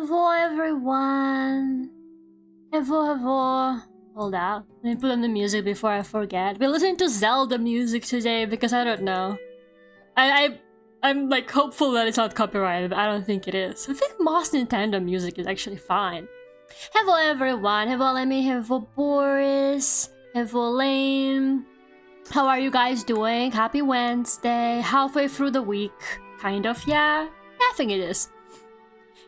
Hello everyone! Hello. Hold out. Let me put on the music before I forget. We're listening to Zelda music today because I don't know. I'm like hopeful that it's not copyrighted, but I don't think it is. I think most Nintendo music is actually fine. Hello everyone. Hello Lemmy. Hello Boris. Hello Lane. How are you guys doing? Happy Wednesday. Halfway through the week. Kind of, yeah? Yeah, I think it is.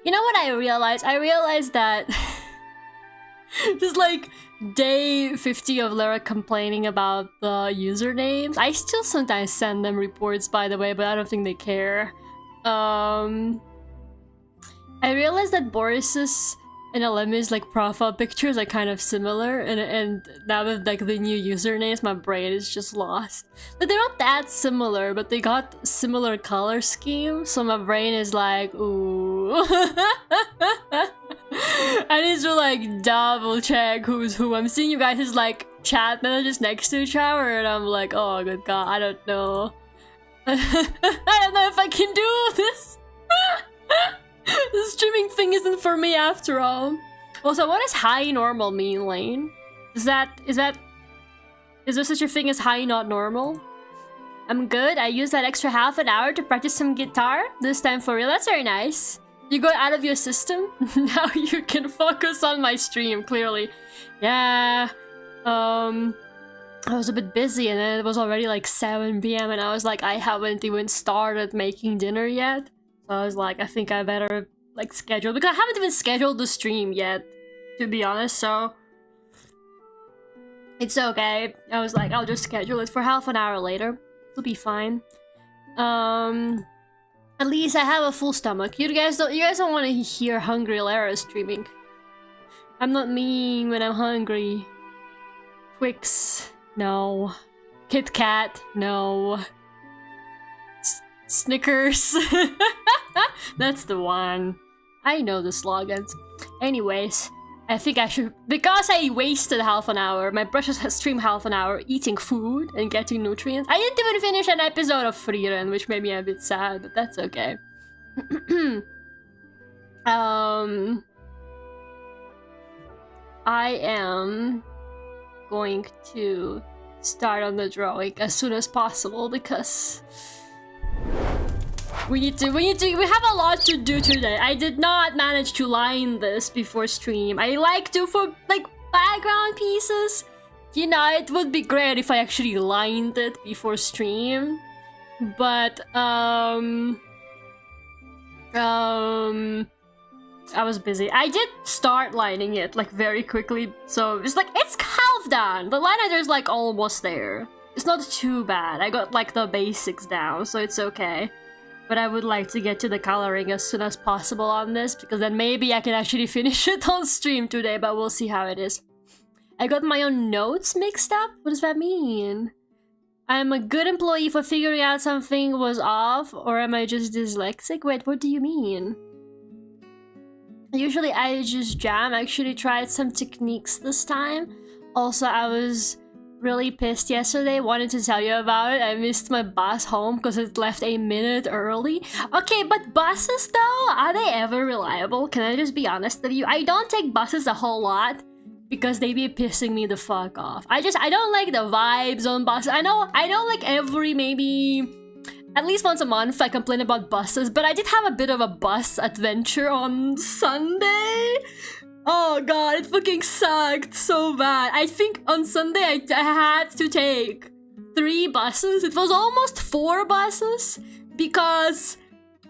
You know what I realized? I realized that just like day 50 of Lara complaining about the usernames. I still sometimes send them reports, by the way, but I don't think they care. I realized that Boris's and Alemi's like profile pictures are kind of similar, and now with like the new usernames, my brain is just lost. Like they're not that similar, but they got similar color scheme, so my brain is like, ooh. I need to like double check who's who. I'm seeing you guys' like chat messages next to each other, and I'm like, oh good god, I don't know. I don't know if I can do this. The streaming thing isn't for me after all. Also, what does high normal mean, Lane? Is there such a thing as high not normal? I'm good. I used that extra half an hour to practice some guitar. This time for real. That's very nice. You got out of your system? Now you can focus on my stream, clearly. Yeah. I was a bit busy and then it was already like 7 p.m. and I was like, I haven't even started making dinner yet. So I was like, I think I better like schedule, because I haven't even scheduled the stream yet, to be honest, so it's okay. I was like, I'll just schedule it for half an hour later. It'll be fine. At least I have a full stomach. You guys don't want to hear hungry Lara streaming. I'm not mean when I'm hungry. Twix, no. Kit Kat, no. Snickers. That's the one. I know the slogans. Anyways, I think I should, because I wasted half an hour, my precious stream half an hour eating food and getting nutrients. I didn't even finish an episode of Frieren, which made me a bit sad, but that's okay. I am going to start on the drawing as soon as possible because we have a lot to do today. I did not manage to line this before stream. I like to, for like background pieces, you know, it would be great if I actually lined it before stream. But I was busy. I did start lining it like very quickly, so it's like it's half done. The liner is like almost there. It's not too bad. I got like the basics down, so it's okay. But I would like to get to the coloring as soon as possible on this, because then maybe I can actually finish it on stream today, but we'll see how it is. I got my own notes mixed up? What does that mean? I'm a good employee for figuring out something was off, or am I just dyslexic? Wait, what do you mean? Usually I just jam. I actually tried some techniques this time. Also, I was really pissed yesterday. Wanted to tell you about it. I missed my bus home because it left a minute early. Okay, but buses though, are they ever reliable? Can I just be honest with you? I don't take buses a whole lot because they be pissing me the fuck off. I don't like the vibes on buses. I know like every maybe at least once a month I complain about buses, but I did have a bit of a bus adventure on Sunday. Oh god, it fucking sucked so bad. I think on Sunday I had to take 3 buses. It was almost 4 buses because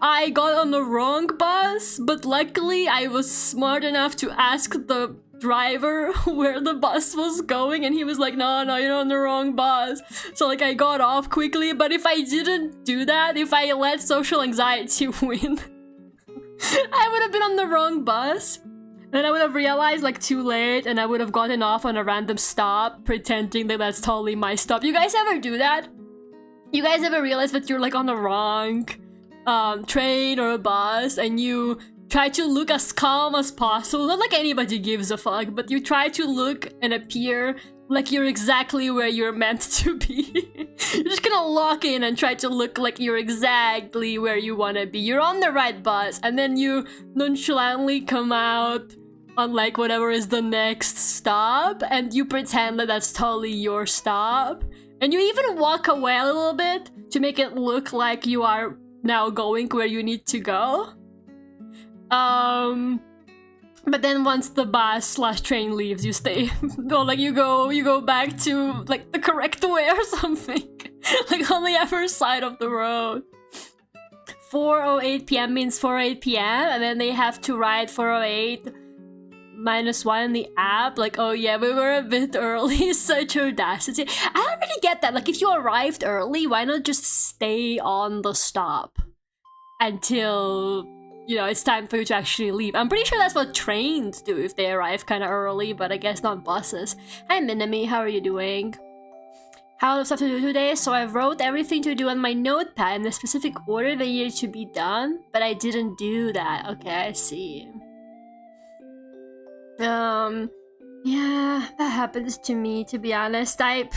I got on the wrong bus, but luckily I was smart enough to ask the driver where the bus was going, and he was like, no, you're on the wrong bus. So like I got off quickly, but if I didn't do that, if I let social anxiety win, I would have been on the wrong bus. And I would have realized like too late, and I would have gotten off on a random stop pretending that that's totally my stop. You guys ever do that? You guys ever realize that you're like on the wrong train or a bus and you try to look as calm as possible. Not like anybody gives a fuck, but you try to look and appear like you're exactly where you're meant to be. You're just gonna lock in and try to look like you're exactly where you wanna be. You're on the right bus, and then you nonchalantly come out on like whatever is the next stop, and you pretend that that's totally your stop. And you even walk away a little bit to make it look like you are now going where you need to go. But then once the bus/train leaves, you stay. Or like you go back to like the correct way or something. Like on the other side of the road. 4:08 p.m. means 4:08 p.m. and then they have to ride 4:08 -1 in the app. Like, oh yeah, we were a bit early. Such audacity. I don't really get that. Like, if you arrived early, why not just stay on the stop until, you know, it's time for you to actually leave? I'm pretty sure that's what trains do if they arrive kind of early, but I guess not buses. Hi Minami, how are you doing? How do stuff to do today? So I wrote everything to do on my notepad in the specific order they needed to be done, but I didn't do that. Okay, I see. Yeah, that happens to me, to be honest. I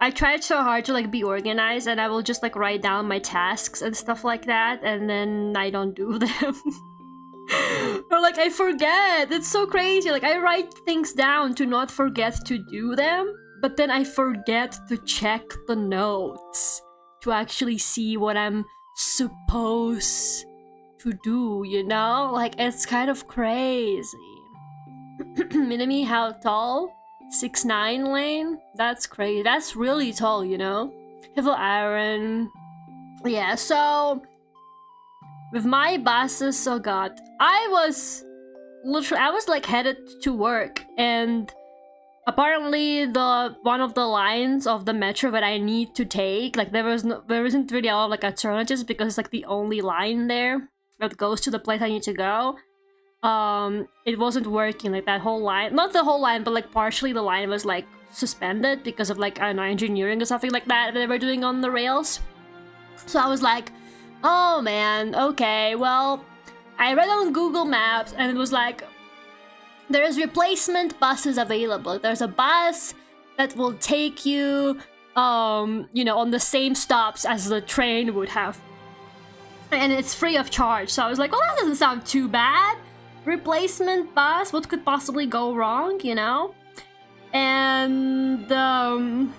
tried so hard to like be organized, and I will just like write down my tasks and stuff like that, and then I don't do them. Or like I forget. It's so crazy. Like I write things down to not forget to do them, but then I forget to check the notes to actually see what I'm supposed to do, you know? Like, it's kind of crazy. Minami, how tall? 6'9" Lane? That's crazy. That's really tall, you know? Hivel Aaron. Yeah, so with my buses, oh god. I was like headed to work, and apparently one of the lines of the metro that I need to take, like there isn't really a lot of like alternatives because it's like the only line there that goes to the place I need to go. It wasn't working, like that whole line, not the whole line, but like partially the line was like suspended because of like, I don't know, engineering or something like that they were doing on the rails. So I was like, oh man, okay, well, I read on Google Maps and it was like, there's replacement buses available. There's a bus that will take you, you know, on the same stops as the train would have. And it's free of charge. So I was like, well, that doesn't sound too bad. Replacement bus, what could possibly go wrong, you know? And then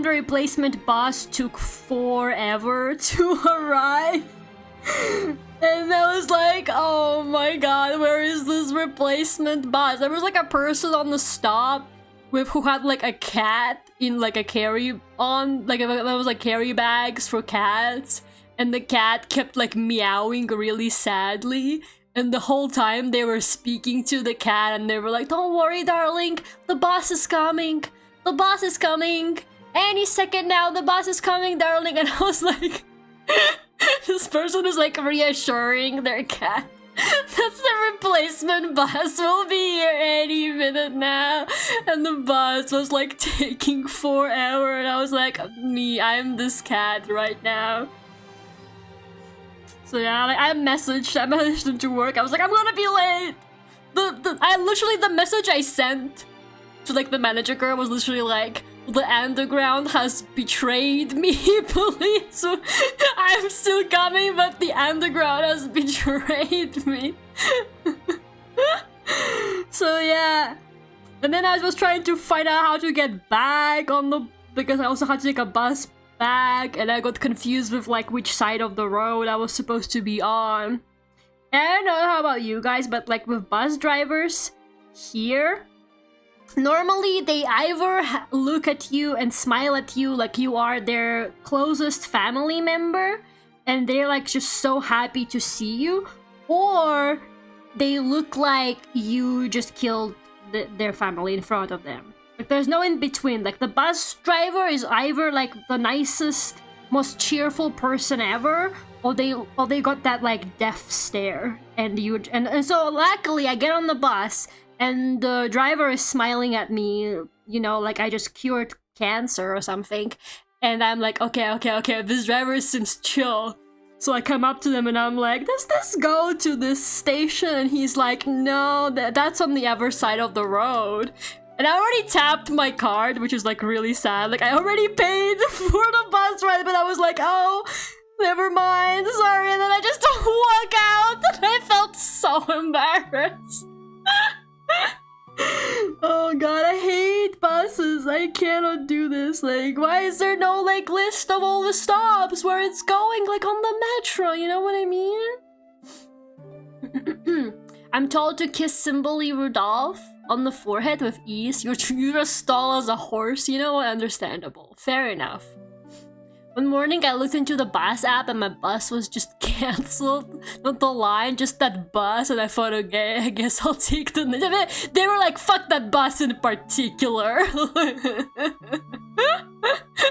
the replacement bus took forever to arrive. And I was like, oh my god, where is this replacement bus? There was like a person on the stop who had like a cat in like a carry-on, like there was like carry bags for cats, and the cat kept like meowing really sadly, and the whole time they were speaking to the cat and they were like, don't worry darling, the bus is coming, the bus is coming, any second now the bus is coming darling. And I was like, this person is like reassuring their cat that's the replacement bus will be here any minute now, and the bus was like taking forever, and I was like, I'm this cat right now. So yeah, like I messaged them to work. I was like, I'm gonna be late. The message I sent to like the manager girl was literally like, the underground has betrayed me, please. So I'm still coming, but the underground has betrayed me. So yeah. And then I was trying to find out how to get back on the, because I also had to take a bus back, and I got confused with like which side of the road I was supposed to be on. And I don't know how about you guys, but like with bus drivers here, normally they either look at you and smile at you like you are their closest family member and they're like just so happy to see you, or they look like you just killed their family in front of them. Like there's no in between. Like the bus driver is either like the nicest, most cheerful person ever, or they got that like death stare, and so luckily I get on the bus and the driver is smiling at me, you know, like I just cured cancer or something. And I'm like, okay, this driver seems chill. So I come up to them and I'm like, does this go to this station? And he's like, no, that's on the other side of the road. And I already tapped my card, which is like really sad. Like I already paid for the bus ride, but I was like, oh, never mind, sorry. And then I just walk out and I felt so embarrassed. Oh god, I hate buses. I cannot do this. Like, why is there no like list of all the stops where it's going, like on the metro, you know what I mean? I'm told to kiss Simply Rudolph on the forehead with ease. You're as tall as a horse, you know, understandable. Fair enough. One morning I looked into the bus app and my bus was just cancelled. Not the line, just that bus, and I thought, okay, I guess I'll take the... They were like, fuck that bus in particular.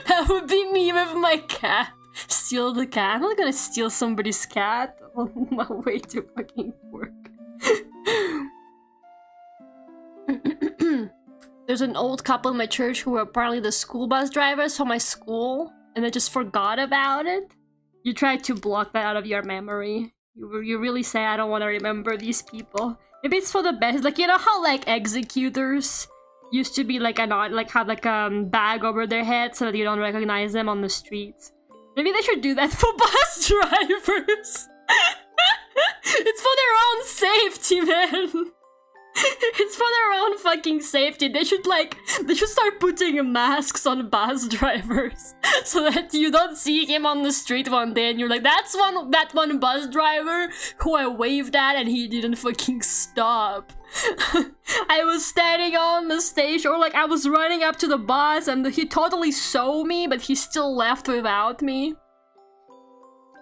That would be me with my cat. Steal the cat. I'm not gonna steal somebody's cat on my way to fucking work. There's an old couple in my church who were apparently the school bus drivers for my school. And I just forgot about it. You tried to block that out of your memory. You really say, I don't want to remember these people. Maybe it's for the best. Like, you know how like executors used to be like have like a bag over their head so that you don't recognize them on the streets. Maybe they should do that for bus drivers. It's for their own safety, man. It's for their own fucking safety. They should start putting masks on bus drivers so that you don't see him on the street one day and you're like, that one bus driver who I waved at and he didn't fucking stop. I was standing on the station, or like I was running up to the bus and he totally saw me, but he still left without me.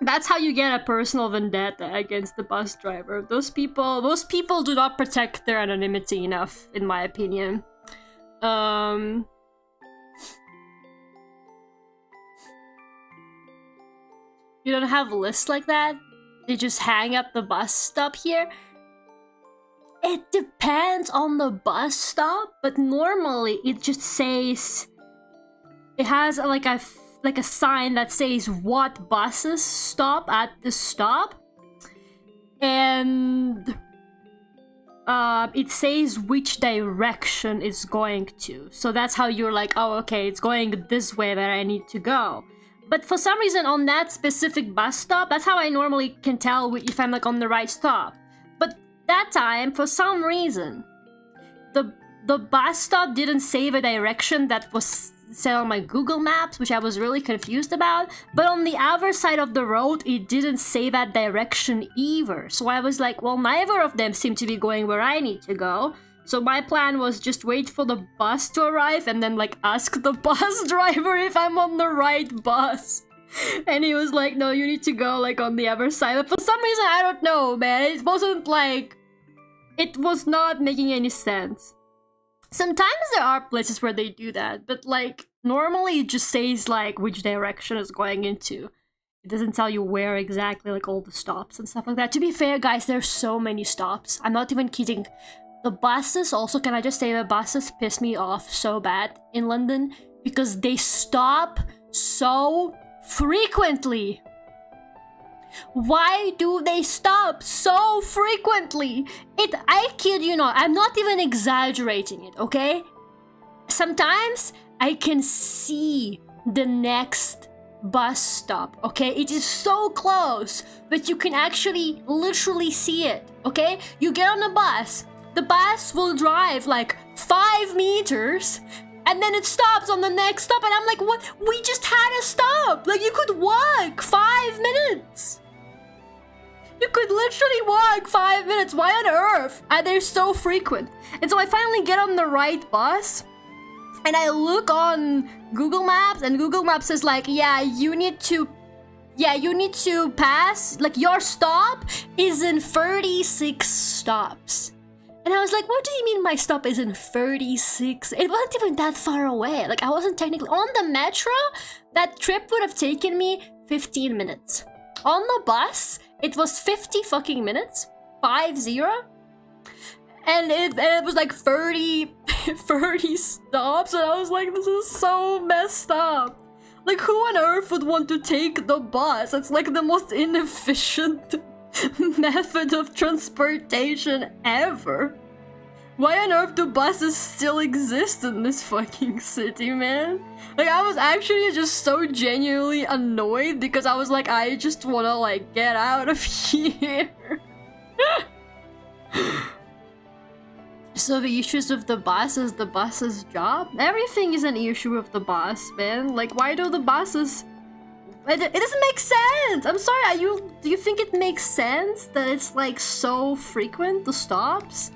That's how you get a personal vendetta against the bus driver. Those people do not protect their anonymity enough, in my opinion. You don't have lists like that? They just hang at the bus stop here? It depends on the bus stop, but normally it just says... It has like a sign that says what buses stop at the stop, and it says which direction it's going to. So that's how you're like, oh, okay, it's going this way that I need to go. But for some reason on that specific bus stop, that's how I normally can tell if I'm like on the right stop. But that time, for some reason, the bus stop didn't save a direction that was set on my Google Maps, which I was really confused about. But on the other side of the road, it didn't say that direction either. So I was like, well, neither of them seem to be going where I need to go. So my plan was just wait for the bus to arrive and then like ask the bus driver if I'm on the right bus. And he was like, no, you need to go like on the other side. But for some reason, I don't know, man. It wasn't like... It was not making any sense. Sometimes there are places where they do that, but like normally it just says like which direction it's going into. It doesn't tell you where exactly, like all the stops and stuff like that. To be fair, guys, there's so many stops. I'm not even kidding. The buses also, can I just say the buses piss me off so bad in London because they stop so frequently. Why do they stop so frequently? I kid you not, I'm not even exaggerating it, okay? Sometimes I can see the next bus stop, okay? It is so close that you can actually literally see it, okay? You get on the bus will drive like 5 meters and then it stops on the next stop and I'm like, what? We just had a stop! Like, you could walk 5 minutes! You could literally walk 5 minutes. Why on earth are they so frequent? And so I finally get on the right bus and I look on Google Maps and Google Maps says like, yeah, you need to pass, like your stop is in 36 stops. And I was like, what do you mean my stop is in 36? It wasn't even that far away. Like, I wasn't technically on the metro. That trip would have taken me 15 minutes. On the bus, it was 50 fucking minutes. 50. And it was like 30 stops. And I was like, this is so messed up. Like, who on earth would want to take the bus? It's like the most inefficient method of transportation ever. Why on earth do buses still exist in this fucking city, man? Like, I was actually just so genuinely annoyed because I was like, I just wanna, like, get out of here. So the issues with the bus is the bus's job? Everything is an issue with the bus, man. Like, why do the buses... It doesn't make sense! I'm sorry, do you think it makes sense that it's, like, so frequent, the stops?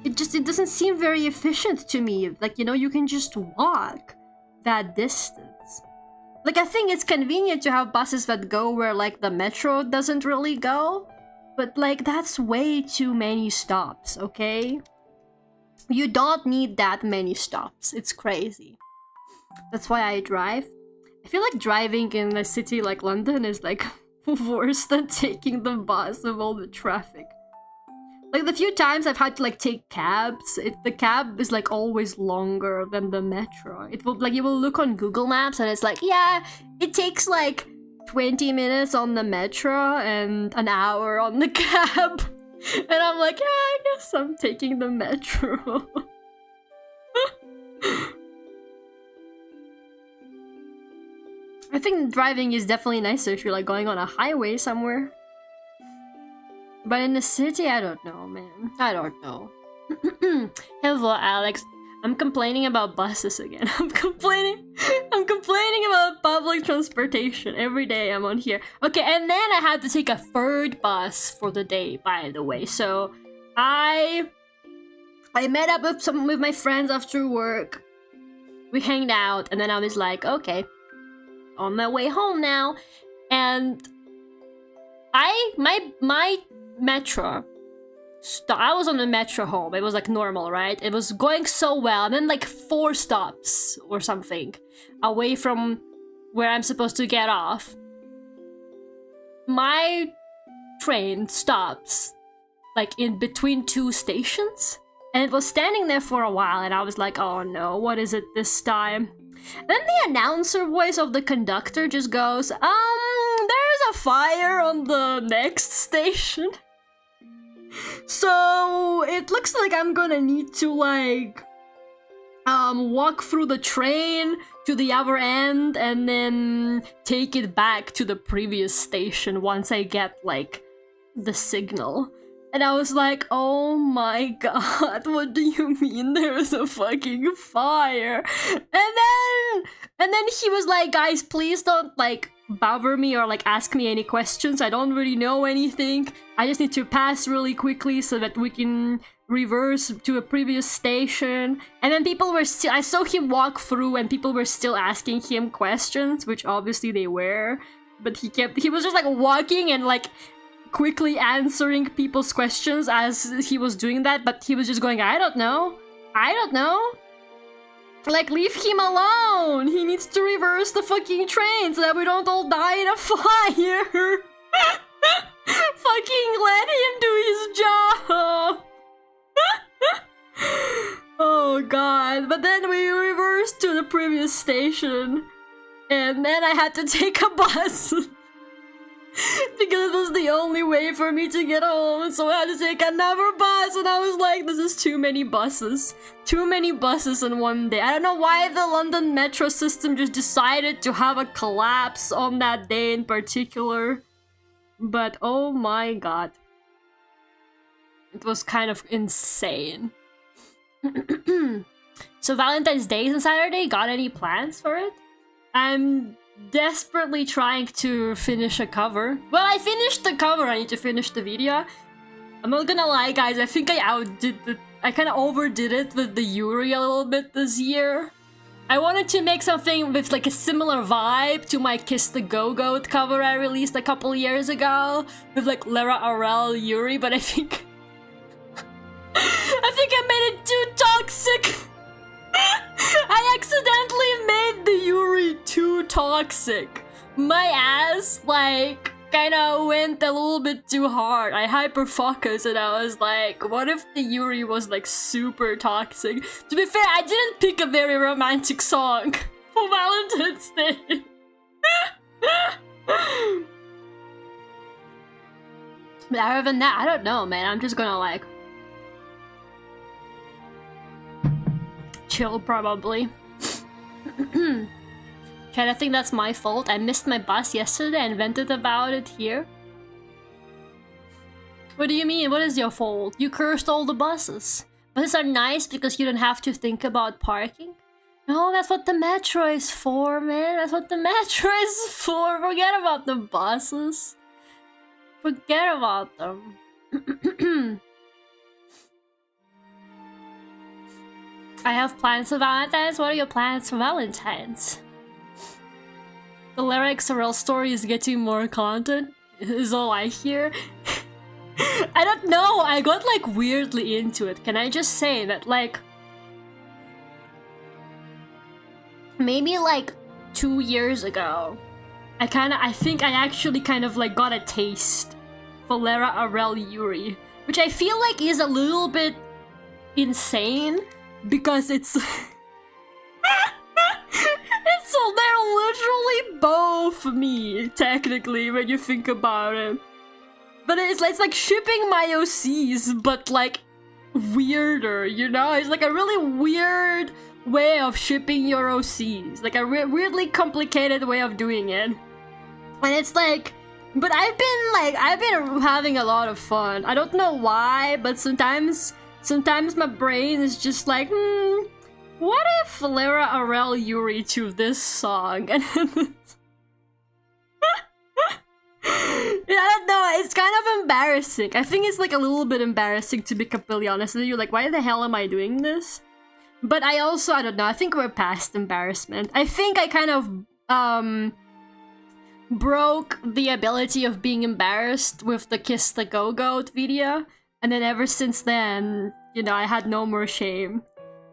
It doesn't seem very efficient to me. Like, you know, you can just walk that distance. Like, I think it's convenient to have buses that go where, like, the metro doesn't really go. But, like, that's way too many stops, okay? You don't need that many stops. It's crazy. That's why I drive. I feel like driving in a city like London is, like, worse than taking the bus with all the traffic. Like, the few times I've had to, like, take cabs, the cab is, like, always longer than the metro. It will, like, you will look on Google Maps and it's like, yeah, it takes, like, 20 minutes on the metro and an hour on the cab. And I'm like, yeah, I guess I'm taking the metro. I think driving is definitely nicer if you're, like, going on a highway somewhere. But in the city, I don't know, man. I don't know. Hello, Alex. I'm complaining about buses again. I'm complaining about public transportation every day I'm on here. Okay, and then I had to take a third bus for the day, by the way. So I met up with my friends after work. We hanged out, and then I was like, okay, on my way home now. And my metro I was on the metro home. It was like normal, right? It was going so well, and then like 4 stops or something away from where I'm supposed to get off, my train stops like in between 2 stations, and it was standing there for a while, and I was like, oh no, what is it this time? And then the announcer voice of the conductor just goes, there's a fire on the next station. So it looks like I'm gonna need to like walk through the train to the other end and then take it back to the previous station once I get like the signal. And I was like, oh my god, what do you mean there's a fucking fire? And then he was like, guys, please don't like bother me or like ask me any questions. I don't really know anything. I just need to pass really quickly so that we can reverse to a previous station. And then people were still, I saw him walk through and people were still asking him questions, which obviously they were, but he was just like walking and like quickly answering people's questions as he was doing that, but he was just going, I don't know. Like, leave him alone! He needs to reverse the fucking train so that we don't all die in a fire! Fucking let him do his job! Oh god, but then we reversed to the previous station, and then I had to take a bus. Because it was the only way for me to get home, so I had to take another bus, and I was like, this is too many buses. Too many buses in one day. I don't know why the London metro system just decided to have a collapse on that day in particular, but oh my god. It was kind of insane. So Valentine's Day is on Saturday, got any plans for it? I'm desperately trying to finish a cover. Well, I finished the cover, I need to finish the video. I'm not gonna lie, guys, I think I kind of overdid it with the Yuri a little bit this year. I wanted to make something with like a similar vibe to my Kiss the Go-Goat cover I released a couple years ago with like Lara Aurel Yuri, but I think I made it too toxic. I accidentally made the Yuri too toxic. My ass, like, kinda went a little bit too hard. I hyper-focused and I was like, what if the Yuri was, like, super toxic? To be fair, I didn't pick a very romantic song for Valentine's Day. But other than that, I don't know, man. I'm just gonna like chill probably. Chad, I think that's my fault. I missed my bus yesterday and vented about it here. What do you mean? What is your fault? You cursed all the buses. Buses are nice because you don't have to think about parking. No, that's what the metro is for, man. That's what the metro is for. Forget about the buses. Forget about them. I have plans for Valentine's. What are your plans for Valentine's? The lyrics or else stories getting more content is all I hear. I don't know, I got like weirdly into it. Can I just say that like maybe like 2 years ago I think I actually kind of like got a taste for Lara Arel Yuri, which I feel like is a little bit insane because it's so they're literally both me technically when you think about it. But it's like shipping my OCs, but like weirder, you know? It's like a really weird way of shipping your OCs. Like a weirdly complicated way of doing it. And it's like, but I've been having a lot of fun. I don't know why, but sometimes my brain is just like, what if Lara Arel Yuri to this song? And I don't know, it's kind of embarrassing. I think it's like a little bit embarrassing to be completely honest with you. Like, why the hell am I doing this? But I don't know, I think we're past embarrassment. I think I kind of broke the ability of being embarrassed with the Kiss the Go-Goat video. And then ever since then, you know, I had no more shame.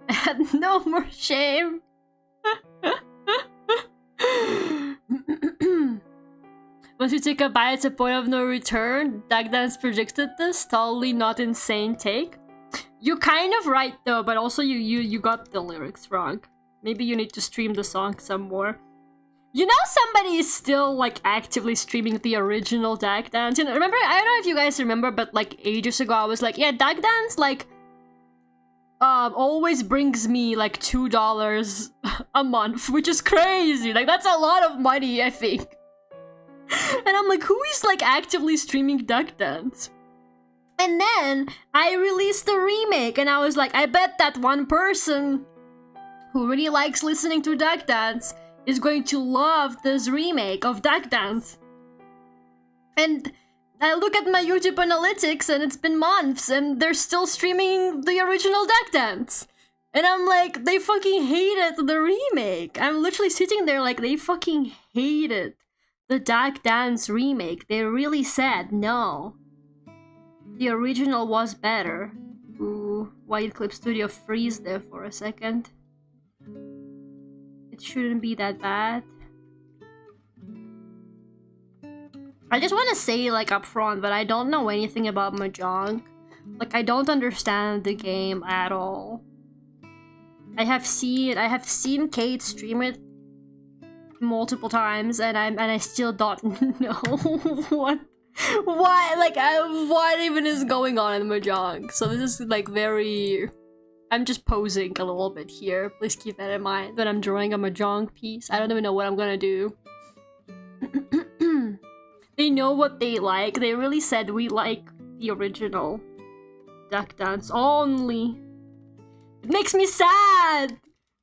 I had no more shame. Once you take a bite, it's a point of no return. Dagdance predicted this. Totally not insane take. You're kind of right though, but also you got the lyrics wrong. Maybe you need to stream the song some more. You know, somebody is still like actively streaming the original Dagdance. You know, remember? I don't know if you guys remember, but like ages ago, I was like, yeah, Dagdance like always brings me like $2 a month, which is crazy. Like that's a lot of money, I think. And I'm like, who is like actively streaming Dagdance? And then I released the remake and I was like, I bet that one person who really likes listening to Dagdance is going to love this remake of Dagdance. And I look at my YouTube analytics and it's been months and they're still streaming the original Dagdance. And I'm like, they fucking hated the remake. I'm literally sitting there like, they fucking hated the Dagdance remake. They really said no. The original was better. Ooh, White Clip Studio freeze there for a second. It shouldn't be that bad. I just want to say like up front, but I don't know anything about Mahjong. Like I don't understand the game at all. I have seen Kate stream it multiple times, and I still don't know what even is going on in Mahjong. So this is like very. I'm just posing a little bit here. Please keep that in mind that I'm drawing a Mahjong piece. I don't even know what I'm gonna do. They know what they like. They really said we like the original Dagdance only. It makes me sad!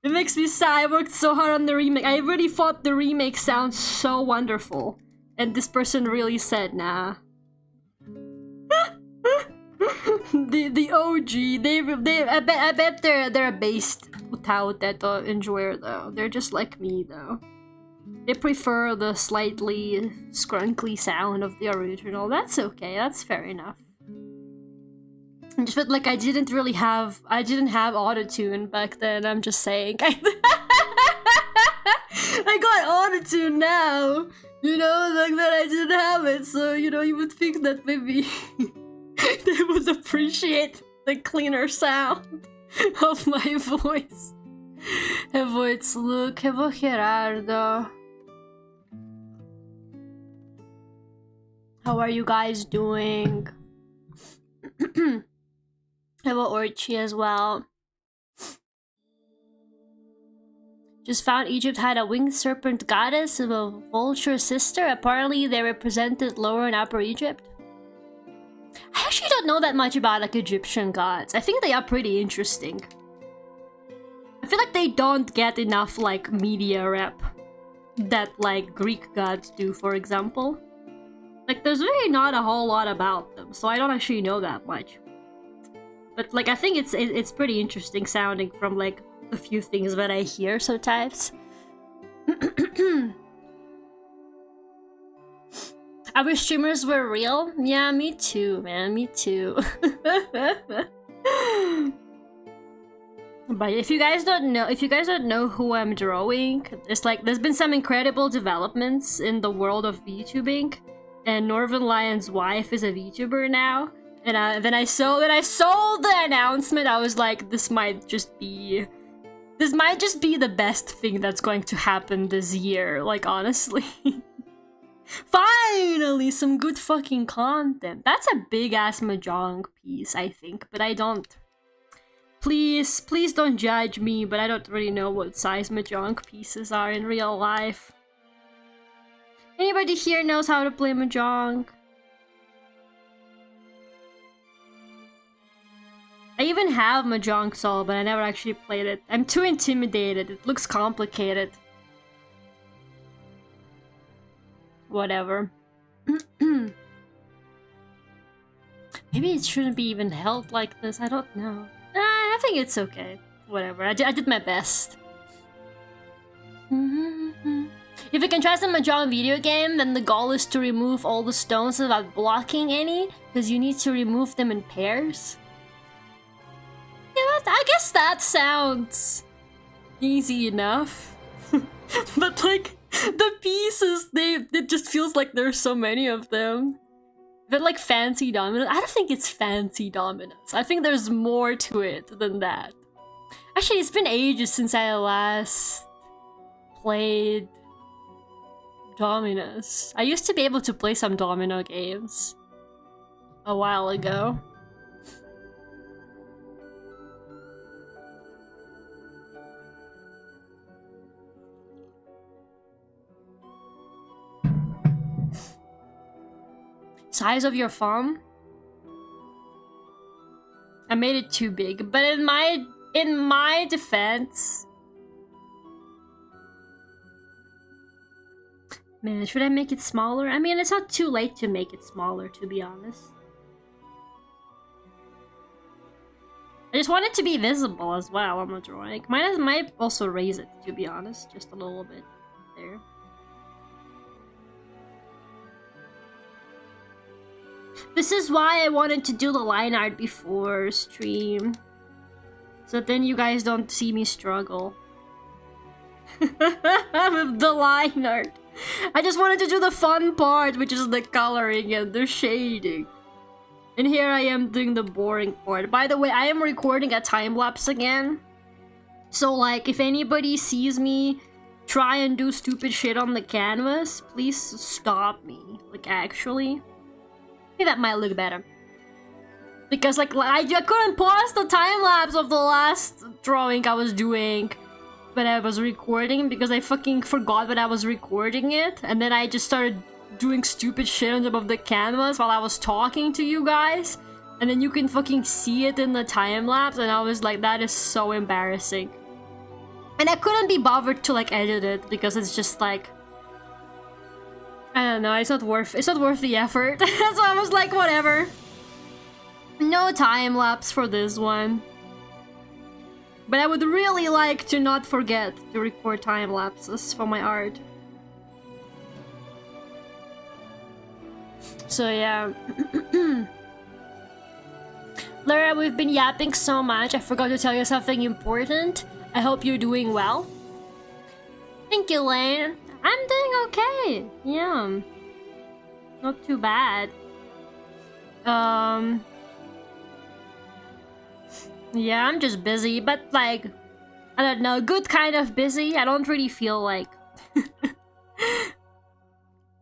It makes me sad. I worked so hard on the remake. I really thought the remake sounds so wonderful. And this person really said, nah. the OG, I bet they're a based tao teto enjoyer though. They're just like me though. They prefer the slightly scrunkly sound of the original. That's okay, that's fair enough. I just felt like I didn't have autotune back then, I'm just saying. I got autotune now, you know, like that I didn't have it, so, you know, you would think that maybe they would appreciate the cleaner sound of my voice. Hevoits Luke, Hevo Gerardo. How are you guys doing? I have an Orchi as well. Just found Egypt had a winged serpent goddess of a vulture sister. Apparently they represented Lower and Upper Egypt. I actually don't know that much about like Egyptian gods. I think they are pretty interesting. I feel like they don't get enough like media rep that like Greek gods do, for example. Like there's really not a whole lot about them, so I don't actually know that much. But like I think it's pretty interesting sounding from like a few things that I hear sometimes. I wish streamers were real. Yeah, me too, man. Me too. But if you guys don't know who I'm drawing, it's like there's been some incredible developments in the world of VTubing, and Northern Lion's wife is a VTuber now. And then I saw the announcement. I was like, this might just be the best thing that's going to happen this year. Like honestly. Finally, some good fucking content. That's a big ass mahjong piece, I think, but I don't. Please don't judge me, but I don't really know what size mahjong pieces are in real life. Anybody here knows how to play mahjong? I even have Mahjong Sol, but I never actually played it. I'm too intimidated. It looks complicated. Whatever. Maybe it shouldn't be even held like this. I don't know. I think it's okay. Whatever. I did my best. If you can try some Mahjong video game, then the goal is to remove all the stones without blocking any, because you need to remove them in pairs. Yeah, I guess that sounds easy enough. But like, the pieces, it just feels like there's so many of them. But like fancy dominance, I don't think it's fancy dominance. I think there's more to it than that. Actually, it's been ages since I last played Dominus. I used to be able to play some domino games a while ago. Size of your thumb? I made it too big, but in my defense, man, should I make it smaller? I mean, it's not too late to make it smaller, to be honest. I just want it to be visible as well on the drawing. Might also raise it, to be honest, just a little bit there. This is why I wanted to do the line art before stream, so then you guys don't see me struggle with the line art. I just wanted to do the fun part, which is the coloring and the shading. And here I am doing the boring part. By the way, I am recording a time-lapse again. So like, if anybody sees me try and do stupid shit on the canvas, please stop me. Like, actually. Maybe that might look better. Because like, I couldn't pause the time-lapse of the last drawing I was doing. But I was recording because I fucking forgot that I was recording it, and then I just started doing stupid shit on top of the canvas while I was talking to you guys, and then you can fucking see it in the time lapse, and I was like, that is so embarrassing. And I couldn't be bothered to like edit it because it's just like, I don't know, it's not worth the effort. So I was like, whatever. No time lapse for this one. But I would really like to not forget to record time lapses for my art. So yeah. Lara, we've been yapping so much, I forgot to tell you something important. I hope you're doing well. Thank you, Lane. I'm doing okay. Yeah. Not too bad. Yeah, I'm just busy, but like, I don't know, good kind of busy. I don't really feel like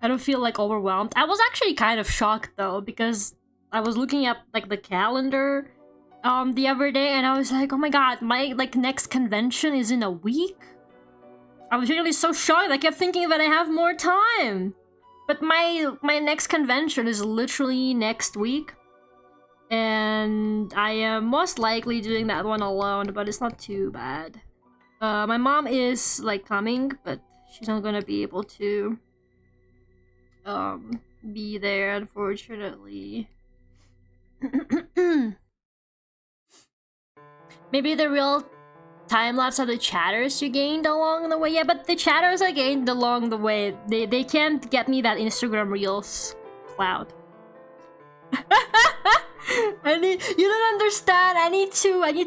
I don't feel like overwhelmed. I was actually kind of shocked though, because I was looking at like the calendar the other day and I was like, oh my god, my like next convention is in a week? I was really so shocked. I kept thinking that I have more time. But my next convention is literally next week. And I am most likely doing that one alone, but it's not too bad. My mom is like coming, but she's not gonna be able to be there, unfortunately. Maybe the real time-lapse are the chatters you gained along the way. Yeah, but the chatters I gained along the way, they can't get me that Instagram Reels cloud. You don't understand. I need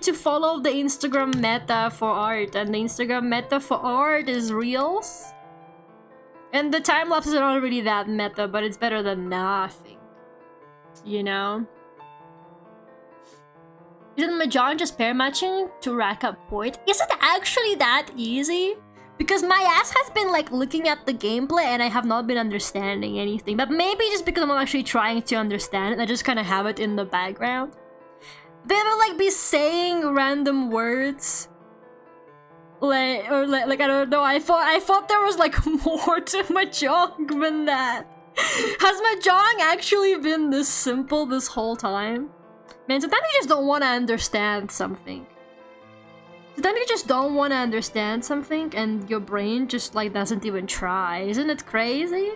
to follow the Instagram meta for art, and the Instagram meta for art is Reels. And the time lapses are not really that meta, but it's better than nothing. You know? Isn't Mahjong just pair matching to rack up points? Is it actually that easy? Because my ass has been like looking at the gameplay and I have not been understanding anything. But maybe just because I'm not actually trying to understand it, I just kind of have it in the background. They will like be saying random words. Like I don't know. I thought there was like more to Mahjong than that. Has Mahjong actually been this simple this whole time? Man, sometimes you just don't want to understand something. Sometimes you just don't want to understand something and your brain just like doesn't even try. Isn't it crazy?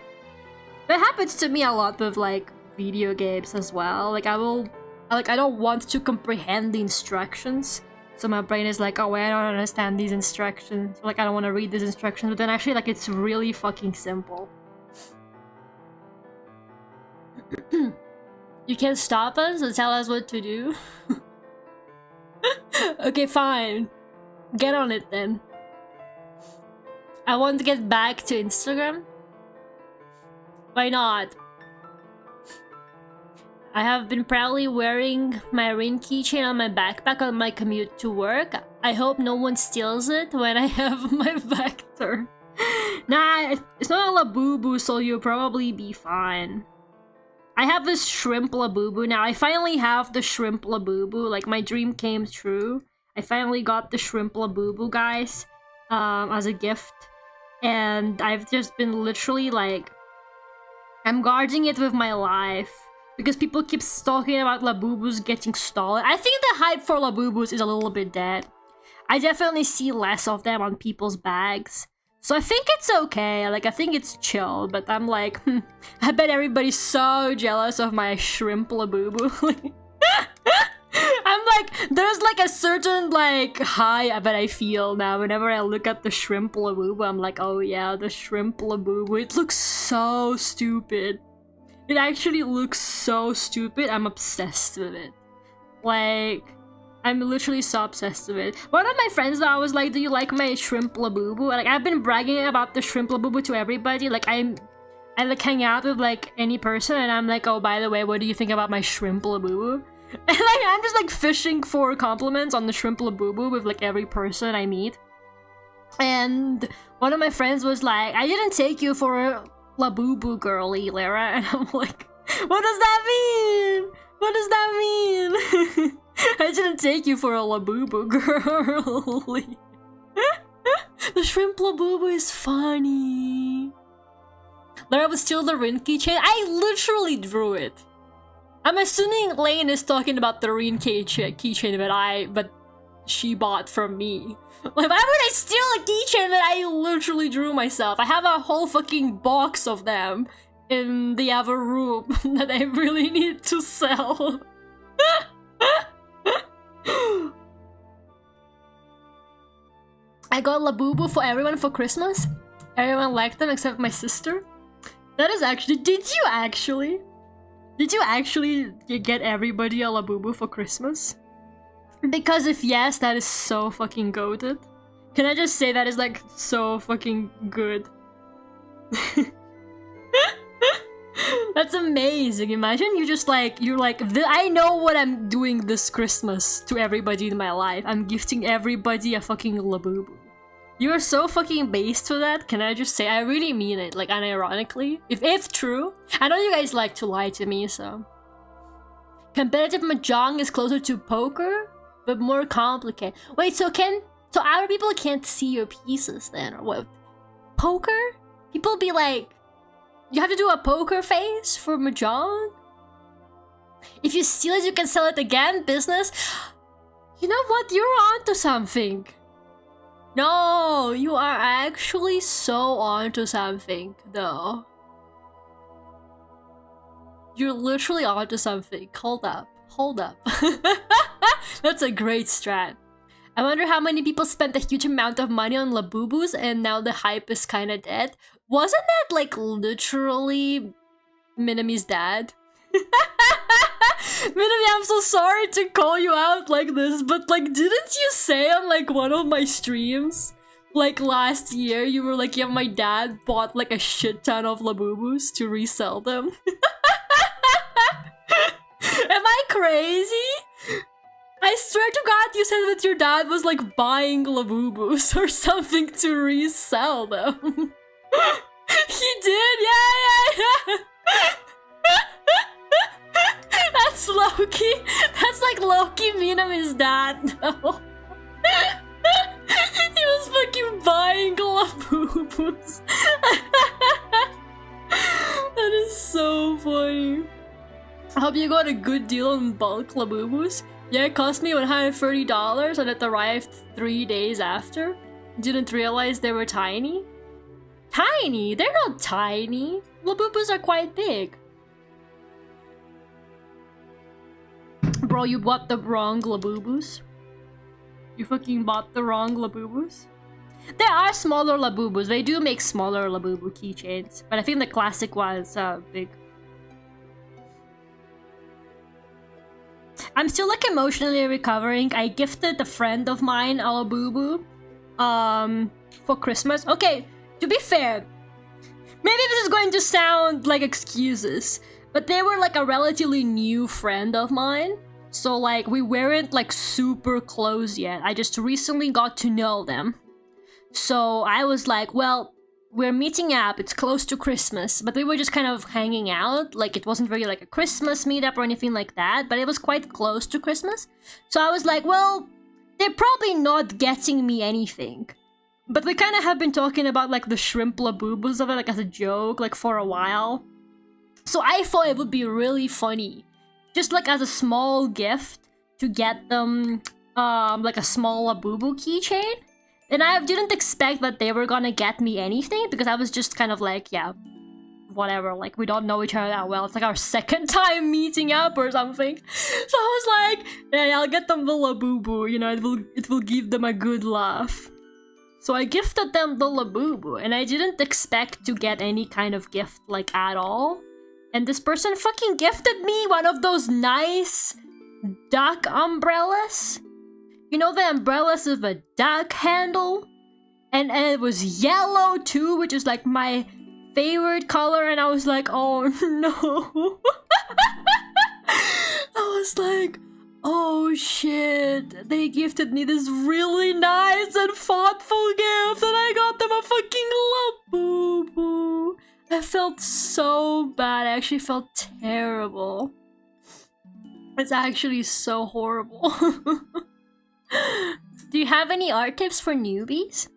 That happens to me a lot with like video games as well. Like I don't want to comprehend the instructions. So my brain is like, oh wait, I don't understand these instructions. Like I don't want to read these instructions, but then actually like it's really fucking simple. You can't stop us or tell us what to do? Okay, fine. Get on it then. I want to get back to Instagram. Why not? I have been proudly wearing my ring keychain on my backpack on my commute to work. I hope no one steals it when I have my back turned. Nah, it's not a Labubu, so you'll probably be fine. I have this shrimp Labubu now. I finally have the shrimp Labubu. Like, my dream came true. I finally got the shrimp Labubu, guys, as a gift. And I've just been literally, like... I'm guarding it with my life. Because people keep talking about Labubus getting stolen. I think the hype for Labubus is a little bit dead. I definitely see less of them on people's bags. So I think it's okay, like I think it's chill, but I'm like, I bet everybody's so jealous of my shrimp Labubu. I'm like, there's like a certain like high I bet I feel now whenever I look at the shrimp Labubu. I'm like, oh yeah, the shrimp Labubu. It looks so stupid. It actually looks so stupid. I'm obsessed with it. Like, I'm literally so obsessed with it. One of my friends though, I was like, do you like my shrimp Labubu? Like, I've been bragging about the shrimp Labubu to everybody. Like, I like hang out with like any person and I'm like, oh, by the way, what do you think about my shrimp Labubu? And like, I'm just like fishing for compliments on the shrimp Labubu with like every person I meet. And one of my friends was like, I didn't take you for a Labubu girly, Lara. And I'm like, what does that mean? What does that mean? I didn't take you for a Labubu girly. The shrimp Labubu is funny. Lara was still the Rin keychain. I literally drew it. I'm assuming Lane is talking about the Rin keychain but she bought from me. Like, why would I steal a keychain that I literally drew myself? I have a whole fucking box of them in the other room that I really need to sell. I got Labubu for everyone for Christmas. Everyone liked them except my sister. That is actually... Did you actually get everybody a Labubu for Christmas? Because if yes, that is so fucking goated. Can I just say that is like so fucking good? That's amazing. Imagine you just like, you're like, I know what I'm doing this Christmas to everybody in my life. I'm gifting everybody a fucking Labubu. You're so fucking based for that. Can I just say, I really mean it, like unironically. If true. I know you guys like to lie to me, so. Competitive mahjong is closer to poker, but more complicated. Wait, so other people can't see your pieces then, or what? Poker? People be like, you have to do a poker face for mahjong? If you steal it, you can sell it again, business? You know what? You're onto something. No, you are actually so onto something, though. You're literally onto something. Hold up. Hold up. That's a great strat. I wonder how many people spent a huge amount of money on Labubus and now the hype is kinda dead. Wasn't that like literally Minami's dad? Minami, I'm so sorry to call you out like this, but like, didn't you say on like one of my streams, like last year, you were like, yeah, my dad bought like a shit ton of Labubus to resell them? Am I crazy? I swear to God, you said that your dad was like buying Labubus or something to resell them. He did, yeah. That's Loki. That's like Loki Minami's dad, though. He was fucking buying Labubus. That is so funny. I hope you got a good deal on bulk Labubus. Yeah, it cost me $130 and it arrived 3 days after. Didn't realize they were tiny. Tiny? They're not tiny. Labubus are quite big. Bro, you bought the wrong Labubus. You fucking bought the wrong Labubus. There are smaller Labubus. They do make smaller Labubu keychains. But I think the classic one is big. I'm still like emotionally recovering. I gifted a friend of mine a Labubu for Christmas. Okay, to be fair, maybe this is going to sound like excuses, but they were like a relatively new friend of mine. So like we weren't like super close yet. I just recently got to know them. So I was like, well, we're meeting up, it's close to Christmas, but we were just kind of hanging out. Like it wasn't really like a Christmas meetup or anything like that, but it was quite close to Christmas. So I was like, well, they're probably not getting me anything. But we kind of have been talking about like the shrimp Labubus of it, like as a joke, like for a while. So I thought it would be really funny, just like as a small gift, to get them like a small Labubu keychain. And I didn't expect that they were gonna get me anything, because I was just kind of like, yeah, whatever, like we don't know each other that well. It's like our second time meeting up or something. So I was like, yeah, I'll get them the Labubu, you know, it will give them a good laugh. So I gifted them the Labubu, and I didn't expect to get any kind of gift like at all. And this person fucking gifted me one of those nice duck umbrellas. You know, the umbrellas with a duck handle? And it was yellow too, which is like my favorite color, and I was like, oh no. I was like, oh shit, they gifted me this really nice and thoughtful gift, and I got them a fucking Labubu. I felt so bad. I actually felt terrible. It's actually so horrible. Do you have any art tips for newbies?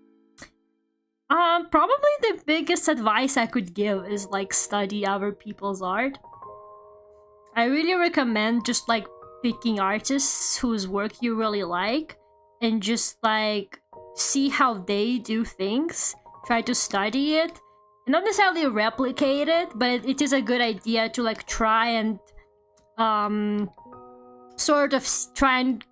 Probably the biggest advice I could give is like study other people's art. I really recommend just like picking artists whose work you really like and just like see how they do things. Try to study it. And not necessarily replicate it, but it is a good idea to like try and sort of try and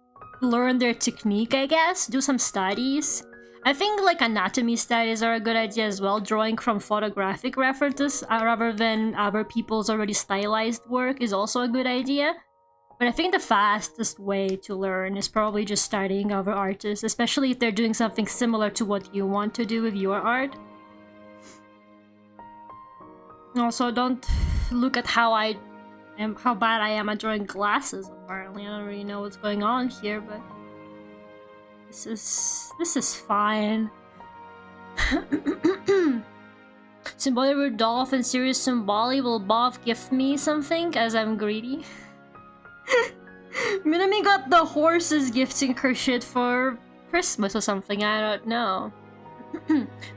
learn their technique, I guess. Do some studies. I think like anatomy studies are a good idea as well. Drawing from photographic references rather than other people's already stylized work is also a good idea. But I think the fastest way to learn is probably just studying other artists, especially if they're doing something similar to what you want to do with your art. Also, don't look at how bad I am at drawing glasses. Apparently, I don't really know what's going on here, but this is fine. Symboli Rudolph and Sirius Symboli will both gift me something as I'm greedy. Minami got the horses gifting her shit for Christmas or something, I don't know.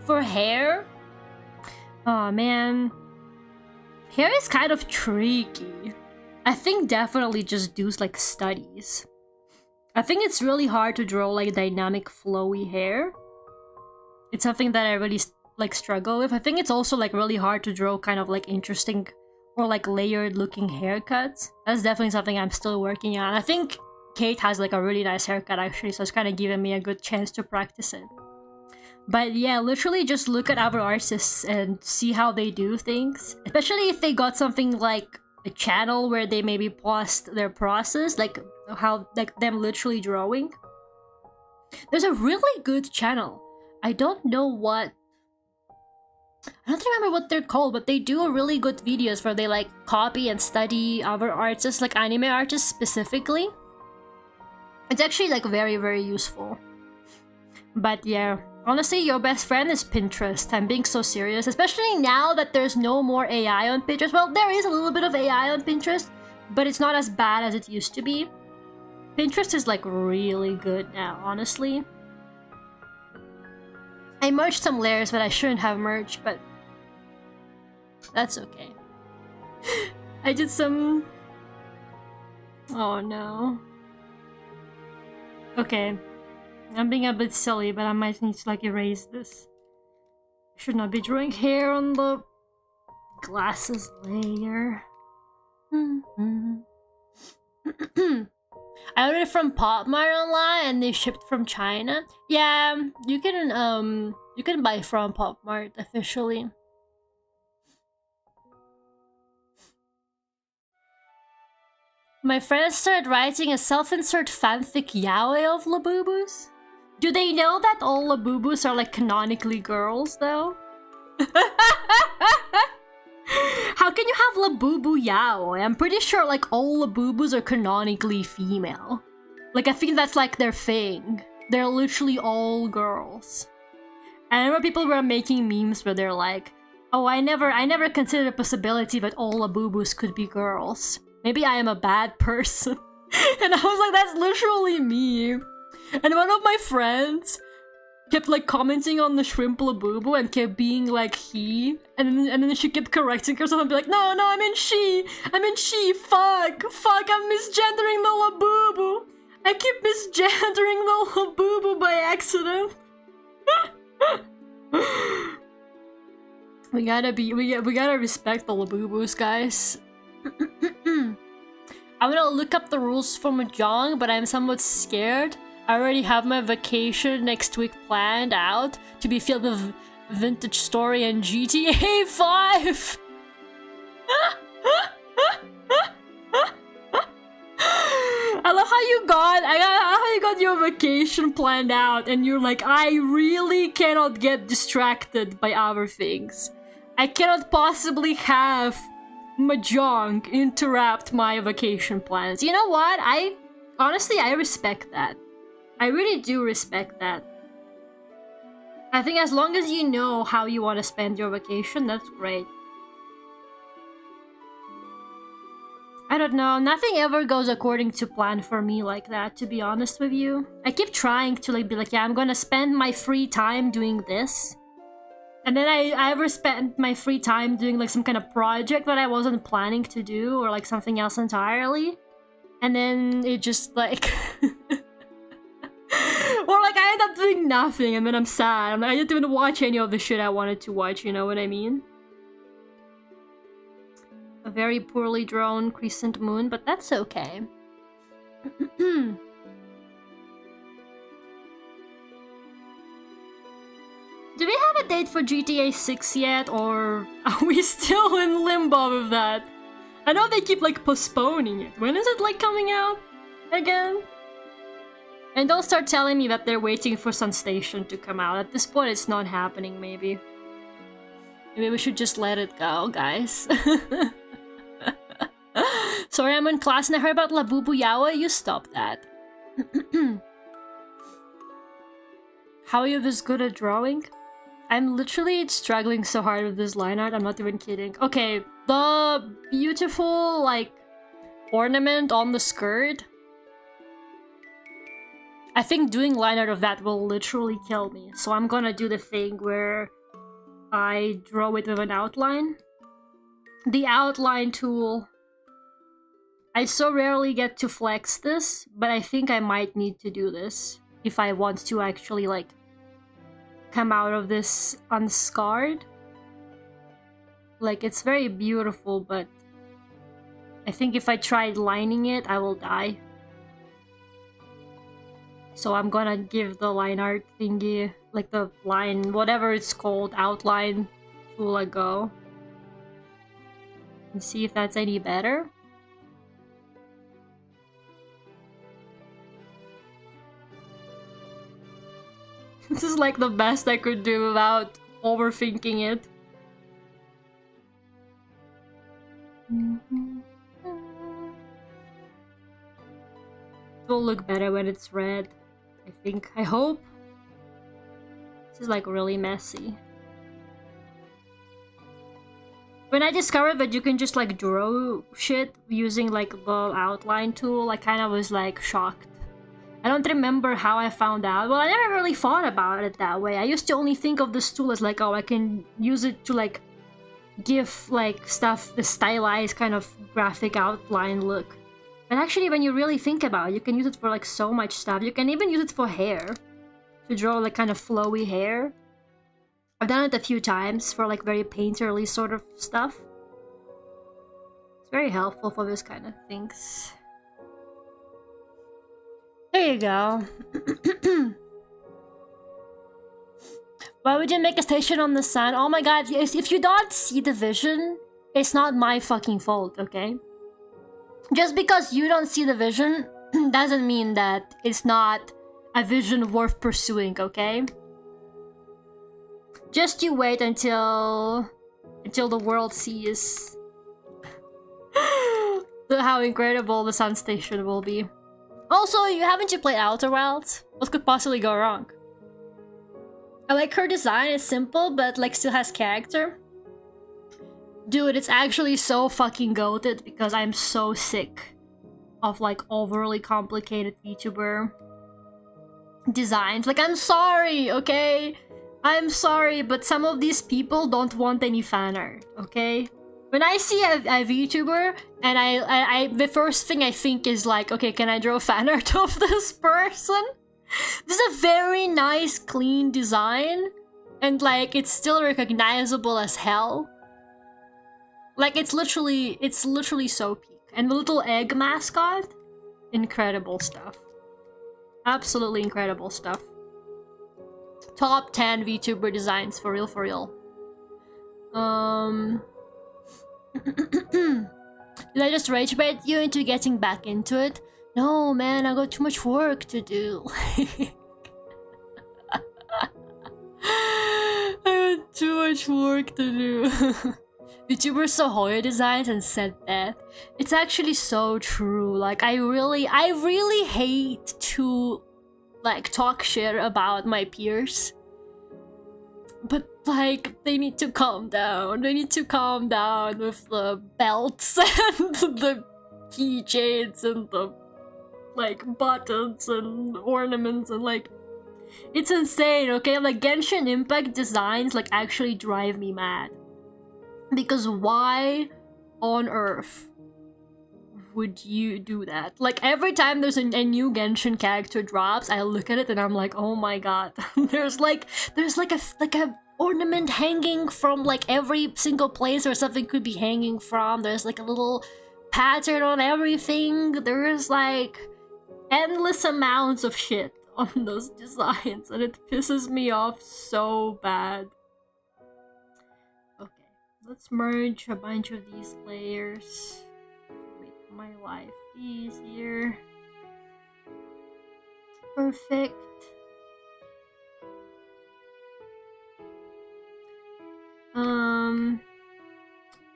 For hair? Oh man. Hair is kind of tricky. I think definitely just do like studies. I think it's really hard to draw like dynamic flowy hair. It's something that I really like struggle with. I think it's also like really hard to draw kind of like interesting or like layered looking haircuts. That's definitely something I'm still working on. I think Kate has like a really nice haircut actually, so it's kind of giving me a good chance to practice it. But yeah, literally just look at other artists and see how they do things. Especially if they got something like a channel where they maybe post their process, like how like them literally drawing. There's a really good channel. I don't know what... I don't remember what they're called, but they do really good videos where they like copy and study other artists, like anime artists specifically. It's actually like very, very useful. But yeah, honestly, your best friend is Pinterest. I'm being so serious, especially now that there's no more AI on Pinterest. Well, there is a little bit of AI on Pinterest, but it's not as bad as it used to be. Pinterest is like really good now, honestly. I merged some layers that I shouldn't have merged, but that's okay. I did some... Oh no. Okay. I'm being a bit silly, but I might need to like erase this. Should not be drawing hair on the glasses layer. I ordered from Popmart online and they shipped from China. Yeah, you can buy from Popmart officially. My friends started writing a self-insert fanfic yaoi of Labubus. Do they know that all Labubus are like canonically girls though? How can you have Labubu yaoi? I'm pretty sure like all Labubus are canonically female. Like I think that's like their thing. They're literally all girls. I remember people were making memes where they're like, oh, I never considered the possibility that all Labubus could be girls. Maybe I am a bad person. And I was like, that's literally me. And one of my friends kept like commenting on the shrimp Labubu and kept being like he, and then she kept correcting herself and be like, no, I mean she, fuck, I'm misgendering the Labubu. I keep misgendering the Labubu by accident. we gotta respect the Labubus, guys. I'm gonna look up the rules for Mahjong, but I'm somewhat scared. I already have my vacation next week planned out to be filled with vintage story and GTA 5. I love how you got your vacation planned out and you're like, I really cannot get distracted by other things. I cannot possibly have Mahjong interrupt my vacation plans. You know what? Honestly, I respect that. I really do respect that. I think as long as you know how you want to spend your vacation, that's great. I don't know, nothing ever goes according to plan for me like that, to be honest with you. I keep trying to like be like, yeah, I'm gonna spend my free time doing this. And then I ever spent my free time doing like some kind of project that I wasn't planning to do, or like something else entirely. And then it just like... Or like I end up doing nothing and then I'm sad. I didn't even watch any of the shit I wanted to watch, you know what I mean? A very poorly drawn crescent moon, but that's okay. Do we have a date for GTA 6 yet, or are we still in limbo with that? I know they keep like postponing it. When is it like coming out again? And don't start telling me that they're waiting for Sun Station to come out. At this point, it's not happening, maybe. Maybe we should just let it go, guys. Sorry, I'm in class and I heard about Labubu yaoi. You stop that. How are you this good at drawing? I'm literally struggling so hard with this line art, I'm not even kidding. Okay, the beautiful, like, ornament on the skirt. I think doing line art of that will literally kill me. So I'm gonna do the thing where I draw it with an outline. The outline tool. I so rarely get to flex this, but I think I might need to do this if I want to actually, like, come out of this unscarred. Like, it's very beautiful, but I think if I tried lining it, I will die. So I'm gonna give the line art thingy, like the line, whatever it's called, outline tool a go. And see if that's any better. This is like the best I could do without overthinking it. It will look better when it's red, I think. I hope. This is like really messy. When I discovered that you can just like draw shit using like the outline tool, I kind of was like shocked. I don't remember how I found out. Well, I never really thought about it that way. I used to only think of this tool as like, oh, I can use it to like give like stuff the stylized kind of graphic outline look. But actually, when you really think about it, you can use it for like so much stuff. You can even use it for hair, to draw like kind of flowy hair. I've done it a few times for like very painterly sort of stuff. It's very helpful for this kind of things. There you go. Why would you make a station on the sun? Oh my god, if you don't see the vision, it's not my fucking fault, okay? Just because you don't see the vision doesn't mean that it's not a vision worth pursuing, okay? Just you wait until the world sees how incredible the sun station will be. Also, haven't you played Outer Wilds? What could possibly go wrong? I like her design, it's simple, but like still has character. Dude, it's actually so fucking goated because I'm so sick of like overly complicated VTuber designs. Like, I'm sorry, okay? I'm sorry, but some of these people don't want any fan art, okay? When I see a VTuber and I the first thing I think is like, okay, can I draw fan art of this person? This is a very nice, clean design, and like it's still recognizable as hell. Like it's literally so peak. And the little egg mascot, incredible stuff. Absolutely incredible stuff. Top 10 VTuber designs for real. Did I just rage bait you into getting back into it? No, man, I got too much work to do. I got too much work to do. VTubers saw Hoya designs and said that. It's actually so true. Like, I really hate to like talk shit about my peers. But like, they need to calm down. They need to calm down with the belts and the keychains and the like buttons and ornaments and like, it's insane, okay? Like Genshin Impact designs like actually drive me mad. Because why on earth would you do that? Like every time there's a new Genshin character drops, I look at it and I'm like, oh my god. there's like a ornament hanging from like every single place or something could be hanging from. There's like a little pattern on everything. There's like endless amounts of shit on those designs and it pisses me off so bad. Okay, let's merge a bunch of these layers. My life easier. Perfect.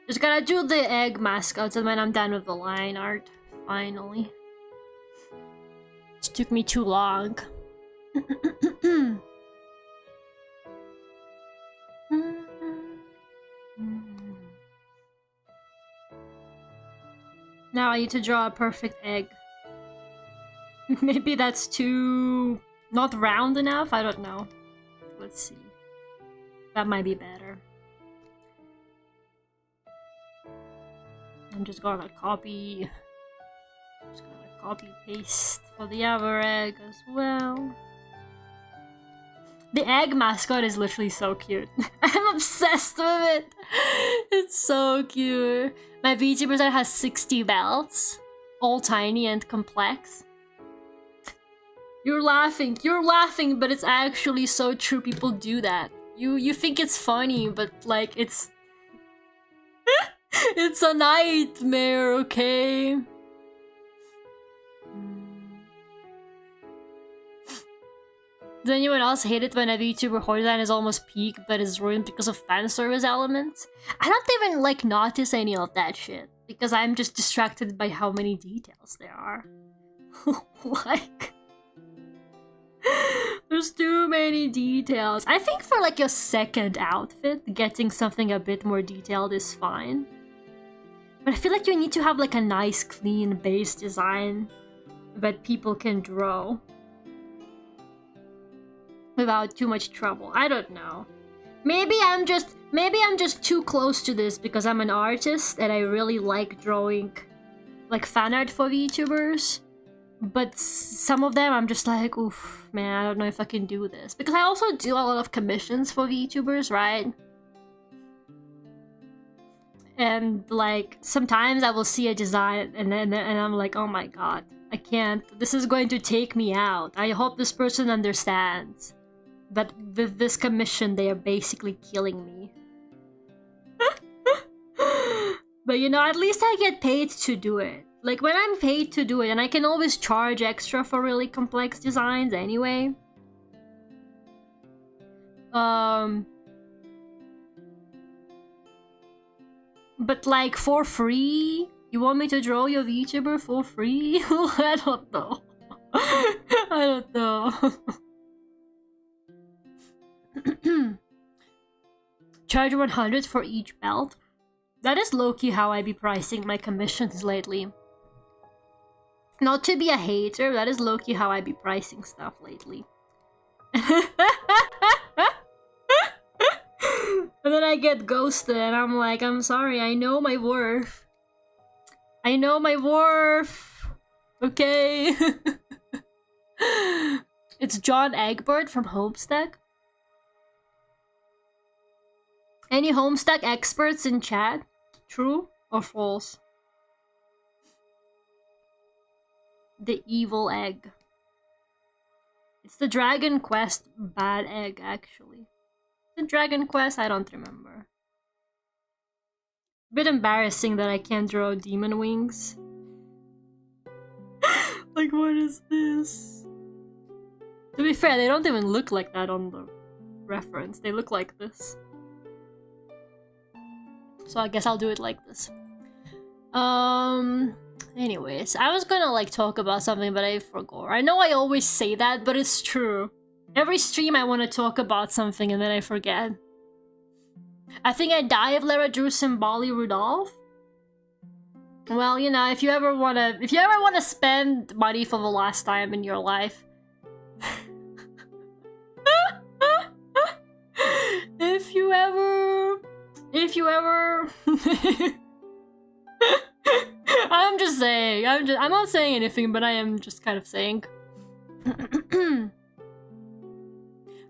Just gotta do the egg mascots and then I'm done with the line art. Finally. This took me too long. Now I need to draw a perfect egg. Maybe that's too... not round enough? I don't know. Let's see. That might be better. I'm just gonna copy... just gonna copy paste for the other egg as well. The egg mascot is literally so cute. I'm obsessed with it. It's so cute. My Vtuber set has 60 belts, all tiny and complex. You're laughing, but it's actually so true. People do that. You think it's funny, but like it's it's a nightmare, okay? Does anyone else hate it when a VTuber horror design is almost peak but is ruined because of fan service elements? I don't even like notice any of that shit because I'm just distracted by how many details there are. Like, there's too many details. I think for like your second outfit, getting something a bit more detailed is fine. But I feel like you need to have like a nice clean base design that people can draw without too much trouble. I don't know. Maybe I'm just too close to this because I'm an artist and I really like drawing like fan art for VTubers. But some of them I'm just like, oof, man, I don't know if I can do this. Because I also do a lot of commissions for VTubers, right? And like sometimes I will see a design and I'm like, oh my god, I can't. This is going to take me out. I hope this person understands that with this commission they are basically killing me. But you know, at least I get paid to do it. Like when I'm paid to do it, and I can always charge extra for really complex designs anyway. But like for free? You want me to draw your VTuber for free? I don't know. I don't know. Charge 100 for each belt? That is low-key how I be pricing my commissions lately. Not to be a hater, that is low-key how I be pricing stuff lately. And then I get ghosted and I'm like, I'm sorry, I know my worth. I know my worth. Okay. It's John Egbert from Homestack. Any Homestack experts in chat? True or false? The evil egg. It's the Dragon Quest bad egg, actually. The Dragon Quest? I don't remember. A bit embarrassing that I can't draw demon wings. Like, what is this? To be fair, they don't even look like that on the reference. They look like this. So I guess I'll do it like this. Anyways, I was gonna like talk about something, but I forgot. I know I always say that, but it's true. Every stream I want to talk about something and then I forget. I think I die if Lara drew Symboli Rudolph. Well, you know, if you ever wanna spend money for the last time in your life. If you ever I'm just saying, I'm not saying anything, but I am just kind of saying.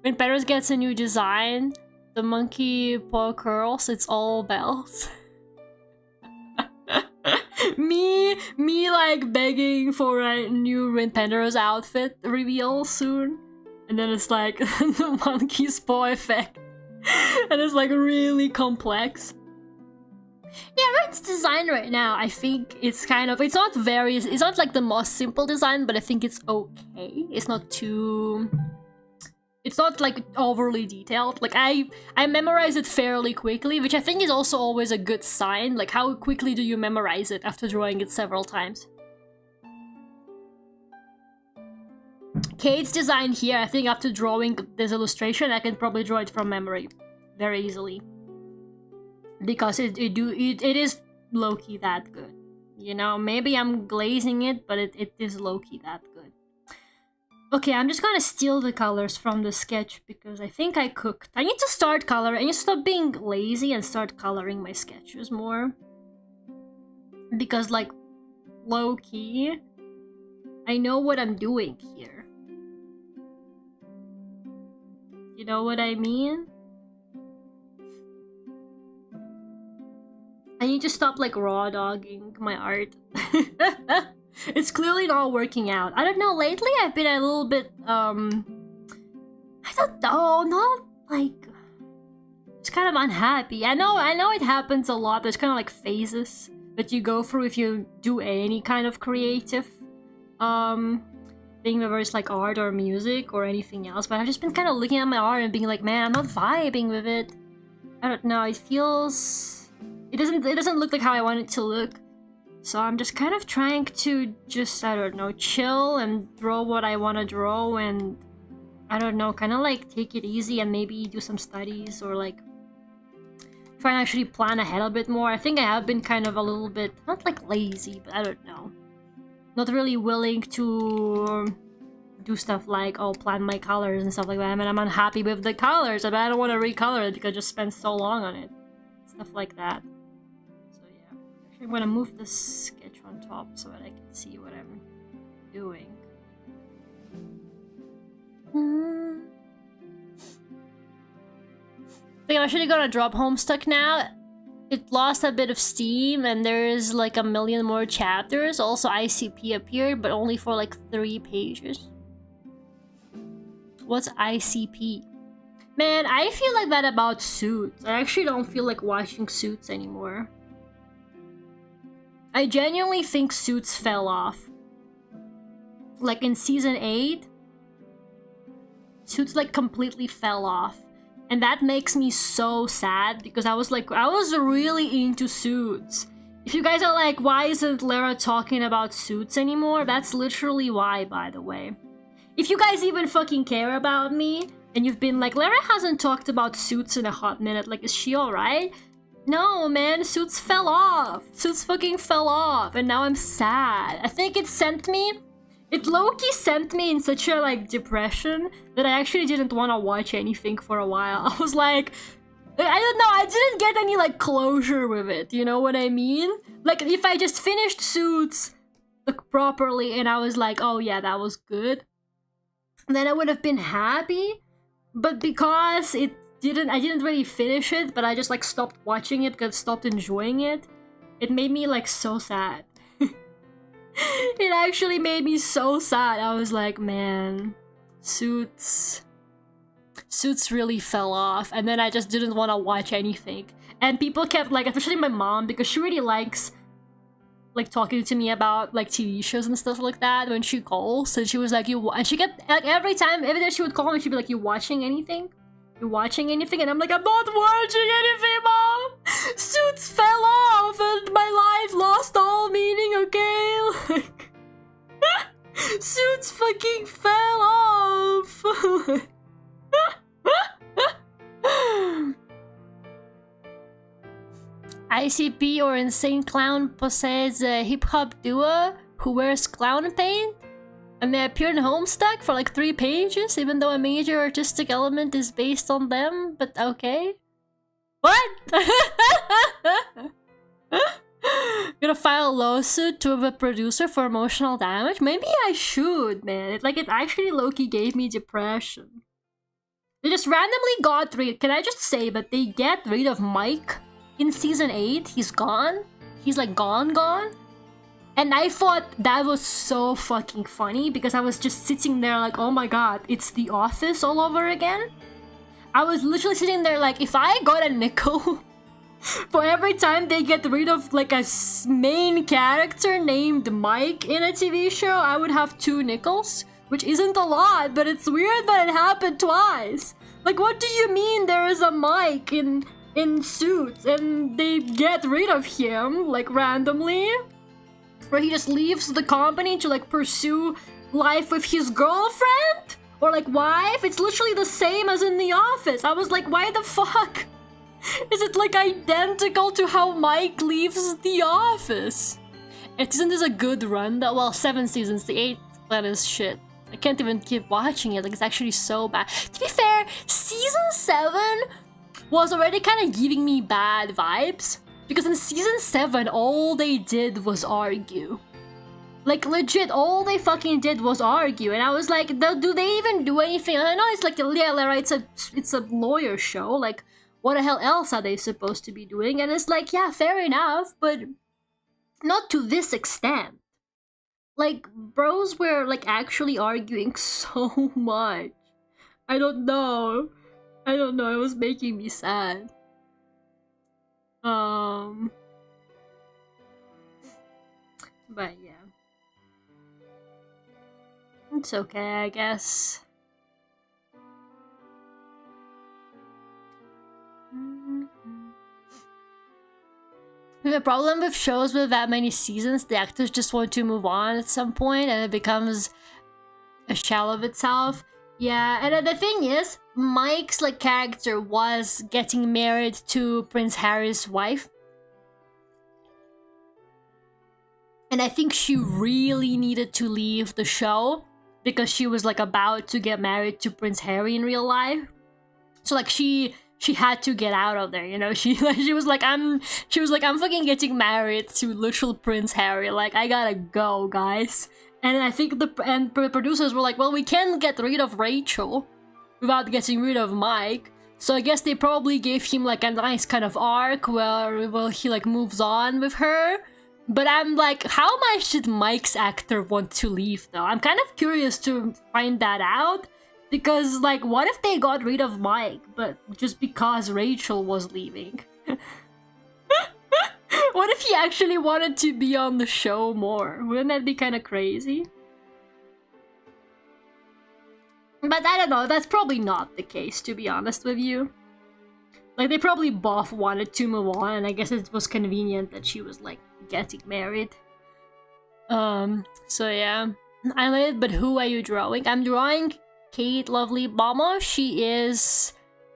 When Paris gets a new design, the monkey paw curls, it's all bells. me like begging for a new Rinpendero's outfit reveal soon. And then it's like the monkey's paw effect. And it's like really complex. Yeah, Red's design right now, I think it's kind of, it's not like the most simple design, but I think it's okay. It's not too, it's not like overly detailed. Like I memorize it fairly quickly, which I think is also always a good sign. Like how quickly do you memorize it after drawing it several times? Kate's design here, I think after drawing this illustration, I can probably draw it from memory very easily. Because it is low-key that good. You know, maybe I'm glazing it, but it is low-key that good. Okay, I'm just gonna steal the colors from the sketch because I think I cooked. I need to start coloring. I need to stop being lazy and start coloring my sketches more. Because, like, low-key, I know what I'm doing here. You know what I mean? I need to stop, like, raw dogging my art. It's clearly not working out. I don't know, lately I've been a little bit, I don't know, not, like... It's kind of unhappy. I know it happens a lot. There's kind of, like, phases that you go through if you do any kind of creative, thing, whether it's, like, art or music or anything else. But I've just been kind of looking at my art and being like, man, I'm not vibing with it. I don't know, it feels... It doesn't look like how I want it to look. So I'm just kind of trying to just, I don't know, chill and draw what I want to draw and, I don't know, kind of like take it easy and maybe do some studies or like try and actually plan ahead a bit more. I think I have been kind of a little bit, not like lazy, but I don't know. Not really willing to do stuff like, oh, plan my colors and stuff like that. I mean, I'm unhappy with the colors, but I don't want to recolor it because I just spent so long on it. Stuff like that. I'm gonna move the sketch on top so that I can see what I'm doing. I think I'm actually gonna drop Homestuck now. It lost a bit of steam and there's like a million more chapters. Also ICP appeared, but only for like 3 pages. What's ICP? Man, I feel like that about Suits. I actually don't feel like watching Suits anymore. I genuinely think Suits fell off. Like in season 8, Suits like completely fell off. And that makes me so sad because I was really into Suits. If you guys are like, why isn't Lara talking about Suits anymore? That's literally why, by the way. If you guys even fucking care about me, and you've been like, Lara hasn't talked about Suits in a hot minute, like, is she alright? No, man, Suits fell off. Suits fucking fell off, and now I'm sad. I think it low-key sent me in such a, like, depression that I actually didn't want to watch anything for a while. I was like, I don't know, I didn't get any, like, closure with it, you know what I mean? Like, if I just finished Suits, like, properly, and I was like, oh yeah, that was good, then I would have been happy, but because I didn't really finish it, but I just like stopped watching it because I stopped enjoying it. It made me like so sad. It actually made me so sad. I was like, man, Suits really fell off, and then I just didn't want to watch anything. And people kept like, especially my mom, because she really likes like talking to me about like TV shows and stuff like that when she calls, and she was like, and she kept like every time she would call me, she'd be like, you watching anything? You watching anything? And I'm like, I'm not watching anything, Mom! Suits fell off and my life lost all meaning, okay? Like, Suits fucking fell off! ICP or Insane Clown possesses a hip-hop duo who wears clown paint, and they appear in Homestuck for like 3 pages, even though a major artistic element is based on them, but okay. What? Gonna file a lawsuit to the producer for emotional damage? Maybe I should, man. It actually low-key gave me depression. They just randomly got rid. Can I just say that they get rid of Mike in season 8? He's gone. He's like gone. And I thought that was so fucking funny because I was just sitting there like, oh my god, it's The Office all over again. I was literally sitting there like, if I got a nickel for every time they get rid of like a main character named Mike in a TV show, I would have 2 nickels, which isn't a lot, but it's weird that it happened twice. Like, what do you mean there is a Mike in Suits and they get rid of him like randomly? Where he just leaves the company to like pursue life with his girlfriend or like wife. It's literally the same as in The Office. I was like, why the fuck is it like identical to how Mike leaves The Office? Isn't this a good run? Though? Well, 7 seasons. The 8th one is shit. I can't even keep watching it. Like, it's actually so bad. To be fair, season 7 was already kind of giving me bad vibes. Because in season 7, all they did was argue. Like, legit, all they fucking did was argue. And I was like, do they even do anything? And I know it's like, yeah, right, it's a lawyer show. Like, what the hell else are they supposed to be doing? And it's like, yeah, fair enough, but not to this extent. Like, bros were, like, actually arguing so much. I don't know. It was making me sad. But yeah. It's okay, I guess. The problem with shows with that many seasons, the actors just want to move on at some point and it becomes a shell of itself. Yeah, and the thing is, Mike's like character was getting married to Prince Harry's wife. And I think she really needed to leave the show because she was like about to get married to Prince Harry in real life. So like she had to get out of there, you know. She was like I'm fucking getting married to literal Prince Harry. Like, I gotta go, guys. And I think the producers were like, well, we can't get rid of Rachel without getting rid of Mike. So I guess they probably gave him like a nice kind of arc where he like moves on with her. But I'm like, how much did Mike's actor want to leave though? I'm kind of curious to find that out. Because, like, what if they got rid of Mike, but just because Rachel was leaving? What if he actually wanted to be on the show more? Wouldn't that be kind of crazy? But I don't know, that's probably not the case, to be honest with you. Like, they probably both wanted to move on, and I guess it was convenient that she was, like, getting married. So yeah. I made it, but who are you drawing? I'm drawing Kate Lovelymomo. She is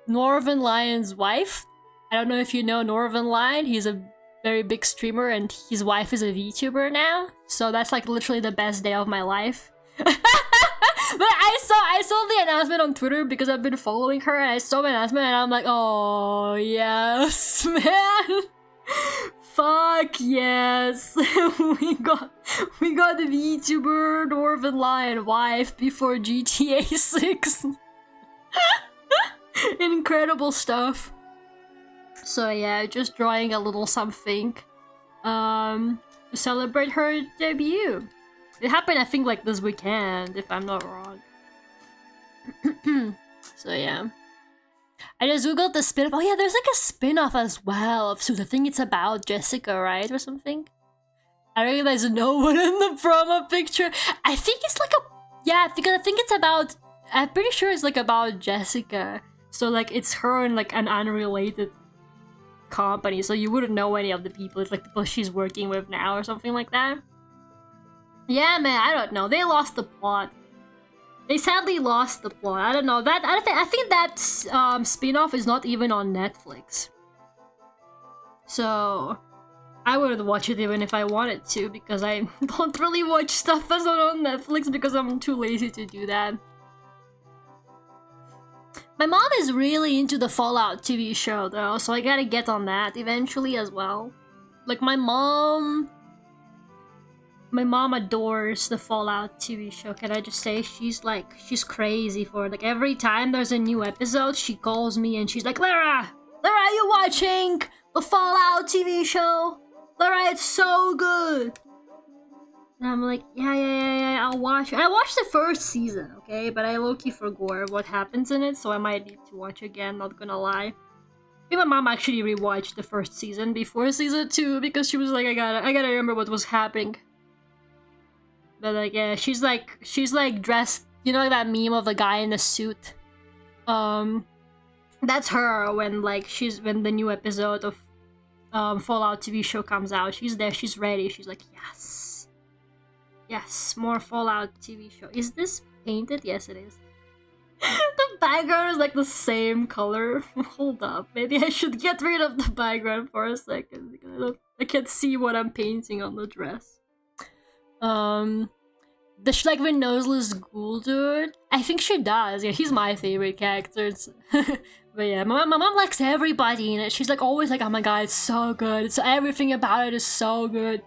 Northern Lion's wife. I don't know if you know Northern Lion. He's a very big streamer and his wife is a VTuber now. So that's like literally the best day of my life. But I saw the announcement on Twitter because I've been following her and I saw the announcement and I'm like, oh yes, man. Fuck yes. we got the VTuber Northern Lion wife before GTA 6. Incredible stuff. So yeah, just drawing a little something to celebrate her debut. It happened I think like this weekend, if I'm not wrong. So yeah. I just googled the spin-off. Oh yeah, there's like a spin-off as well. So the thing it's about Jessica, right? Or something? I don't realize no one in the promo picture. I think it's like a... Yeah, because I think it's about... I'm pretty sure it's like about Jessica. So like it's her and like an unrelated company. So you wouldn't know any of the people. It's like people she's working with now or something like that. Yeah, man, I don't know. They lost the plot. They sadly lost the plot. I don't know. I think that spin-off is not even on Netflix. So I wouldn't watch it even if I wanted to, because I don't really watch stuff that's not on Netflix because I'm too lazy to do that. My mom is really into the Fallout TV show though, so I gotta get on that eventually as well. Like my mom adores the Fallout TV show. Can I just say she's crazy for it. Like every time there's a new episode, she calls me and she's like, Lara, are you watching the Fallout TV show? Lara, it's so good. And I'm like, yeah, I'll watch it. I watched the first season, okay? But I low-key forgot what happens in it, so I might need to watch again, not gonna lie. I think my mom actually rewatched the first season before season 2 because she was like, I gotta remember what was happening. But like, yeah, she's like dressed, you know, like that meme of the guy in the suit. That's her when when the new episode of Fallout TV show comes out. She's there, she's ready. She's like, yes, more Fallout TV show. Is this painted? Yes, it is. The background is like the same color. Hold up, maybe I should get rid of the background for a second because I can't see what I'm painting on the dress. Does she like the noseless ghoul dude? I think she does. Yeah, he's my favorite character. But yeah, my mom likes everybody in it. She's like always like, oh my god, it's so good. So everything about it is so good.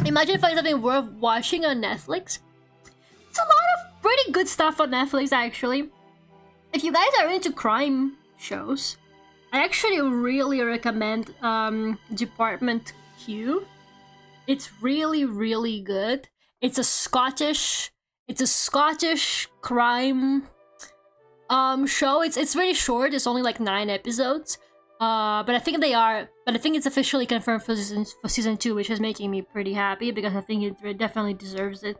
Imagine if it's something worth watching on Netflix. It's a lot of pretty good stuff on Netflix, actually. If you guys are into crime shows, I actually really recommend Department Q. It's really, really good. It's a Scottish crime show. It's really short. It's only like 9 episodes. But I think it's officially confirmed for season 2, which is making me pretty happy because I think it definitely deserves it.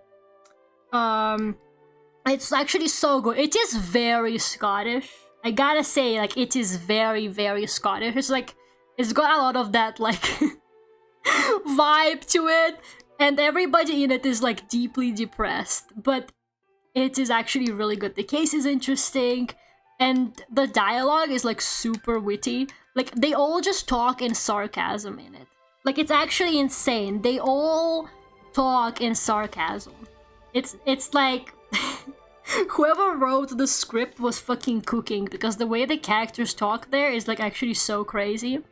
It's actually so good. It is very Scottish. I gotta say, like, it is very, very Scottish. It's like, it's got a lot of that, like, vibe to it, and everybody in it is, like, deeply depressed, but it is actually really good. The case is interesting, and the dialogue is, like, super witty. Like, they all just talk in sarcasm in it. Like, it's actually insane. They all talk in sarcasm. It's like... Whoever wrote the script was fucking cooking, because the way the characters talk there is like actually so crazy.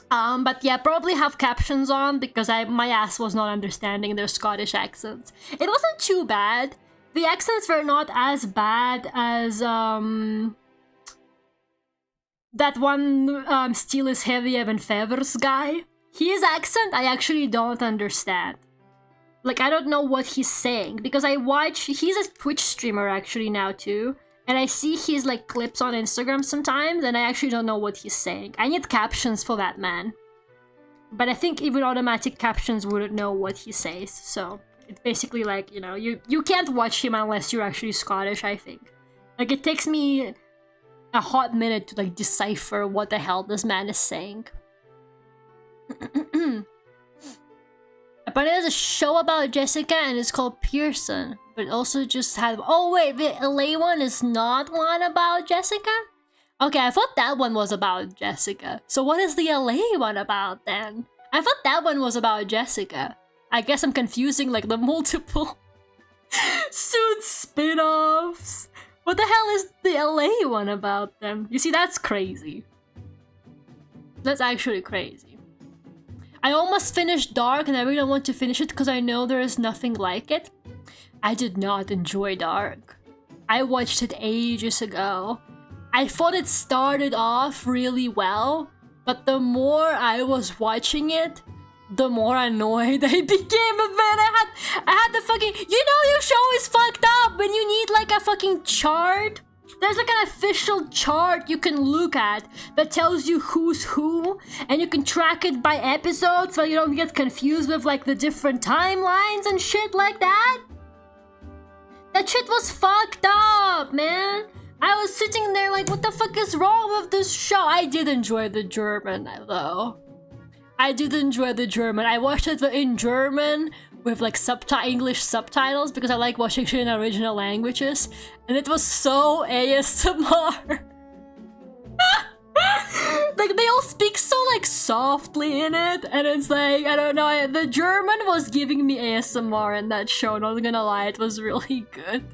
But yeah, probably have captions on because my ass was not understanding their Scottish accents. It wasn't too bad. The accents were not as bad as that one Steel is Heavy Evan Feathers guy. His accent I actually don't understand. Like, I don't know what he's saying, because he's a Twitch streamer actually now too, and I see his like clips on Instagram sometimes, and I actually don't know what he's saying. I need captions for that man. But I think even automatic captions wouldn't know what he says, so it's basically like, you know, you can't watch him unless you're actually Scottish, I think. Like, it takes me a hot minute to like decipher what the hell this man is saying. But there's a show about Jessica and it's called Pearson. But also just had... Oh wait, the LA one is not one about Jessica? Okay, I thought that one was about Jessica. So what is the LA one about then? I thought that one was about Jessica. I guess I'm confusing like the multiple Suits spin-offs. What the hell is the LA one about then? You see, that's crazy. That's actually crazy. I almost finished Dark and I really don't want to finish it because I know there is nothing like it. I did not enjoy Dark. I watched it ages ago. I thought it started off really well, but the more I was watching it, the more annoyed I became of it. I had the fucking... You know your show is fucked up when you need like a fucking chart. There's like an official chart you can look at that tells you who's who, and you can track it by episode so you don't get confused with like the different timelines and shit like that. That shit was fucked up, man. I was sitting there like, what the fuck is wrong with this show? I did enjoy the German though. I did enjoy the German. I watched it in German with like English subtitles because I like watching shit in original languages, and it was so ASMR. Like, they all speak so like softly in it, and it's like, I don't know, the German was giving me ASMR in that show, not gonna lie, it was really good.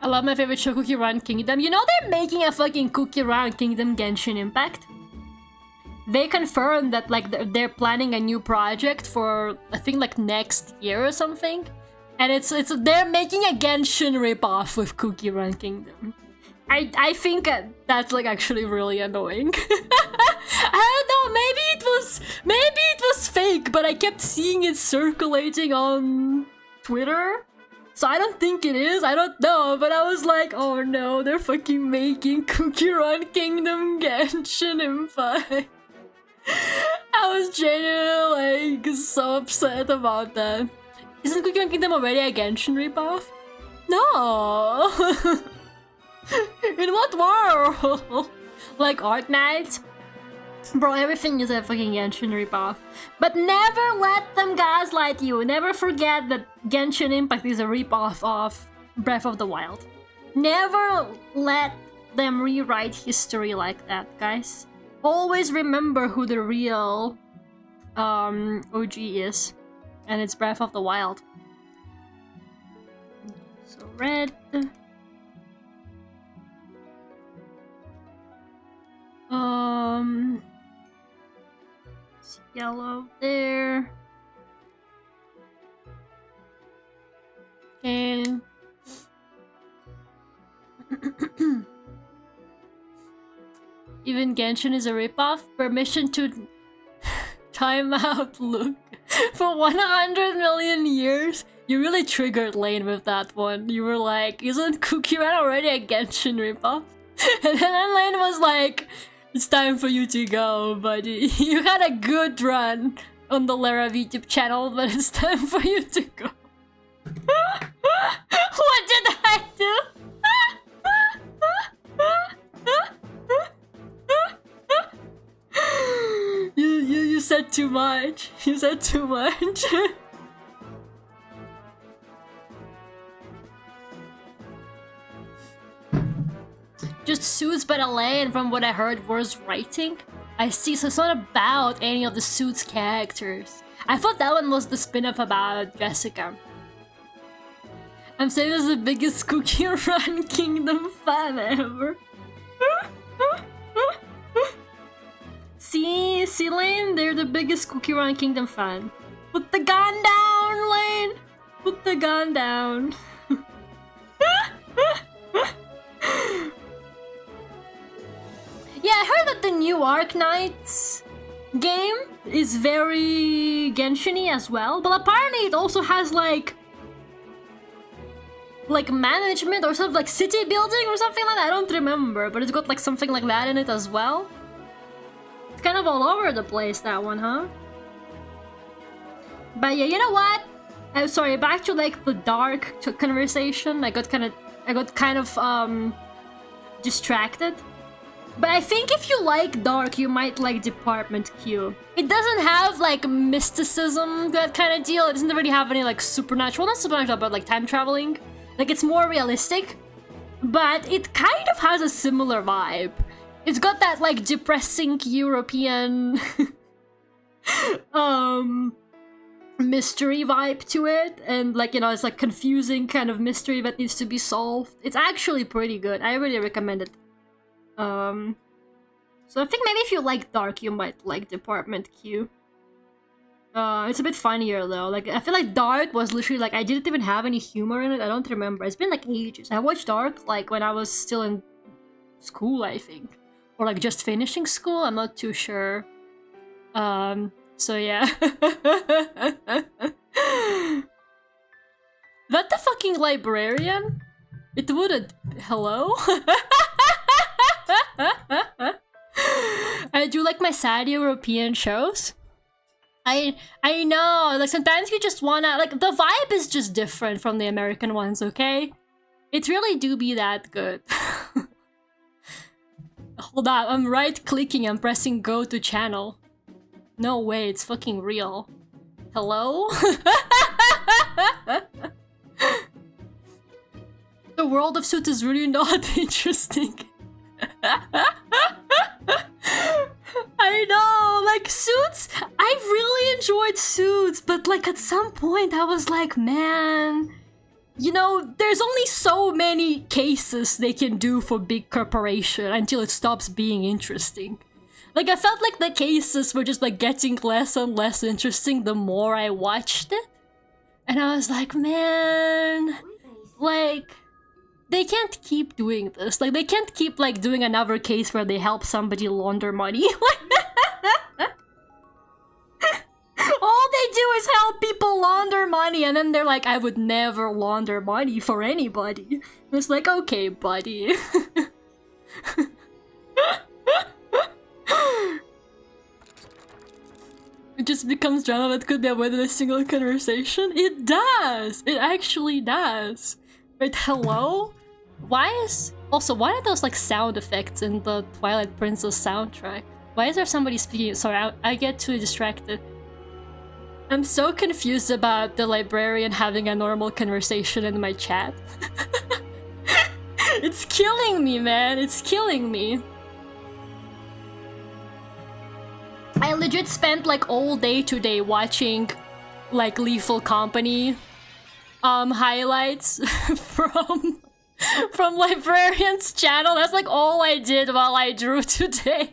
I love my favorite show, Cookie Run Kingdom. You know they're making a fucking Cookie Run Kingdom Genshin Impact? They confirmed that like they're planning a new project for, I think, like next year or something, and they're making a Genshin ripoff with Cookie Run Kingdom. I think that's like actually really annoying. I don't know, maybe it was fake, but I kept seeing it circulating on Twitter, so I don't think it is. I don't know, but I was like, oh no, they're fucking making Cookie Run Kingdom Genshin Impact. I was genuinely like so upset about that. Isn't Cookie Run Kingdom already a Genshin ripoff? No. In what world? Like Art Knight? Bro, everything is a fucking Genshin ripoff. But never let them gaslight you. Never forget that Genshin Impact is a ripoff of Breath of the Wild. Never let let them rewrite history like that, guys. Always remember who the real OG is. And it's Breath of the Wild. So red. It's yellow there. And even Genshin is a ripoff. Permission to time out look for 100 million years. You really triggered Lane with that one. You were like, isn't Cookie Run already a Genshin ripoff? And then Lane was like, it's time for you to go, buddy. You had a good run on the Lara YouTube channel, but it's time for you to go. What did I do? You said too much. You said too much. Just Suits by the Lane, from what I heard, was writing. I see, so it's not about any of the Suits characters. I thought that one was the spin-off about Jessica. I'm saying this is the biggest Cookie Run Kingdom fan ever. See, Lane? They're the biggest Cookie Run Kingdom fan. Put the gun down, Lane! Put the gun down. Yeah, I heard that the new Arknights game is very Genshin-y as well, but apparently it also has like management or something, like city building or something like that. I don't remember, but it's got like something like that in it as well. It's kind of all over the place, that one, huh? But yeah, you know what? I'm sorry, back to like the dark conversation. I got kind of distracted. But I think if you like dark, you might like Department Q. It doesn't have like mysticism, that kind of deal. It doesn't really have any like supernatural, not supernatural, but like time traveling. Like it's more realistic, but it kind of has a similar vibe. It's got that like depressing European mystery vibe to it, and like, you know, it's like confusing kind of mystery that needs to be solved. It's actually pretty good. I really recommend it. So I think maybe if you like dark, you might like Department Q. It's a bit funnier though. Like, I feel like Dark was literally like, I didn't even have any humor in it. I don't remember. It's been like ages. I watched Dark like when I was still in school, I think. Or like just finishing school, I'm not too sure. So yeah. That the fucking librarian? It wouldn't. Hello? I do like my sad European shows. I know, like sometimes you just wanna, like the vibe is just different from the American ones, okay? It really do be that good. Hold on, I'm right-clicking, I'm pressing go to channel. No way, it's fucking real. Hello? The world of Suits is really not interesting. I know, like Suits, I really enjoyed Suits, but like at some point I was like, man, you know, there's only so many cases they can do for big corporation until it stops being interesting. Like I felt like the cases were just like getting less and less interesting the more I watched it. And I was like, man, like, they can't keep doing this. Like, they can't keep, like, doing another case where they help somebody launder money. All they do is help people launder money, and then they're like, I would never launder money for anybody. And it's like, okay, buddy. It just becomes drama that could be avoided in a single conversation. It does! It actually does. Wait, hello? Why are those like sound effects in the Twilight Princess soundtrack? Why is there somebody speaking? Sorry, I get too distracted. I'm so confused about the librarian having a normal conversation in my chat. It's killing me, man. It's killing me. I legit spent like all day today watching like Lethal Company highlights from Librarian's channel. That's like all I did while I drew today.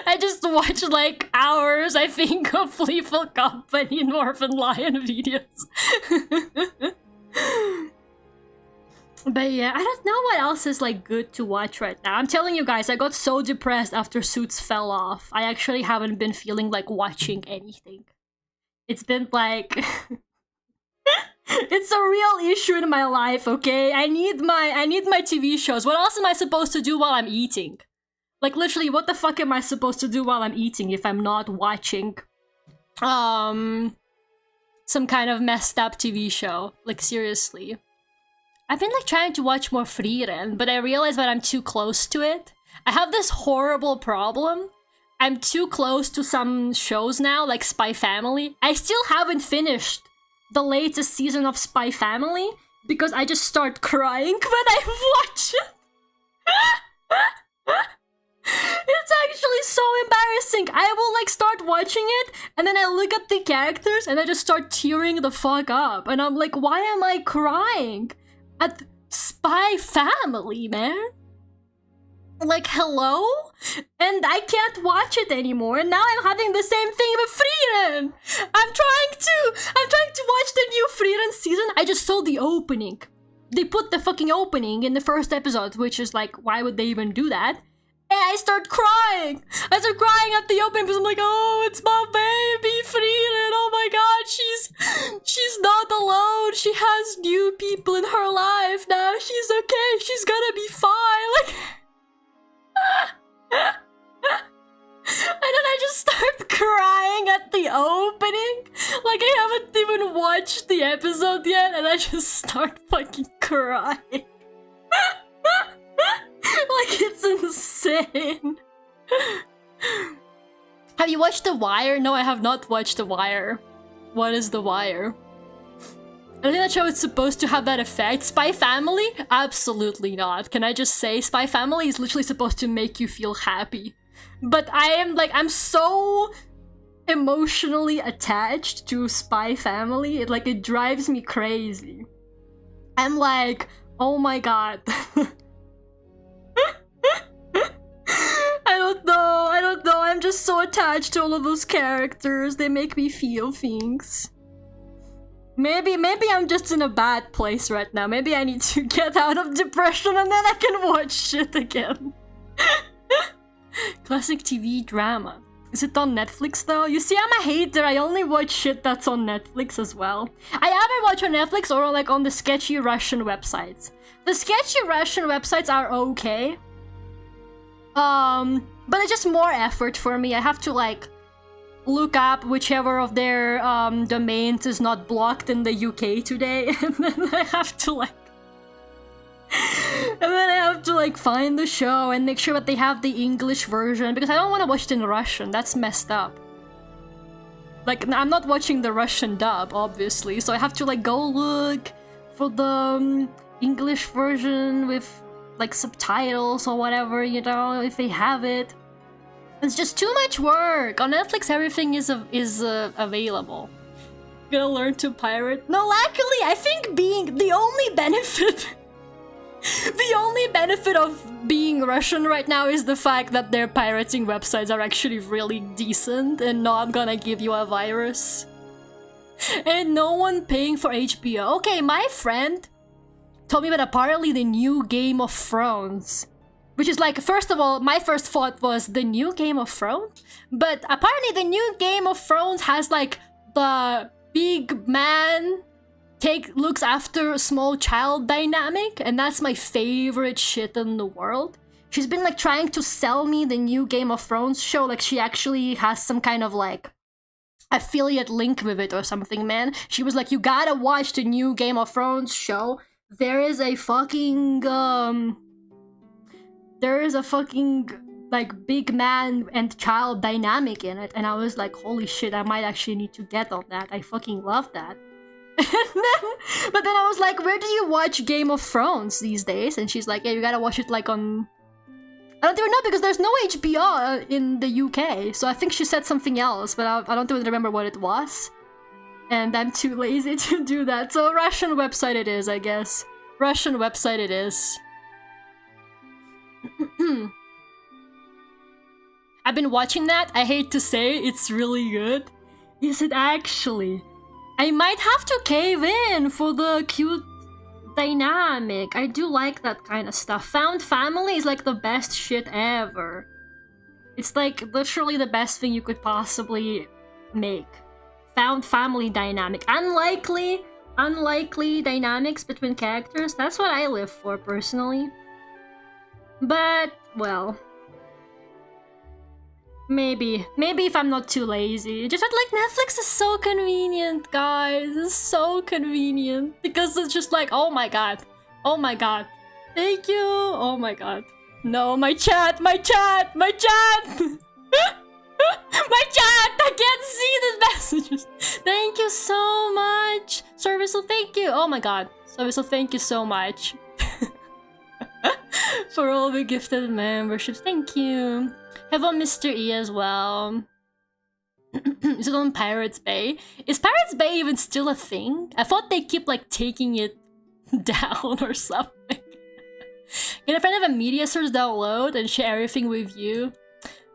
I just watched like hours, I think, of Lethal Company and Orphan Lion videos. But yeah, I don't know what else is like good to watch right now. I'm telling you guys, I got so depressed after Suits fell off. I actually haven't been feeling like watching anything. It's been like... It's a real issue in my life, okay? I need my TV shows. What else am I supposed to do while I'm eating? Like, literally, what the fuck am I supposed to do while I'm eating if I'm not watching some kind of messed up TV show? Like, seriously. I've been like trying to watch more Frieren, but I realize that I'm too close to it. I have this horrible problem. I'm too close to some shows now, like Spy Family. I still haven't finished the latest season of Spy Family because I just start crying when I watch it. It's actually so embarrassing. I will like start watching it and then I look at the characters and I just start tearing the fuck up. And I'm like, why am I crying at Spy Family, man? Like, hello? And I can't watch it anymore, and now I'm having the same thing with Frieren! I'm trying to watch the new Frieren season. I just saw the opening. They put the fucking opening in the first episode, which is like, why would they even do that? And I start crying! I start crying at the opening because I'm like, oh, it's my baby, Frieren, oh my god, she's not alone, she has new people in her life now, she's okay, she's gonna be fine, like... And then I just start crying at the opening. Like I haven't even watched the episode yet and I just start fucking crying. Like it's insane. Have you watched The Wire? No, I have not watched The Wire. What is The Wire? I don't think that show is supposed to have that effect. Spy Family? Absolutely not. Can I just say, Spy Family is literally supposed to make you feel happy. But I'm so emotionally attached to Spy Family. It drives me crazy. I'm like, oh my god. I don't know. I'm just so attached to all of those characters. They make me feel things. Maybe I'm just in a bad place right now. Maybe I need to get out of depression and then I can watch shit again. Classic TV drama. Is it on Netflix though? You see, I'm a hater. I only watch shit that's on Netflix as well. I either watch on Netflix or like on the sketchy Russian websites. The sketchy Russian websites are okay. But it's just more effort for me. I have to like look up whichever of their domains is not blocked in the UK today, and then I have to like find the show and make sure that they have the English version because I don't want to watch it in Russian. That's messed up. Like, I'm not watching the Russian dub, obviously, so I have to like go look for the English version with like subtitles or whatever, you know, if they have it. It's just too much work. On Netflix, everything is available. Gonna learn to pirate? No, luckily, I think being the only benefit... the only benefit of being Russian right now is the fact that their pirating websites are actually really decent and not gonna give you a virus. And no one paying for HBO. Okay, my friend told me that apparently the new Game of Thrones, which is like, first of all, my first thought was the new Game of Thrones? But apparently the new Game of Thrones has like the big man looks after a small child dynamic, and that's my favorite shit in the world. She's been like trying to sell me the new Game of Thrones show, like she actually has some kind of like affiliate link with it or something, man. She was like, you gotta watch the new Game of Thrones show. There is a fucking like big man and child dynamic in it, and I was like, holy shit, I might actually need to get on that. I fucking love that. But then I was like, where do you watch Game of Thrones these days? And she's like, yeah, you gotta watch it like on... I don't even know because there's no HBO in the UK. So I think she said something else, but I don't even remember what it was. And I'm too lazy to do that. So a Russian website it is, I guess. Russian website it is. I've been watching that. I hate to say, it's really good. Is it actually? I might have to cave in for the cute dynamic. I do like that kind of stuff. Found family is like the best shit ever. It's like literally the best thing you could possibly make. Found family dynamic. Unlikely dynamics between characters. That's what I live for personally. But, well... Maybe if I'm not too lazy. Just that, like, Netflix is so convenient, guys. It's so convenient. Because it's just like, oh my god. Oh my god. Thank you. Oh my god. No, my chat. My chat. My chat. My chat. I can't see the messages. Thank you so much. Serviceal, thank you. Oh my god. Serviceal, thank you so much. For all the gifted memberships. Thank you. Have on Mr. E as well. Is it on Pirates Bay? Is Pirates Bay even still a thing? I thought they keep like taking it down or something. Can a friend have a media source download and share everything with you?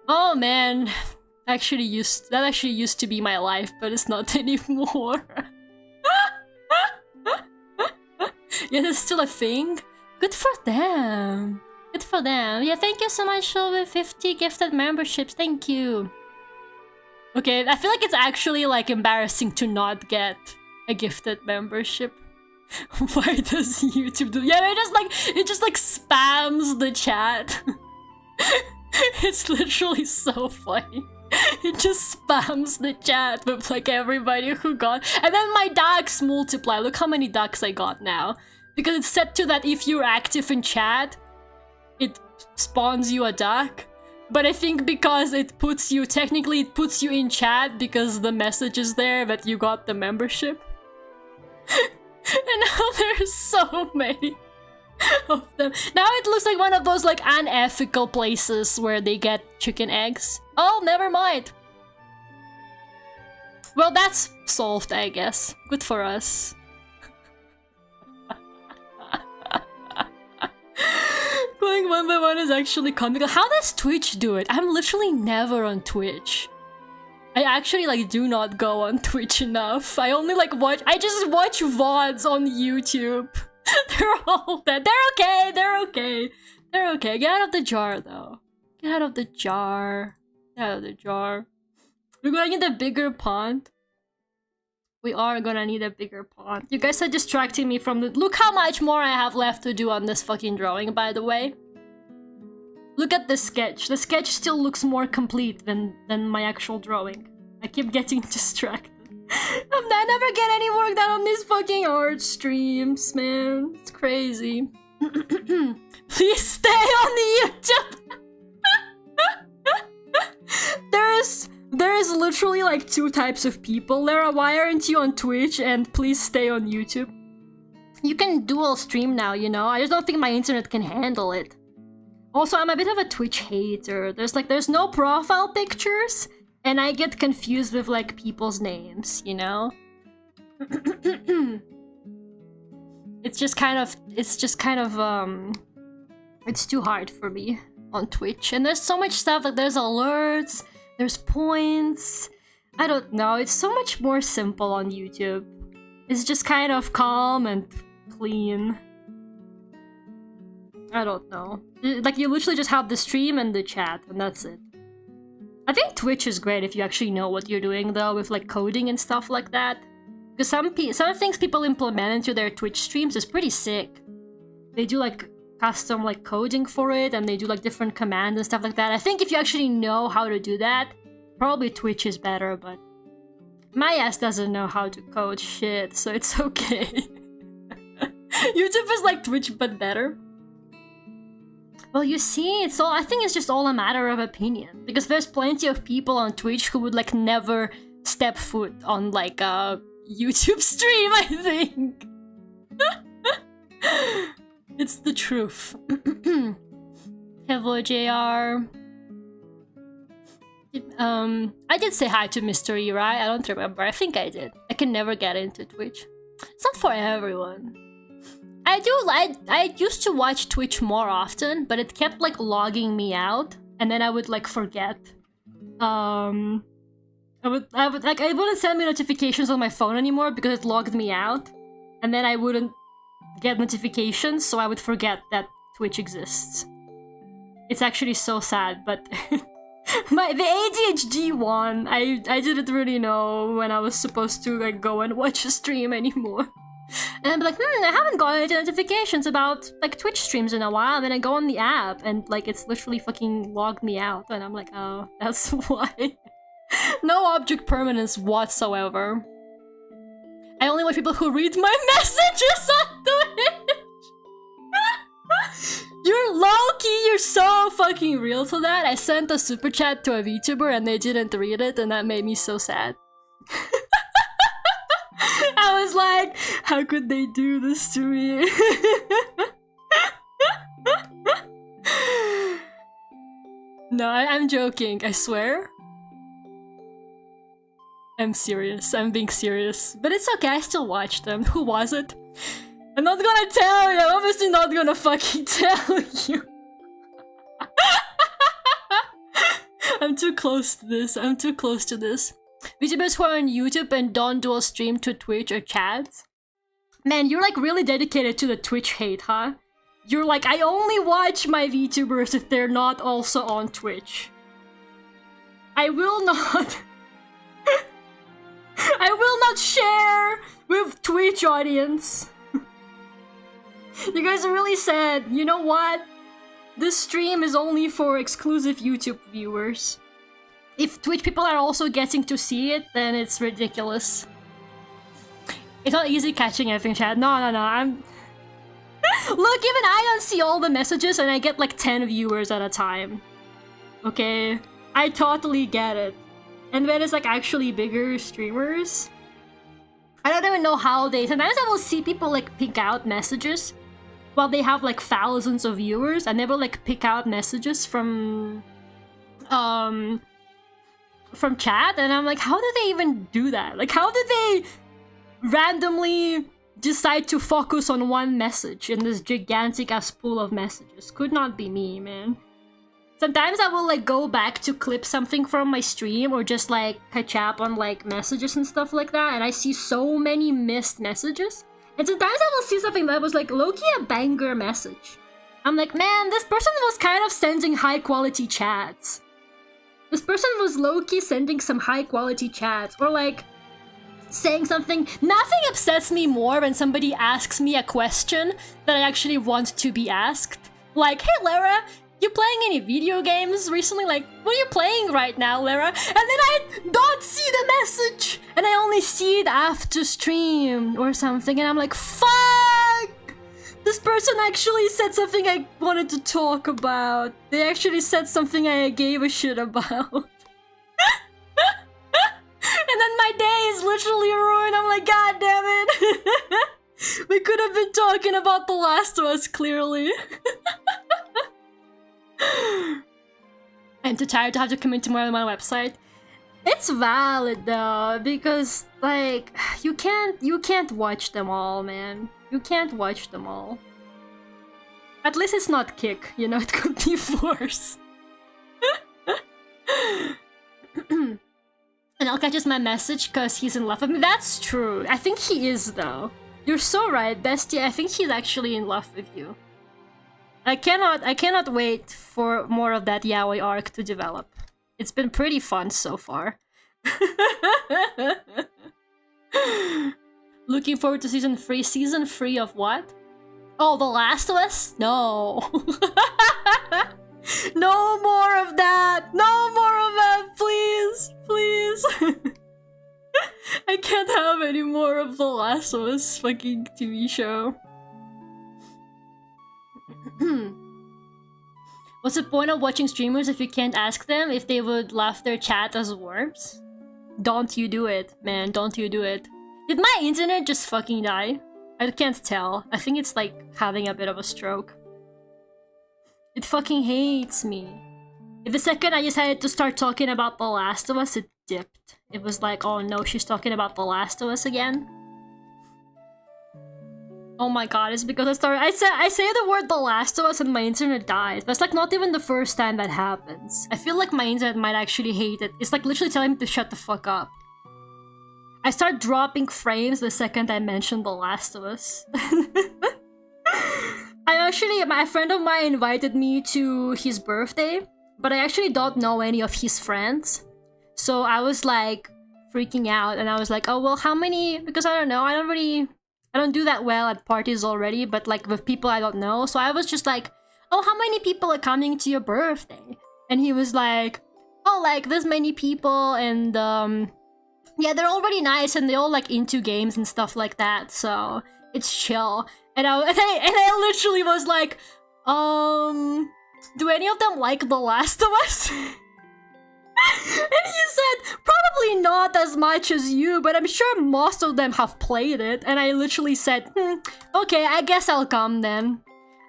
Oh man, that actually used to be my life, but it's not anymore. Yeah, it's still a thing. Good for them. Good for them. Yeah, thank you so much for the 50 gifted memberships. Thank you. Okay, I feel like it's actually like embarrassing to not get a gifted membership. Why does YouTube do? Yeah, it just like spams the chat. It's literally so funny. It just spams the chat with like everybody who got. And then my ducks multiply. Look how many ducks I got now. Because it's set to that if you're active in chat, it spawns you a duck. But I think because technically it puts you in chat because the message is there that you got the membership. And now there's so many of them. Now it looks like one of those like unethical places where they get chicken eggs. Oh, never mind. Well, that's solved, I guess. Good for us. Going one by one is actually comical. How does Twitch do it? I'm literally never on Twitch. I actually like do not go on Twitch enough. I only like I just watch VODs on YouTube. They're all dead. They're okay, they're okay. They're okay. Get out of the jar though. Get out of the jar. Get out of the jar. We're gonna need a bigger pond. We are gonna need a bigger pond. You guys are distracting me from the- Look how much more I have left to do on this fucking drawing, by the way. Look at the sketch. The sketch still looks more complete than my actual drawing. I keep getting distracted. I never get any work done on these fucking art streams, man. It's crazy. Please stay on the YouTube! There is literally like two types of people. Lara, why aren't you on Twitch? And please stay on YouTube. You can dual stream now, you know? I just don't think my internet can handle it. Also, I'm a bit of a Twitch hater. There's no profile pictures, and I get confused with like people's names, you know? It's too hard for me on Twitch. And there's so much stuff, like there's alerts, there's points. I don't know, it's so much more simple on YouTube. It's just kind of calm and clean. I don't know. Like, you literally just have the stream and the chat, and that's it. I think Twitch is great if you actually know what you're doing, though, with, like, coding and stuff like that. Because some things people implement into their Twitch streams is pretty sick. They do, like, custom, like, coding for it, and they do, like, different commands and stuff like that. I think if you actually know how to do that, probably Twitch is better, but... my ass doesn't know how to code shit, so it's okay. YouTube is like Twitch, but better. Well, you see, I think it's just all a matter of opinion. Because there's plenty of people on Twitch who would like never step foot on like YouTube stream, I think. It's the truth. Hello, JR. I did say hi to Mystery, right? I don't remember. I think I did. I can never get into Twitch. It's not for everyone. I used to watch Twitch more often, but it kept like logging me out, and then I would like forget. It wouldn't send me notifications on my phone anymore because it logged me out, and then I wouldn't get notifications, so I would forget that Twitch exists. It's actually so sad, but the ADHD one, I didn't really know when I was supposed to like go and watch a stream anymore. And I'm like, I haven't gotten any notifications about like Twitch streams in a while. And then I go on the app and like it's literally fucking logged me out, and I'm like, oh, that's why. No object permanence whatsoever. I only want people who read my messages on Twitch. You're low-key, you're so fucking real for that. I sent a super chat to a VTuber and they didn't read it, and that made me so sad. I was like, how could they do this to me? No, I'm joking, I swear. I'm serious, I'm being serious. But it's okay, I still watch them. Who was it? I'm not gonna tell you, I'm obviously not gonna fucking tell you. I'm too close to this, I'm too close to this. VTubers who are on YouTube and don't dual stream to Twitch or chat. Man, you're like really dedicated to the Twitch hate, huh? You're like, I only watch my VTubers if they're not also on Twitch. I will not... I will not share with Twitch audience. You guys are really sad. You know what? This stream is only for exclusive YouTube viewers. If Twitch people are also getting to see it, then it's ridiculous. It's not easy catching everything, chat. No, I'm... Look, even I don't see all the messages and I get like 10 viewers at a time. Okay? I totally get it. And when it's like actually bigger streamers, I don't even know how they... Sometimes I will see people like pick out messages while they have like thousands of viewers, and they will like pick out messages from chat, and I'm like, how do they even do that? Like, how did they randomly decide to focus on one message in this gigantic ass pool of messages? Could not be me, man. Sometimes I will like go back to clip something from my stream or just like catch up on like messages and stuff like that, and I see so many missed messages. And sometimes I will see something that was like low-key a banger message. I'm like, man, this person was kind of sending high quality chats. This person was low-key sending some high quality chats, or like saying something. Nothing upsets me more when somebody asks me a question that I actually want to be asked. Like, hey Lara, you playing any video games recently? Like, what are you playing right now, Lara? And then I don't see the message, and I only see it after stream or something, and I'm like, fuck! This person actually said something I wanted to talk about. They actually said something I gave a shit about. And then my day is literally ruined. I'm like, god damn it! We could have been talking about The Last of Us, clearly. I'm too tired to have to commit to more than one website. It's valid though, because like you can't watch them all, man. You can't watch them all. At least it's not Kick, you know, it could be Force. And I'll catches my message because he's in love with me. That's true. I think he is though. You're so right, bestie. I think he's actually in love with you. I cannot wait for more of that yaoi arc to develop. It's been pretty fun so far. Looking forward to season 3. Season 3 of what? Oh, The Last of Us? No. No more of that! No more of that, please! Please! I can't have any more of The Last of Us fucking TV show. What's the point of watching streamers if you can't ask them if they would laugh their chat as worms? Don't you do it, man. Don't you do it. Did my internet just fucking die? I can't tell. I think it's like having a bit of a stroke. It fucking hates me. The second I decided to start talking about The Last of Us, it dipped. It was like, oh no, she's talking about The Last of Us again. Oh my god, it's because I say the word The Last of Us and my internet dies. That's like not even the first time that happens. I feel like my internet might actually hate it. It's like literally telling me to shut the fuck up. I start dropping frames the second I mention The Last of Us. My friend of mine invited me to his birthday, but I actually don't know any of his friends. So I was like freaking out and I was like, oh well, how many? Because I don't know, I don't do that well at parties already, but like with people I don't know. So I was just like, oh, how many people are coming to your birthday? And he was like, oh, like this many people, and yeah, they're all really nice and they all like into games and stuff like that, so it's chill. And I literally was like, do any of them like The Last of Us? And he said, probably not as much as you, but I'm sure most of them have played it. And I literally said, okay, I guess I'll come then.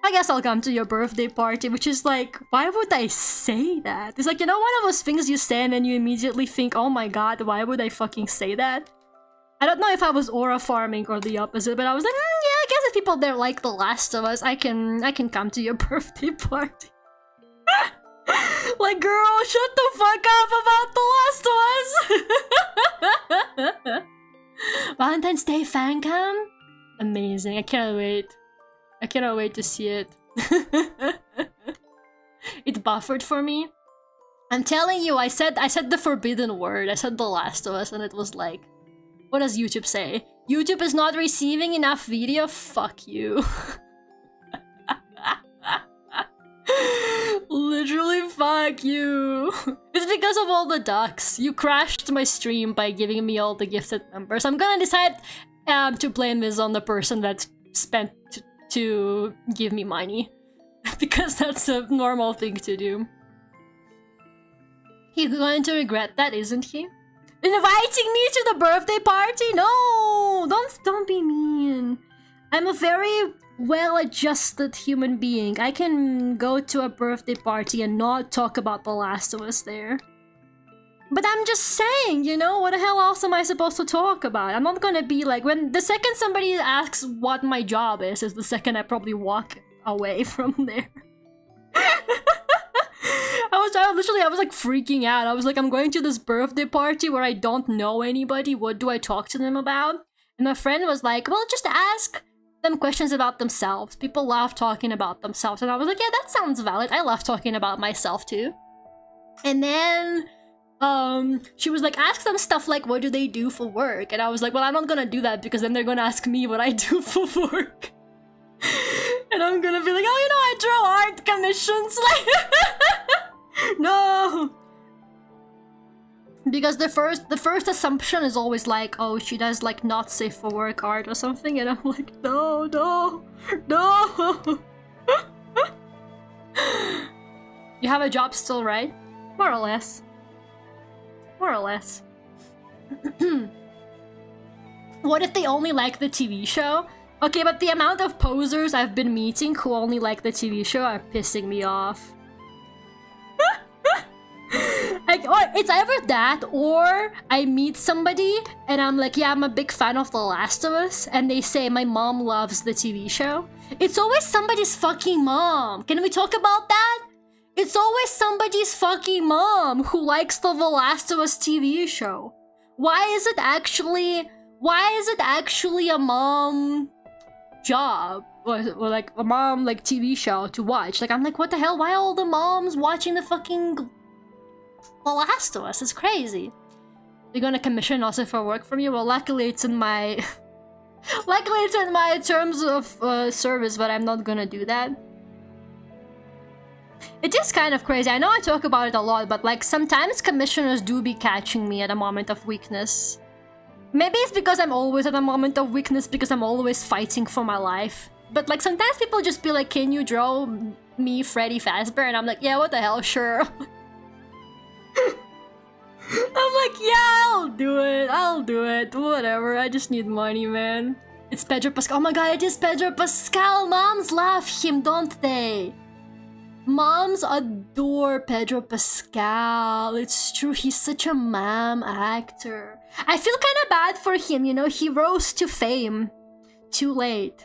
I guess I'll come to your birthday party, which is like, why would I say that? It's like, you know, one of those things you say and then you immediately think, oh my god, why would I fucking say that? I don't know if I was aura farming or the opposite, but I was like, yeah, I guess if people there like The Last of Us, I can come to your birthday party. Like, girl, shut the fuck up about The Last of Us! Valentine's Day fan cam? Amazing, I cannot wait. I cannot wait to see it. It buffered for me. I'm telling you, I said the forbidden word. I said The Last of Us and it was like, what does YouTube say? YouTube is not receiving enough video? Fuck you. Literally, fuck you. It's because of all the ducks. You crashed my stream by giving me all the gifted numbers. I'm gonna decide to blame this on the person that spent to give me money. Because that's a normal thing to do. He's going to regret that, isn't he? Inviting me to the birthday party? No! Don't be mean. I'm a very well-adjusted human being. I can go to a birthday party and not talk about The Last of Us there. But I'm just saying, you know, what the hell else am I supposed to talk about? I'm not gonna be like, when the second somebody asks what my job is the second I probably walk away from there. I was like freaking out. I was like, I'm going to this birthday party where I don't know anybody. What do I talk to them about? And my friend was like, well, just ask them questions about themselves. People love talking about themselves. And I was like, yeah, that sounds valid. I love talking about myself too. And then she was like, ask them stuff like, what do they do for work? And I was like, well, I'm not gonna do that because then they're gonna ask me what I do for work. And I'm gonna be like, oh, you know, I draw art commissions. Like, no. Because the first assumption is always like, oh, she does like not safe for work art or something, and I'm like, no, no, no. You have a job still, right? More or less. More or less. What if they only like the TV show? Okay, but the amount of posers I've been meeting who only like the TV show are pissing me off. Like, or it's either that or I meet somebody and I'm like, yeah, I'm a big fan of The Last of Us, and they say my mom loves the TV show. It's always somebody's fucking mom. Can we talk about that? It's always somebody's fucking mom who likes the Last of Us TV show. Why is it actually a mom job? Or like a mom like TV show to watch? Like, I'm like, what the hell? Why are all the moms watching the fucking The Last of Us? It's crazy. You're gonna commission also for work from you? Well, luckily it's in my terms of service, but I'm not gonna do that. It is kind of crazy. I know I talk about it a lot, but like sometimes commissioners do be catching me at a moment of weakness. Maybe it's because I'm always at a moment of weakness because I'm always fighting for my life. But like sometimes people just be like, can you draw me Freddy Fazbear? And I'm like, yeah, what the hell, sure. I'm like, yeah, I'll do it. I'll do it. Whatever. I just need money, man. It's Pedro Pascal. Oh my god, it is Pedro Pascal. Moms love him, don't they? Moms adore Pedro Pascal. It's true, he's such a mom actor. I feel kind of bad for him, you know? He rose to fame too late.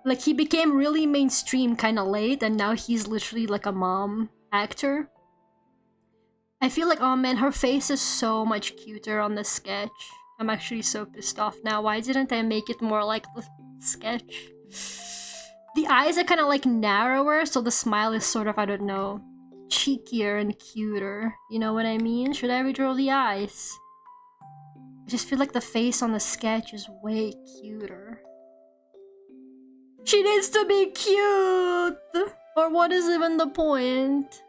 Like, he became really mainstream kind of late, and now he's literally like a mom actor. I feel like, oh man, her face is so much cuter on the sketch. I'm actually so pissed off now. Why didn't I make it more like the sketch? The eyes are kind of like narrower, so the smile is sort of, I don't know, cheekier and cuter. You know what I mean? Should I redraw the eyes? I just feel like the face on the sketch is way cuter. She needs to be cute! Or what is even the point?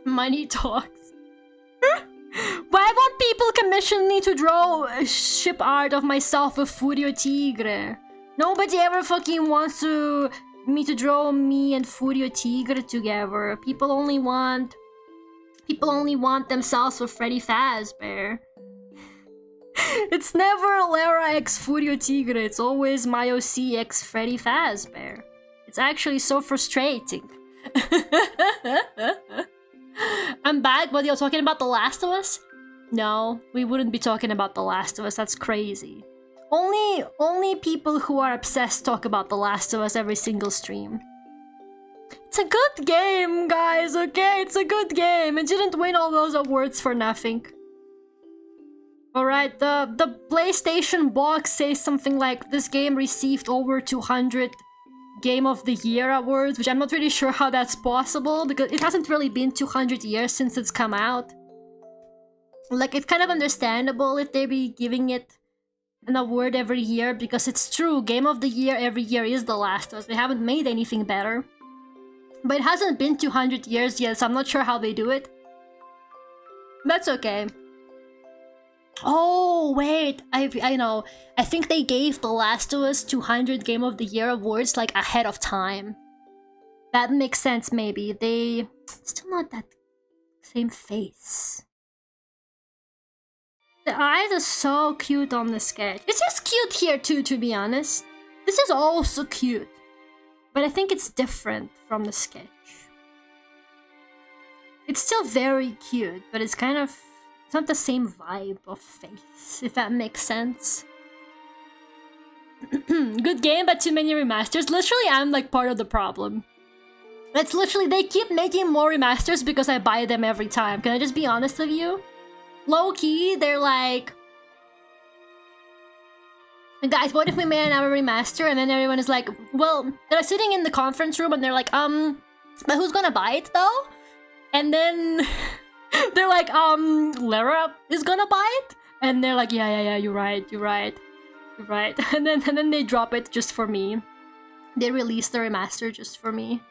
Money talks. Why won't people commission me to draw ship art of myself with Furio Tigre? Nobody ever fucking wants me to draw me and Furio Tigre together. People only want themselves with Freddy Fazbear. It's never Lara x Furio Tigre, it's always Mayo C x Freddy Fazbear. It's actually so frustrating. I'm back, but you're talking about The Last of Us? No, we wouldn't be talking about The Last of Us, that's crazy. Only people who are obsessed talk about The Last of Us every single stream. It's a good game, guys, okay? It's a good game. It didn't win all those awards for nothing. Alright, the PlayStation box says something like, this game received over 200 Game of the Year awards, which I'm not really sure how that's possible, because it hasn't really been 200 years since it's come out. Like, it's kind of understandable if they be giving it an award every year, because it's true, Game of the Year every year is The Last of Us. They haven't made anything better. But it hasn't been 200 years yet, so I'm not sure how they do it. That's okay. Oh, wait, I know. I think they gave The Last of Us 200 Game of the Year awards, like, ahead of time. That makes sense, maybe. They... Still not that same face. The eyes are so cute on the sketch. It's just cute here too, to be honest. This is also cute. But I think it's different from the sketch. It's still very cute, but it's kind of... It's not the same vibe of face, if that makes sense. Good game, but too many remasters. Literally, I'm like part of the problem. It's literally, they keep making more remasters because I buy them every time. Can I just be honest with you? Low-key, they're like... Guys, what if we made another remaster? And then everyone is like, well, they're sitting in the conference room and they're like, but who's gonna buy it though? And then... they're like, Lara is gonna buy it? And they're like, yeah, you're right. And then they drop it just for me. They release the remaster just for me.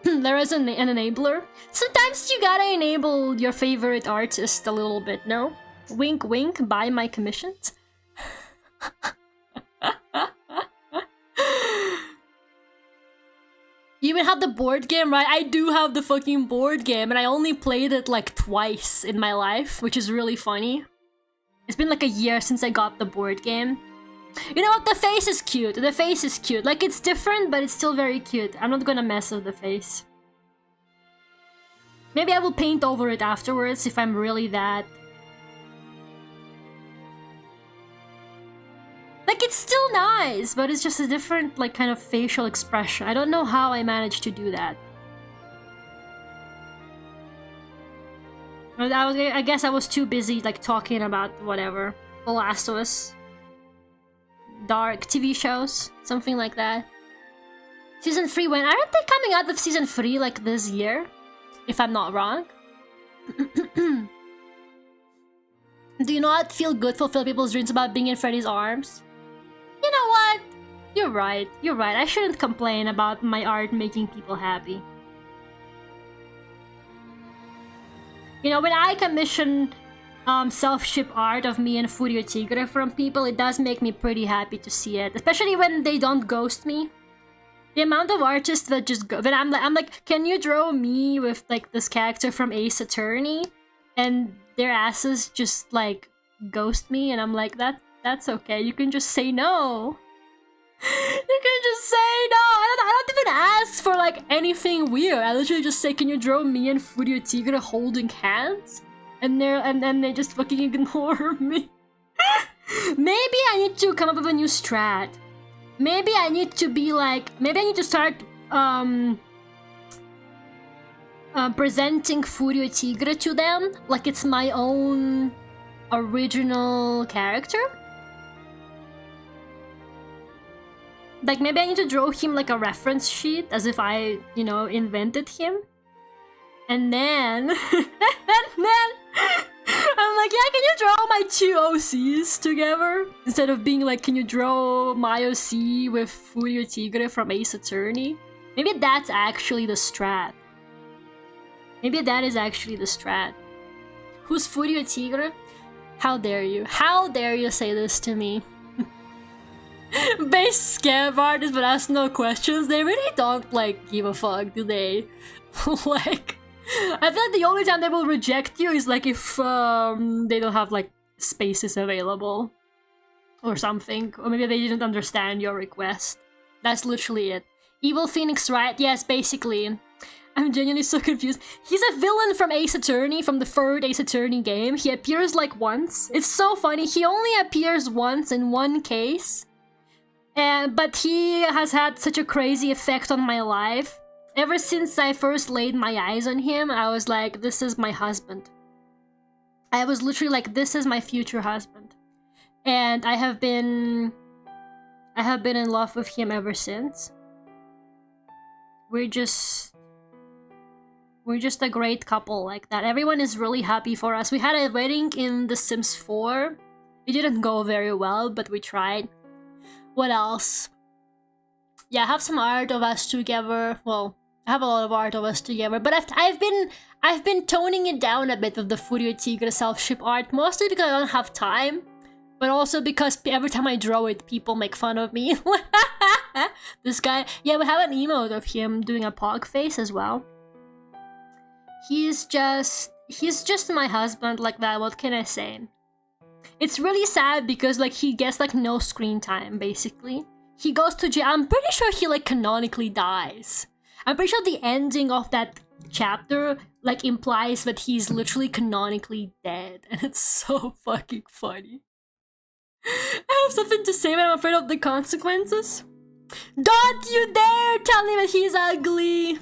Lara's an enabler. Sometimes you gotta enable your favorite artist a little bit, no? Wink wink, buy my commissions. You even have the board game, right? I do have the fucking board game, and I only played it like twice in my life, which is really funny. It's been like a year since I got the board game. You know what? The face is cute. The face is cute. Like, it's different, but it's still very cute. I'm not gonna mess with the face. Maybe I will paint over it afterwards if I'm really that... Like, it's still nice, but it's just a different, like, kind of facial expression. I don't know how I managed to do that. I guess I was too busy, like, talking about whatever. The Last of Us. Dark TV shows. Something like that. Season 3 when? Aren't they coming out with Season 3, like, this year? If I'm not wrong. Do you not feel good fulfill people's dreams about being in Freddy's arms? You know what? You're right. I shouldn't complain about my art making people happy. You know, when I commission self-ship art of me and Furio Tigre from people, it does make me pretty happy to see it. Especially when they don't ghost me. The amount of artists that just go, but I'm like, can you draw me with like this character from Ace Attorney, and their asses just like ghost me, and I'm like, that's okay. You can just say no. You can just say no. I don't even ask for like anything weird. I literally just say, can you draw me and Furio Tigre holding hands? And then they just fucking ignore me. Maybe I need to come up with a new strat. Maybe I need to be like, maybe I need to start presenting Furio Tigre to them like it's my own original character. Like, maybe I need to draw him like a reference sheet as if I, you know, invented him. And then I'm like, yeah, can you draw my 2 OCs together? Instead of being like, can you draw my OC with Furio Tigre from Ace Attorney? Maybe that's actually the strat. Maybe that is actually the strat. Who's Furio Tigre? How dare you? How dare you say this to me? Base scam artists but ask no questions. They really don't like give a fuck, do they? Like, I feel like the only time they will reject you is like if they don't have like spaces available or something, or maybe they didn't understand your request. That's literally it. Evil Phoenix, right? Yes, basically. I'm genuinely so confused. He's a villain from Ace Attorney, from the 3rd Ace Attorney game. He appears like once. It's so funny. He only appears once in one case. But he has had such a crazy effect on my life. Ever since I first laid my eyes on him, I was like, this is my husband. I was literally like, this is my future husband. And I have been in love with him ever since. We're just a great couple like that. Everyone is really happy for us. We had a wedding in The Sims 4. It didn't go very well, but we tried. What else? Yeah, I have some art of us together. Well, I have a lot of art of us together, but I've been toning it down a bit with the Furio Tigre self-ship art, mostly because I don't have time, but also because every time I draw it, people make fun of me. This guy, yeah, we have an emote of him doing a pog face as well. He's just my husband like that. What can I say? It's really sad because like he gets like no screen time basically. He goes to jail. I'm pretty sure he like canonically dies. I'm pretty sure the ending of that chapter like implies that he's literally canonically dead, and it's so fucking funny. I have something to say, but I'm afraid of the consequences. Don't you dare tell me that he's ugly!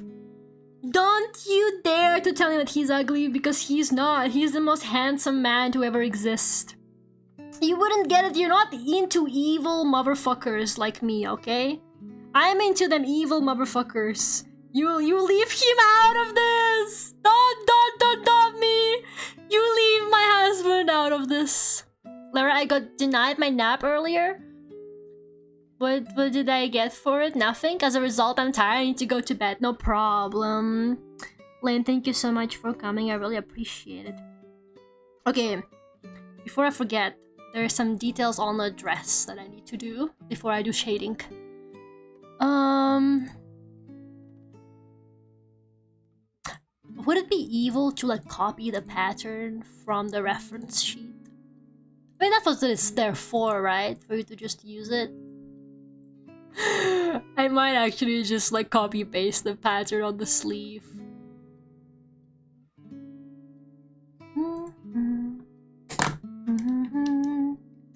Don't you dare to tell me that he's ugly, because he's not. He's the most handsome man to ever exist. You wouldn't get it. You're not into evil motherfuckers like me, okay? I'm into them evil motherfuckers. You leave him out of this. Don't me. You leave my husband out of this. Lara, I got denied my nap earlier. What did I get for it? Nothing. As a result, I'm tired. I need to go to bed. No problem. Lane, thank you so much for coming. I really appreciate it. Okay, before I forget, there are some details on the dress that I need to do before I do shading. Would it be evil to like copy the pattern from the reference sheet? I mean, that's what it's there for, right? For you to just use it. I might actually just like copy paste the pattern on the sleeve.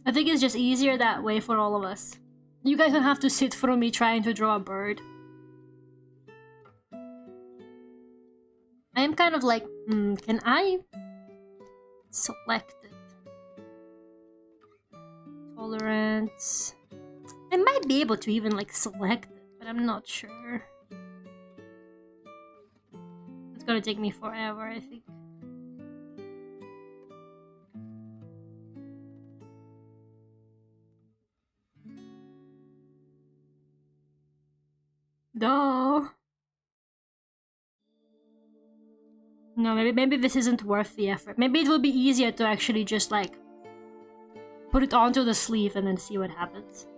I think it's just easier that way for all of us. You guys don't have to sit through me trying to draw a bird. I am kind of like, can I select it? Tolerance. I might be able to even like select it, but I'm not sure. It's gonna take me forever, I think. No. No, maybe this isn't worth the effort. Maybe it will be easier to actually just like put it onto the sleeve and then see what happens.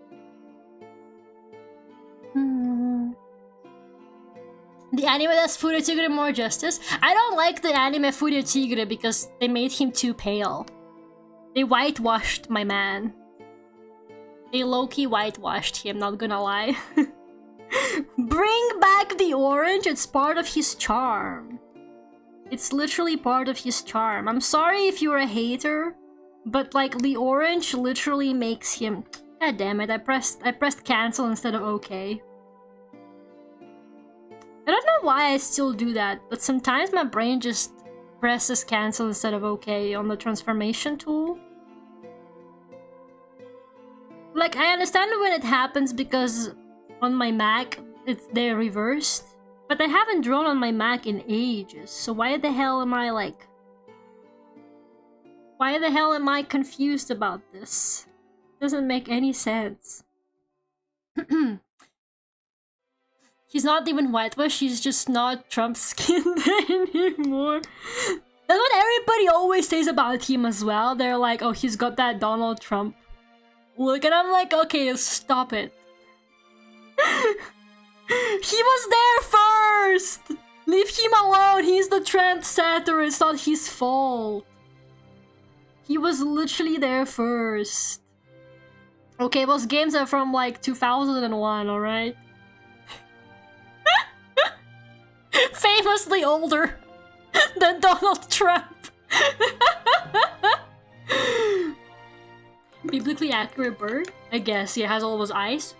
The anime does Furio Tigre more justice. I don't like the anime Furio Tigre because they made him too pale. They whitewashed my man. They low-key whitewashed him, not gonna lie. Bring back the orange, it's part of his charm. It's literally part of his charm. I'm sorry if you're a hater, but like the orange literally makes him... God damn it, I pressed cancel instead of okay. I don't know why I still do that, but sometimes my brain just presses cancel instead of okay on the transformation tool. Like, I understand when it happens because on my Mac, they're reversed. But I haven't drawn on my Mac in ages, so why the hell am I like... Why the hell am I confused about this? Doesn't make any sense. He's not even whitewashed, he's just not Trump-skinned anymore. That's what everybody always says about him as well. They're like, oh, he's got that Donald Trump look, and I'm like, okay, stop it. He was there first! Leave him alone, he's the trendsetter, it's not his fault. He was literally there first. Okay, those games are from like 2001, alright? Famously older than Donald Trump. Biblically accurate bird? I guess, yeah, it has all those eyes.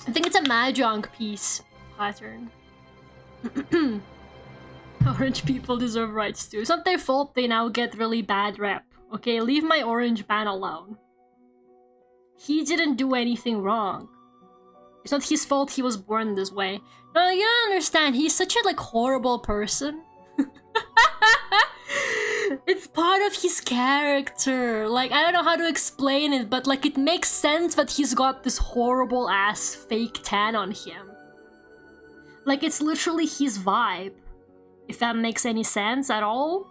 I think it's a Mahjong piece pattern. Orange people deserve rights too. It's not their fault they now get really bad rep. Okay, leave my orange man alone. He didn't do anything wrong. It's not his fault he was born this way. No, you don't understand. He's such a like horrible person. It's part of his character. Like, I don't know how to explain it, but like it makes sense that he's got this horrible ass fake tan on him. Like, it's literally his vibe. If that makes any sense at all.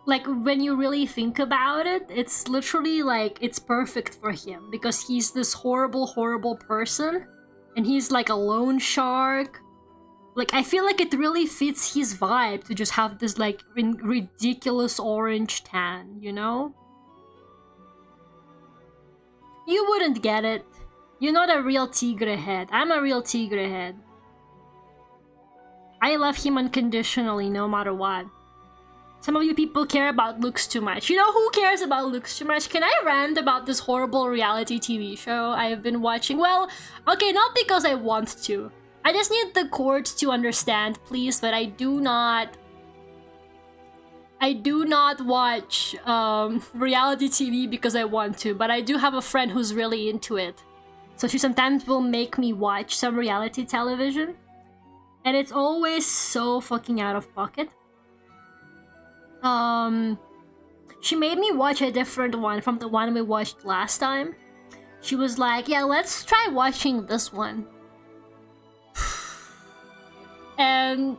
Like, when you really think about it, it's literally like, it's perfect for him. Because he's this horrible, horrible person. And he's like a loan shark. Like, I feel like it really fits his vibe to just have this like ridiculous orange tan, you know? You wouldn't get it. You're not a real tigre head. I'm a real tigre head. I love him unconditionally, no matter what. Some of you people care about looks too much. You know who cares about looks too much? Can I rant about this horrible reality TV show I've been watching? Well, okay, not because I want to. I just need the court to understand, please, that I do not watch reality TV because I want to, but I do have a friend who's really into it. So she sometimes will make me watch some reality television. And it's always so fucking out of pocket. She made me watch a different one from the one we watched last time. She was like, yeah, let's try watching this one. And...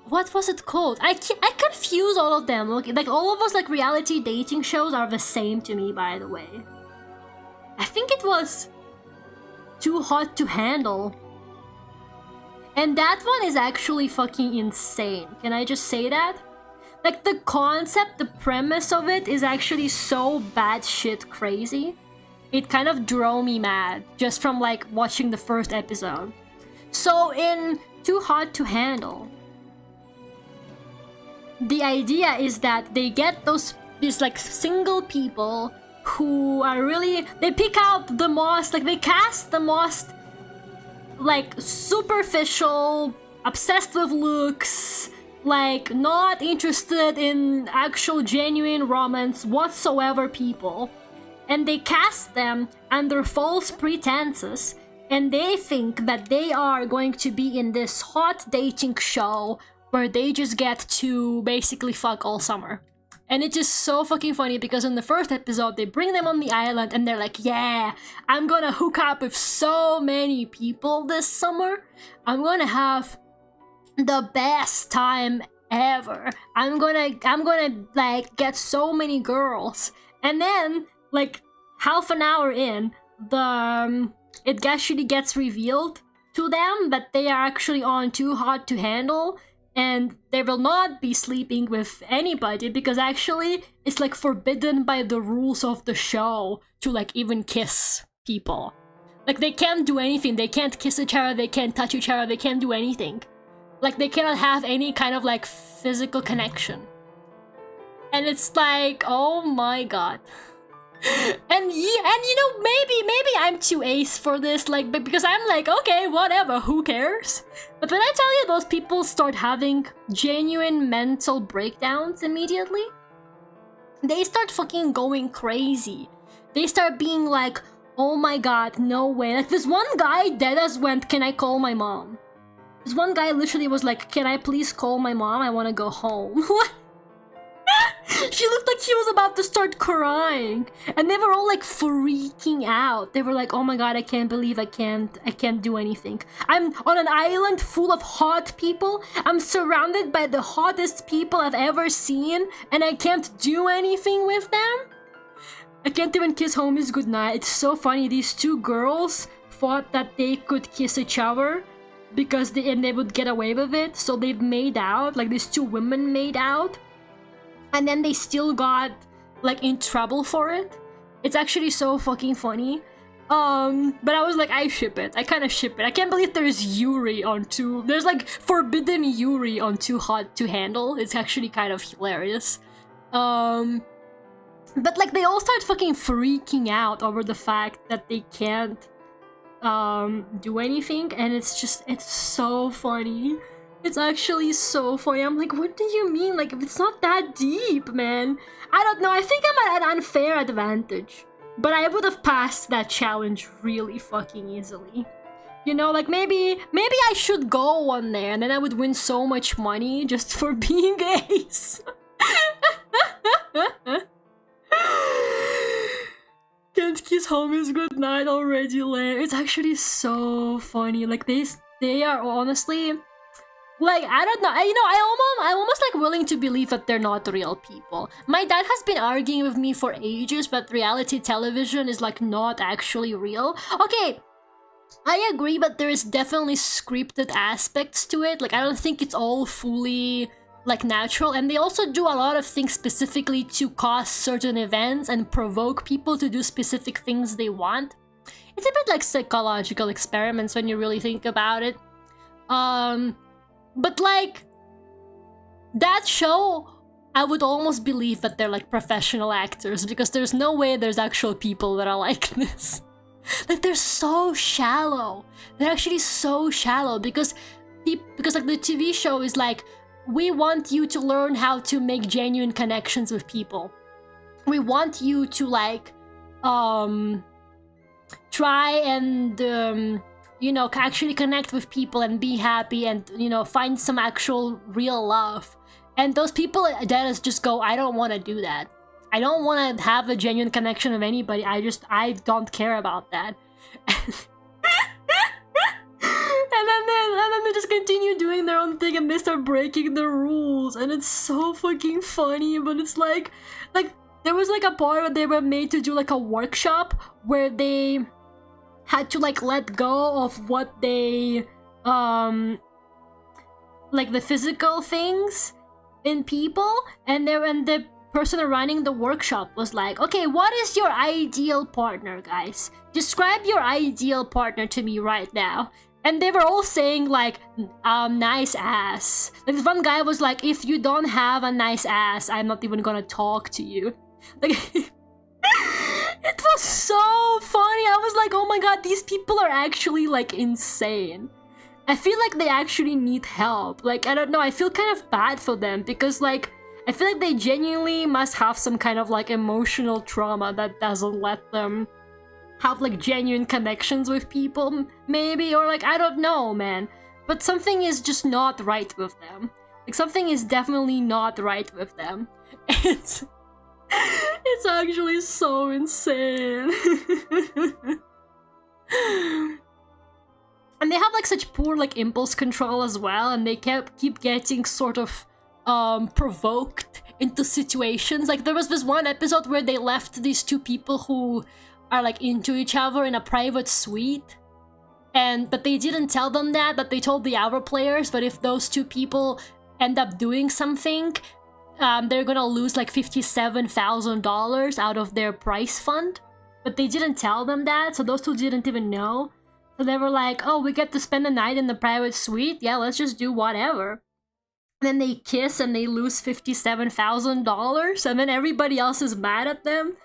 what was it called? I confuse all of them. Like, all of those like reality dating shows are the same to me, by the way. I think it was Too Hot to Handle. And that one is actually fucking insane. Can I just say that? Like, the concept, the premise of it is actually so batshit crazy. It kind of drove me mad just from like watching the first episode. So in Too Hot to Handle, the idea is that they get these like single people who are really, they pick out the most, like they cast the most like superficial, obsessed with looks, like not interested in actual genuine romance whatsoever people. And they cast them under false pretenses, and they think that they are going to be in this hot dating show where they just get to basically fuck all summer. And it's just so fucking funny because in the first episode, they bring them on the island and they're like, yeah, I'm gonna hook up with so many people this summer. I'm gonna have the best time ever. I'm gonna like get so many girls. And then, like half an hour in, the it actually gets revealed to them that they are actually on Too Hot to Handle, and they will not be sleeping with anybody because actually it's like forbidden by the rules of the show to like even kiss people. Like they can't do anything, they can't kiss each other, they can't touch each other, they can't do anything. Like they cannot have any kind of like physical connection. And it's like, oh my god. And you know, maybe I'm too ace for this, like, because I'm like, okay, whatever, who cares? But when I tell you those people start having genuine mental breakdowns immediately, they start fucking going crazy. They start being like, oh my god, no way. Like this one guy deadass went, can I call my mom? This one guy literally was like, can I please call my mom? I want to go home. What? She looked like she was about to start crying, and they were all like freaking out. They were like, oh my god, I can't believe I can't do anything. I'm on an island full of hot people. I'm surrounded by the hottest people I've ever seen, and I can't do anything with them. I can't even kiss homies goodnight. It's so funny. These two girls thought that they could kiss each other because they would get away with it, so they've made out. Like these two women made out. And then they still got, like, in trouble for it. It's actually so fucking funny. But I was like, I ship it. I kind of ship it. I can't believe there's Yuri on there's, like, forbidden Yuri on Too Hot to Handle. It's actually kind of hilarious. But, like, they all start fucking freaking out over the fact that they can't, do anything. And it's so funny. It's actually so funny. I'm like, what do you mean? Like, it's not that deep, man. I don't know. I think I'm at an unfair advantage. But I would have passed that challenge really fucking easily. You know, like, maybe I should go on there and then I would win so much money just for being ace. Can't kiss homies goodnight already, Lair. It's actually so funny. Like, they are honestly... Like, I don't know, I almost like willing to believe that they're not real people. My dad has been arguing with me for ages, but reality television is like not actually real. Okay, I agree, but there is definitely scripted aspects to it. Like, I don't think it's all fully like natural, and they also do a lot of things specifically to cause certain events and provoke people to do specific things they want. It's a bit like psychological experiments when you really think about it. But like, that show, I would almost believe that they're like professional actors, because there's no way there's actual people that are like this. Like, they're so shallow. They're actually so shallow because like the TV show is like, we want you to learn how to make genuine connections with people. We want you to like, try and, you know, actually connect with people and be happy and, you know, find some actual real love. And those people that just go, I don't want to do that. I don't want to have a genuine connection with anybody. I don't care about that. And then they just continue doing their own thing and they start breaking the rules. And it's so fucking funny, but it's like there was like a part where they were made to do like a workshop where they had to like let go of what they like the physical things in people, and the person running the workshop was like, okay, what is your ideal partner, guys? Describe your ideal partner to me right now. And they were all saying like, nice ass. Like this one guy was like, if you don't have a nice ass, I'm not even gonna talk to you. Like it was so funny. I was like, oh my god, these people are actually like insane. I feel like they actually need help. Like, I don't know, I feel kind of bad for them because like, I feel like they genuinely must have some kind of like emotional trauma that doesn't let them have like genuine connections with people, maybe, or like, I don't know, man. But something is just not right with them. Like, something is definitely not right with them. It's actually so insane. And they have like such poor like impulse control as well, and they keep getting sort of provoked into situations. Like there was this one episode where they left these two people who are like into each other in a private suite. But they didn't tell them that, but they told the other players. But if those two people end up doing something, they're gonna lose like $57,000 out of their prize fund. But they didn't tell them that, so those two didn't even know. So they were like, oh, we get to spend the night in the private suite? Yeah, let's just do whatever. And then they kiss and they lose $57,000, and then everybody else is mad at them.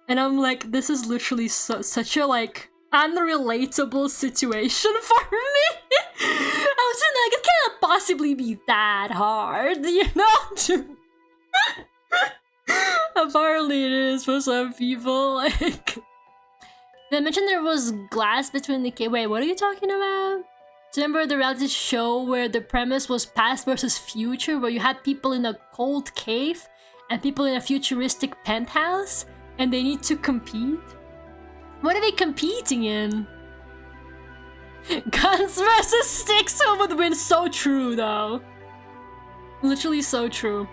And I'm like, this is literally such a like unrelatable situation for me. I was just like, it can't possibly be that hard, you know? Apparently it is for some people. Like, they mentioned there was glass between the cave. Wait, what are you talking about? Do you remember the reality show where the premise was past versus future, where you had people in a cold cave and people in a futuristic penthouse, and they need to compete? What are they competing in? Guns versus sticks, who would win? So true, though. Literally so true.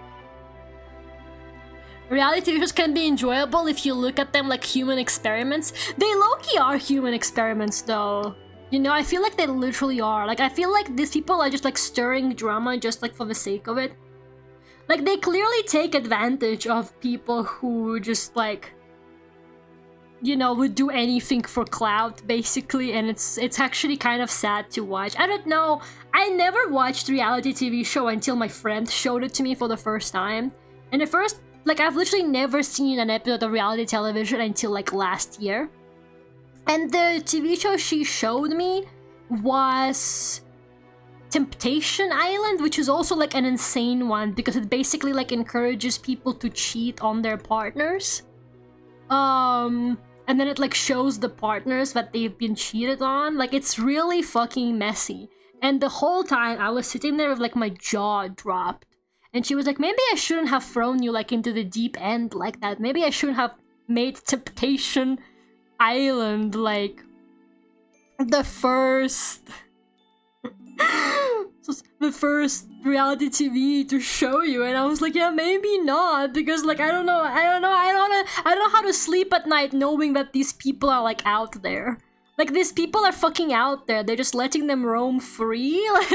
Reality shows can be enjoyable if you look at them like human experiments. They low-key are human experiments, though. You know, I feel like they literally are. Like, I feel like these people are just like stirring drama just like for the sake of it. Like, they clearly take advantage of people who just like, you know, would do anything for clout, basically, and it's actually kind of sad to watch. I don't know, I never watched reality TV show until my friend showed it to me for the first time. And at first, like, I've literally never seen an episode of reality television until like last year. And the TV show she showed me was Temptation Island, which is also like an insane one because it basically like encourages people to cheat on their partners. And then it like shows the partners that they've been cheated on. Like, it's really fucking messy. And the whole time I was sitting there with like my jaw dropped. And she was like, maybe I shouldn't have thrown you like into the deep end like that. Maybe I shouldn't have made Temptation Island like the first reality TV to show you. And I was like, yeah, maybe not, because like I don't know how to sleep at night knowing that these people are like out there. Like, these people are fucking out there. They're just letting them roam free. Like,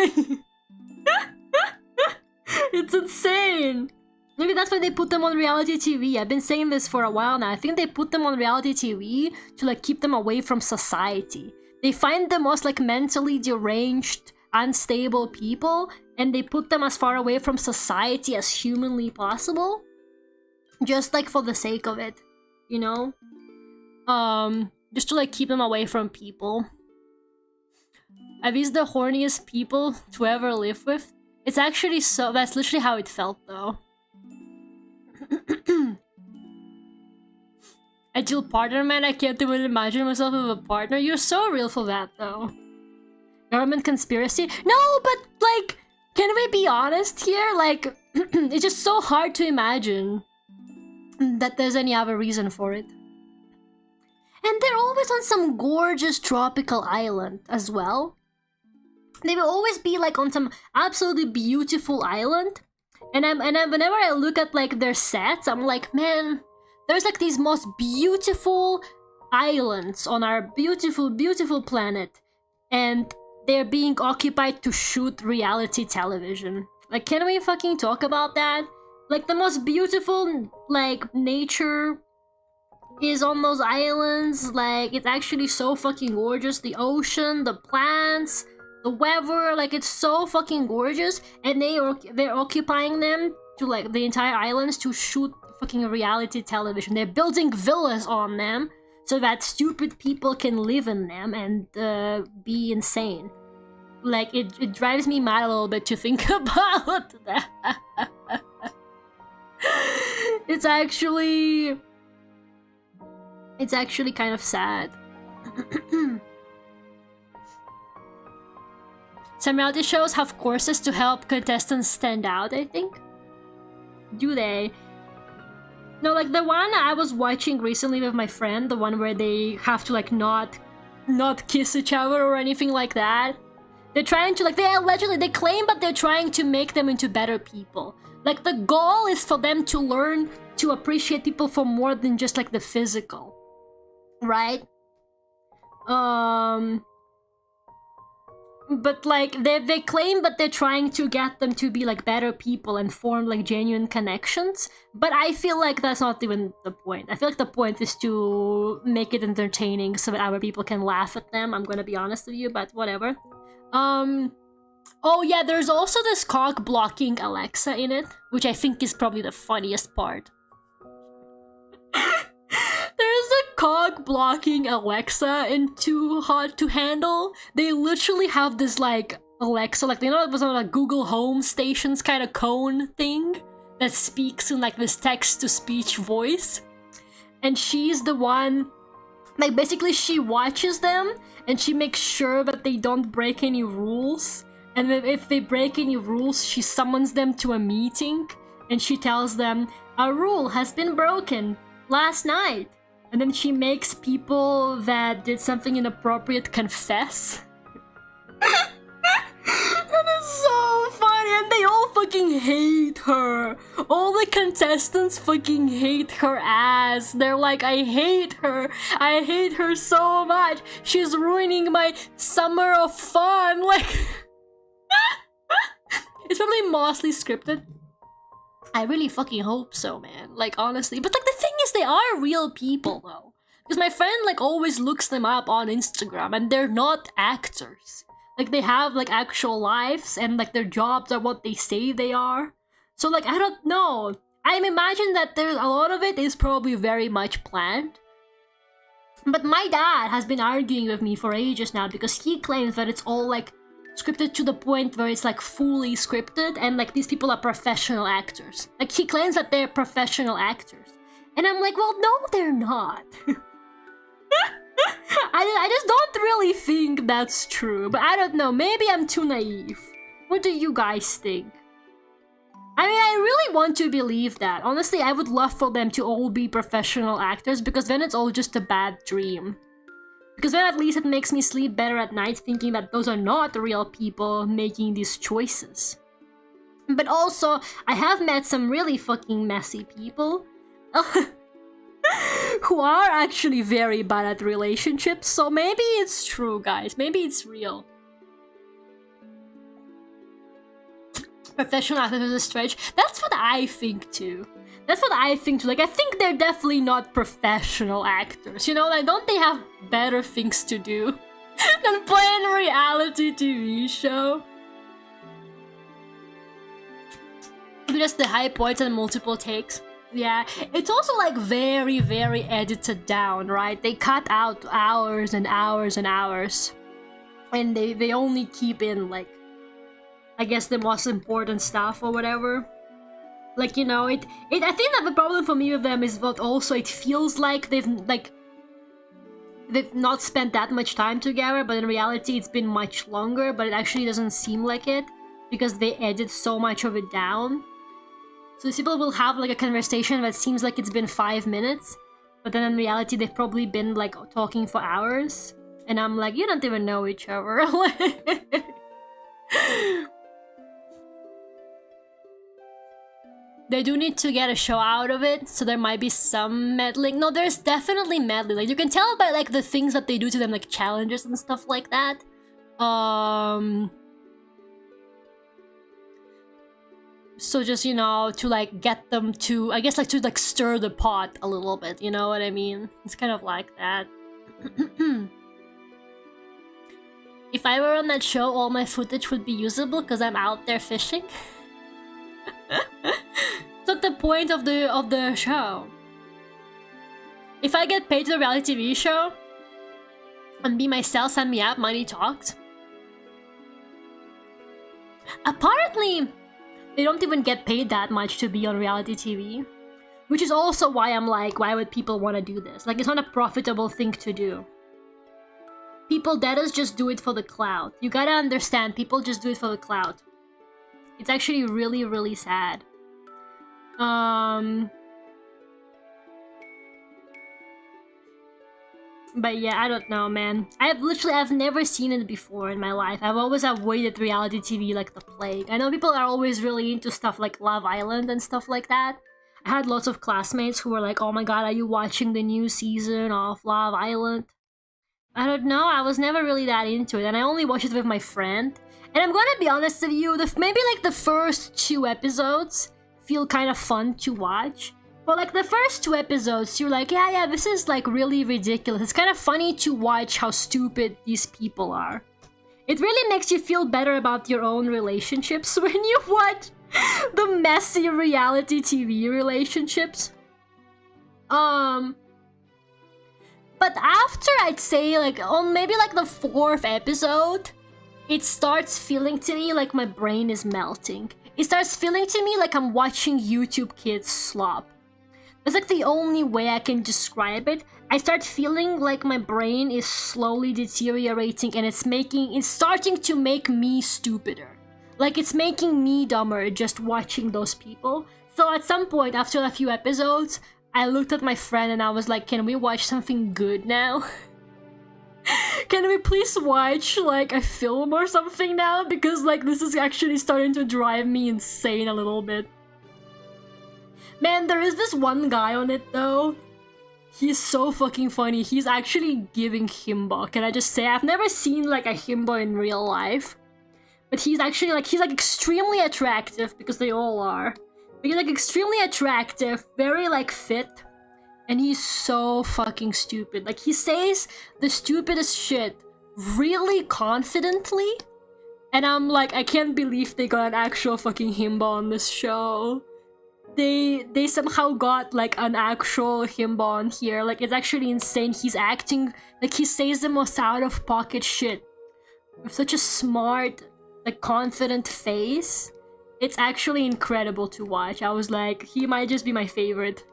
it's insane. Maybe that's why they put them on reality TV. I've been saying this for a while now. I think they put them on reality TV to like keep them away from society. They find the most like mentally deranged, unstable people, and they put them as far away from society as humanly possible. Just like for the sake of it, you know? Just to like keep them away from people. Are these the horniest people to ever live with? It's actually so, that's literally how it felt though. Ideal partner, man, I can't even imagine myself with a partner. You're so real for that though. Government conspiracy? No, but like, can we be honest here? Like, it's just so hard to imagine that there's any other reason for it. And they're always on some gorgeous tropical island as well. They will always be like on some absolutely beautiful island. And whenever I look at like their sets, I'm like, man, there's like these most beautiful islands on our beautiful, beautiful planet. And they're being occupied to shoot reality television. Like, can we fucking talk about that? Like, the most beautiful, like, nature is on those islands. Like, it's actually so fucking gorgeous. The ocean, the plants, the weather, like, it's so fucking gorgeous. And they're occupying them to, like, the entire islands to shoot fucking reality television. They're building villas on them so that stupid people can live in them and be insane. Like, it drives me mad a little bit to think about that. It's actually kind of sad. Some reality shows have courses to help contestants stand out, I think. Do they? No, like the one I was watching recently with my friend, the one where they have to like not kiss each other or anything like that. They're trying to like, they claim that they're trying to make them into better people. Like, the goal is for them to learn to appreciate people for more than just like the physical. right? But like they claim that they're trying to get them to be like better people and form like genuine connections, but I feel like that's not even the point. I feel like the point is to make it entertaining so that other people can laugh at them. I'm gonna be honest with you, but whatever. Oh yeah, there's also this cock blocking Alexa in it, which I think is probably the funniest part. There's a cog blocking Alexa in Too Hot to Handle. They literally have this like Alexa, like, you know, it was on a Google Home Stations kind of cone thing that speaks in like this text-to-speech voice. And she's the one, like, basically she watches them and she makes sure that they don't break any rules. And if they break any rules, she summons them to a meeting and she tells them, "A rule has been broken last night." And then she makes people that did something inappropriate confess. That is so funny, and they all fucking hate her. All the contestants fucking hate her ass. They're like, I hate her. I hate her so much. She's ruining my summer of fun. Like, it's probably mostly scripted. I really fucking hope so, man. Like, honestly. But, like, the thing is, they are real people, though. Because my friend, like, always looks them up on Instagram, and they're not actors. Like, they have, like, actual lives, and, like, their jobs are what they say they are. So, like, I don't know. I imagine that there's a lot of it is probably very much planned. But my dad has been arguing with me for ages now, because he claims that it's all, like, scripted to the point where it's like fully scripted and like these people are professional actors. Like he claims that they're professional actors. And I'm like, well, no, they're not. I just don't really think that's true. But I don't know, maybe I'm too naive. What do you guys think? I mean, I really want to believe that. Honestly, I would love for them to all be professional actors because then it's all just a bad dream. Because then at least it makes me sleep better at night thinking that those are not real people making these choices. But also, I have met some really fucking messy people who are actually very bad at relationships, so maybe it's true, guys. Maybe it's real. Professional actors is a stretch. That's what I think too. That's what I think too. Like, I think they're definitely not professional actors. You know, like, don't they have better things to do than play a reality TV show? Just the high points and multiple takes. Yeah, it's also like very, very edited down, right? They cut out hours and hours and hours. And they only keep in, like, I guess the most important stuff or whatever. Like, you know, I think that the problem for me with them is that also it feels like they've not spent that much time together, but in reality it's been much longer, but it actually doesn't seem like it because they edit so much of it down. So these people will have like a conversation that seems like it's been 5 minutes, but then in reality they've probably been like talking for hours. And I'm like, you don't even know each other. They do need to get a show out of it, so there might be some meddling. No, there's definitely meddling. Like, you can tell by, like, the things that they do to them, like, challenges and stuff like that. So just, you know, to, like, get them to, I guess, like, to, like, stir the pot a little bit, you know what I mean? It's kind of like that. If I were on that show, all my footage would be usable because I'm out there fishing. That's the point of the show. If I get paid to the reality TV show and be myself, send me up, money talks. Apparently, they don't even get paid that much to be on reality TV, which is also why I'm like, why would people want to do this? Like, it's not a profitable thing to do. People that is just do it for the clout. You gotta understand, people just do it for the clout. It's actually really, really sad. But yeah, I don't know, man. I've never seen it before in my life. I've always avoided reality TV like the plague. I know people are always really into stuff like Love Island and stuff like that. I had lots of classmates who were like, oh my god, are you watching the new season of Love Island? I don't know, I was never really that into it, and I only watched it with my friend. And I'm gonna be honest with you, maybe like the first 2 episodes feel kind of fun to watch. But like the first 2 episodes, you're like, yeah, this is like really ridiculous. It's kind of funny to watch how stupid these people are. It really makes you feel better about your own relationships when you watch the messy reality TV relationships. But after, I'd say, like, on maybe like the 4th episode, it starts feeling to me like my brain is melting. It starts feeling to me like I'm watching YouTube kids slop. That's like the only way I can describe it. I start feeling like my brain is slowly deteriorating, and it's starting to make me stupider. Like, it's making me dumber just watching those people. So at some point, after a few episodes, I looked at my friend and I was like, can we watch something good now? Can we please watch like a film or something now? Because like this is actually starting to drive me insane a little bit. Man, there is this one guy on it though. He's so fucking funny. He's actually giving himbo. Can I just say, I've never seen like a himbo in real life. But he's actually like, he's like extremely attractive, because they all are. But he's like extremely attractive, very like fit. And he's so fucking stupid. Like, he says the stupidest shit really confidently. And I'm like, I can't believe they got an actual fucking himbo on this show. They somehow got like an actual himbo on here. Like, it's actually insane. He's acting like he says the most out of pocket shit with such a smart, like, confident face. It's actually incredible to watch. I was like, he might just be my favorite.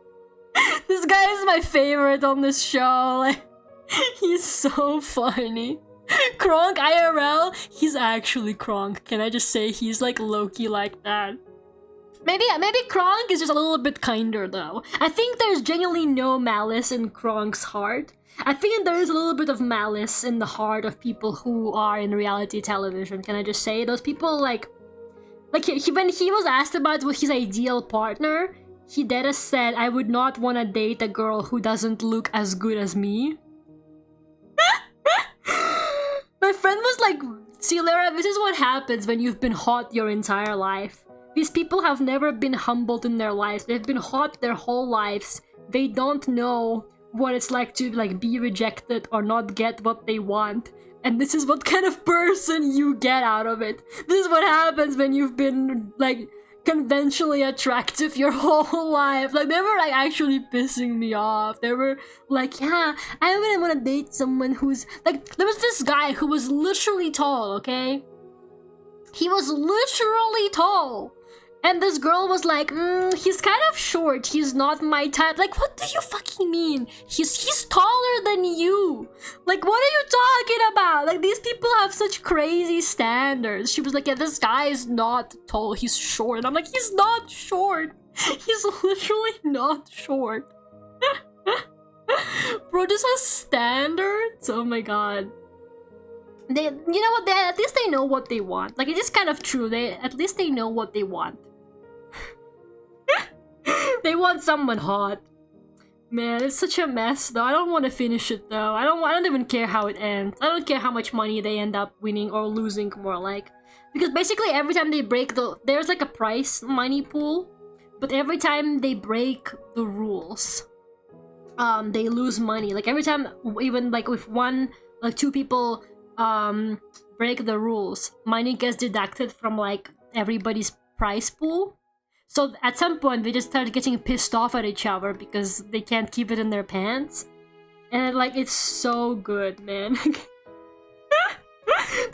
This guy is my favorite on this show. Like, he's so funny. Kronk IRL, he's actually Kronk. Can I just say he's like low-key like that? Maybe Kronk is just a little bit kinder though. I think there's genuinely no malice in Kronk's heart. I think there is a little bit of malice in the heart of people who are in reality television. Can I just say, those people like when he was asked about his ideal partner, he dead said, I would not want to date a girl who doesn't look as good as me. My friend was like, see Lara, this is what happens when you've been hot your entire life. These people have never been humbled in their lives. They've been hot their whole lives. They don't know what it's like to like be rejected or not get what they want. And this is what kind of person you get out of it. This is what happens when you've been like conventionally attractive your whole life. Like, they were like actually pissing me off. They were like, yeah, I wouldn't want to date someone who's like, there was this guy who was literally tall, okay? He was literally tall. And this girl was like, he's kind of short, he's not my type. Like, what do you fucking mean? He's taller than you. Like, what are you talking about? Like, these people have such crazy standards. She was like, yeah, this guy is not tall, he's short. And I'm like, he's not short. He's literally not short. Bro just has standards? Oh my god. You know what, at least they know what they want. Like, it is kind of true, at least they know what they want. They want someone hot. Man, it's such a mess though. I don't want to finish it though. I don't even care how it ends. I don't care how much money they end up winning or losing, more like. Because basically every time they break there's like a prize money pool, but every time they break the rules, they lose money. Like, every time, even like if two people break the rules, money gets deducted from like everybody's prize pool. So at some point they just started getting pissed off at each other because they can't keep it in their pants. And like, it's so good, man.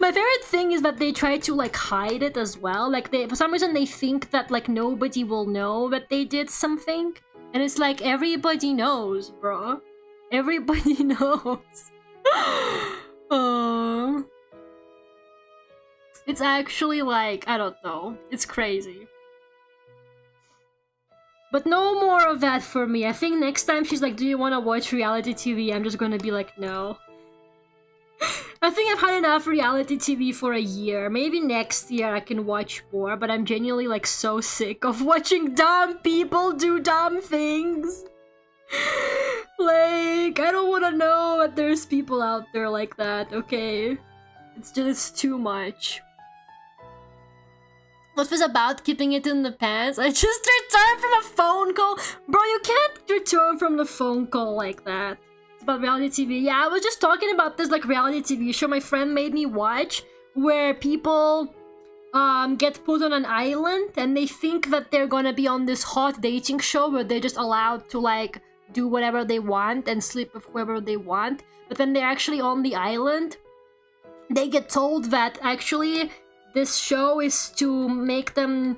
My favorite thing is that they try to like hide it as well. Like, for some reason they think that like nobody will know that they did something. And it's like, everybody knows, bro. Everybody knows. It's actually like, I don't know. It's crazy. But no more of that for me. I think next time she's like, do you want to watch reality TV? I'm just gonna be like, no. I think I've had enough reality TV for a year. Maybe next year I can watch more, but I'm genuinely like so sick of watching dumb people do dumb things. Like, I don't want to know that there's people out there like that, okay? It's just too much. What was about keeping it in the pants? I just returned from a phone call. Bro, you can't return from the phone call like that. It's about reality TV. Yeah, I was just talking about this like reality TV show my friend made me watch where people get put on an island and they think that they're gonna be on this hot dating show where they're just allowed to like do whatever they want and sleep with whoever they want. But when they're actually on the island, they get told that actually this show is to make them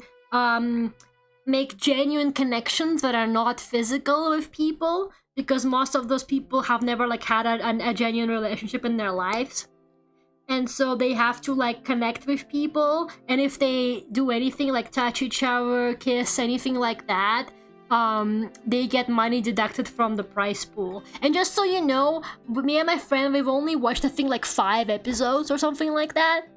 make genuine connections that are not physical with people, because most of those people have never like had a genuine relationship in their lives. And so they have to like connect with people, and if they do anything like touch each other, kiss, anything like that, they get money deducted from the prize pool. And just so you know, me and my friend, we've only watched I think like 5 episodes or something like that.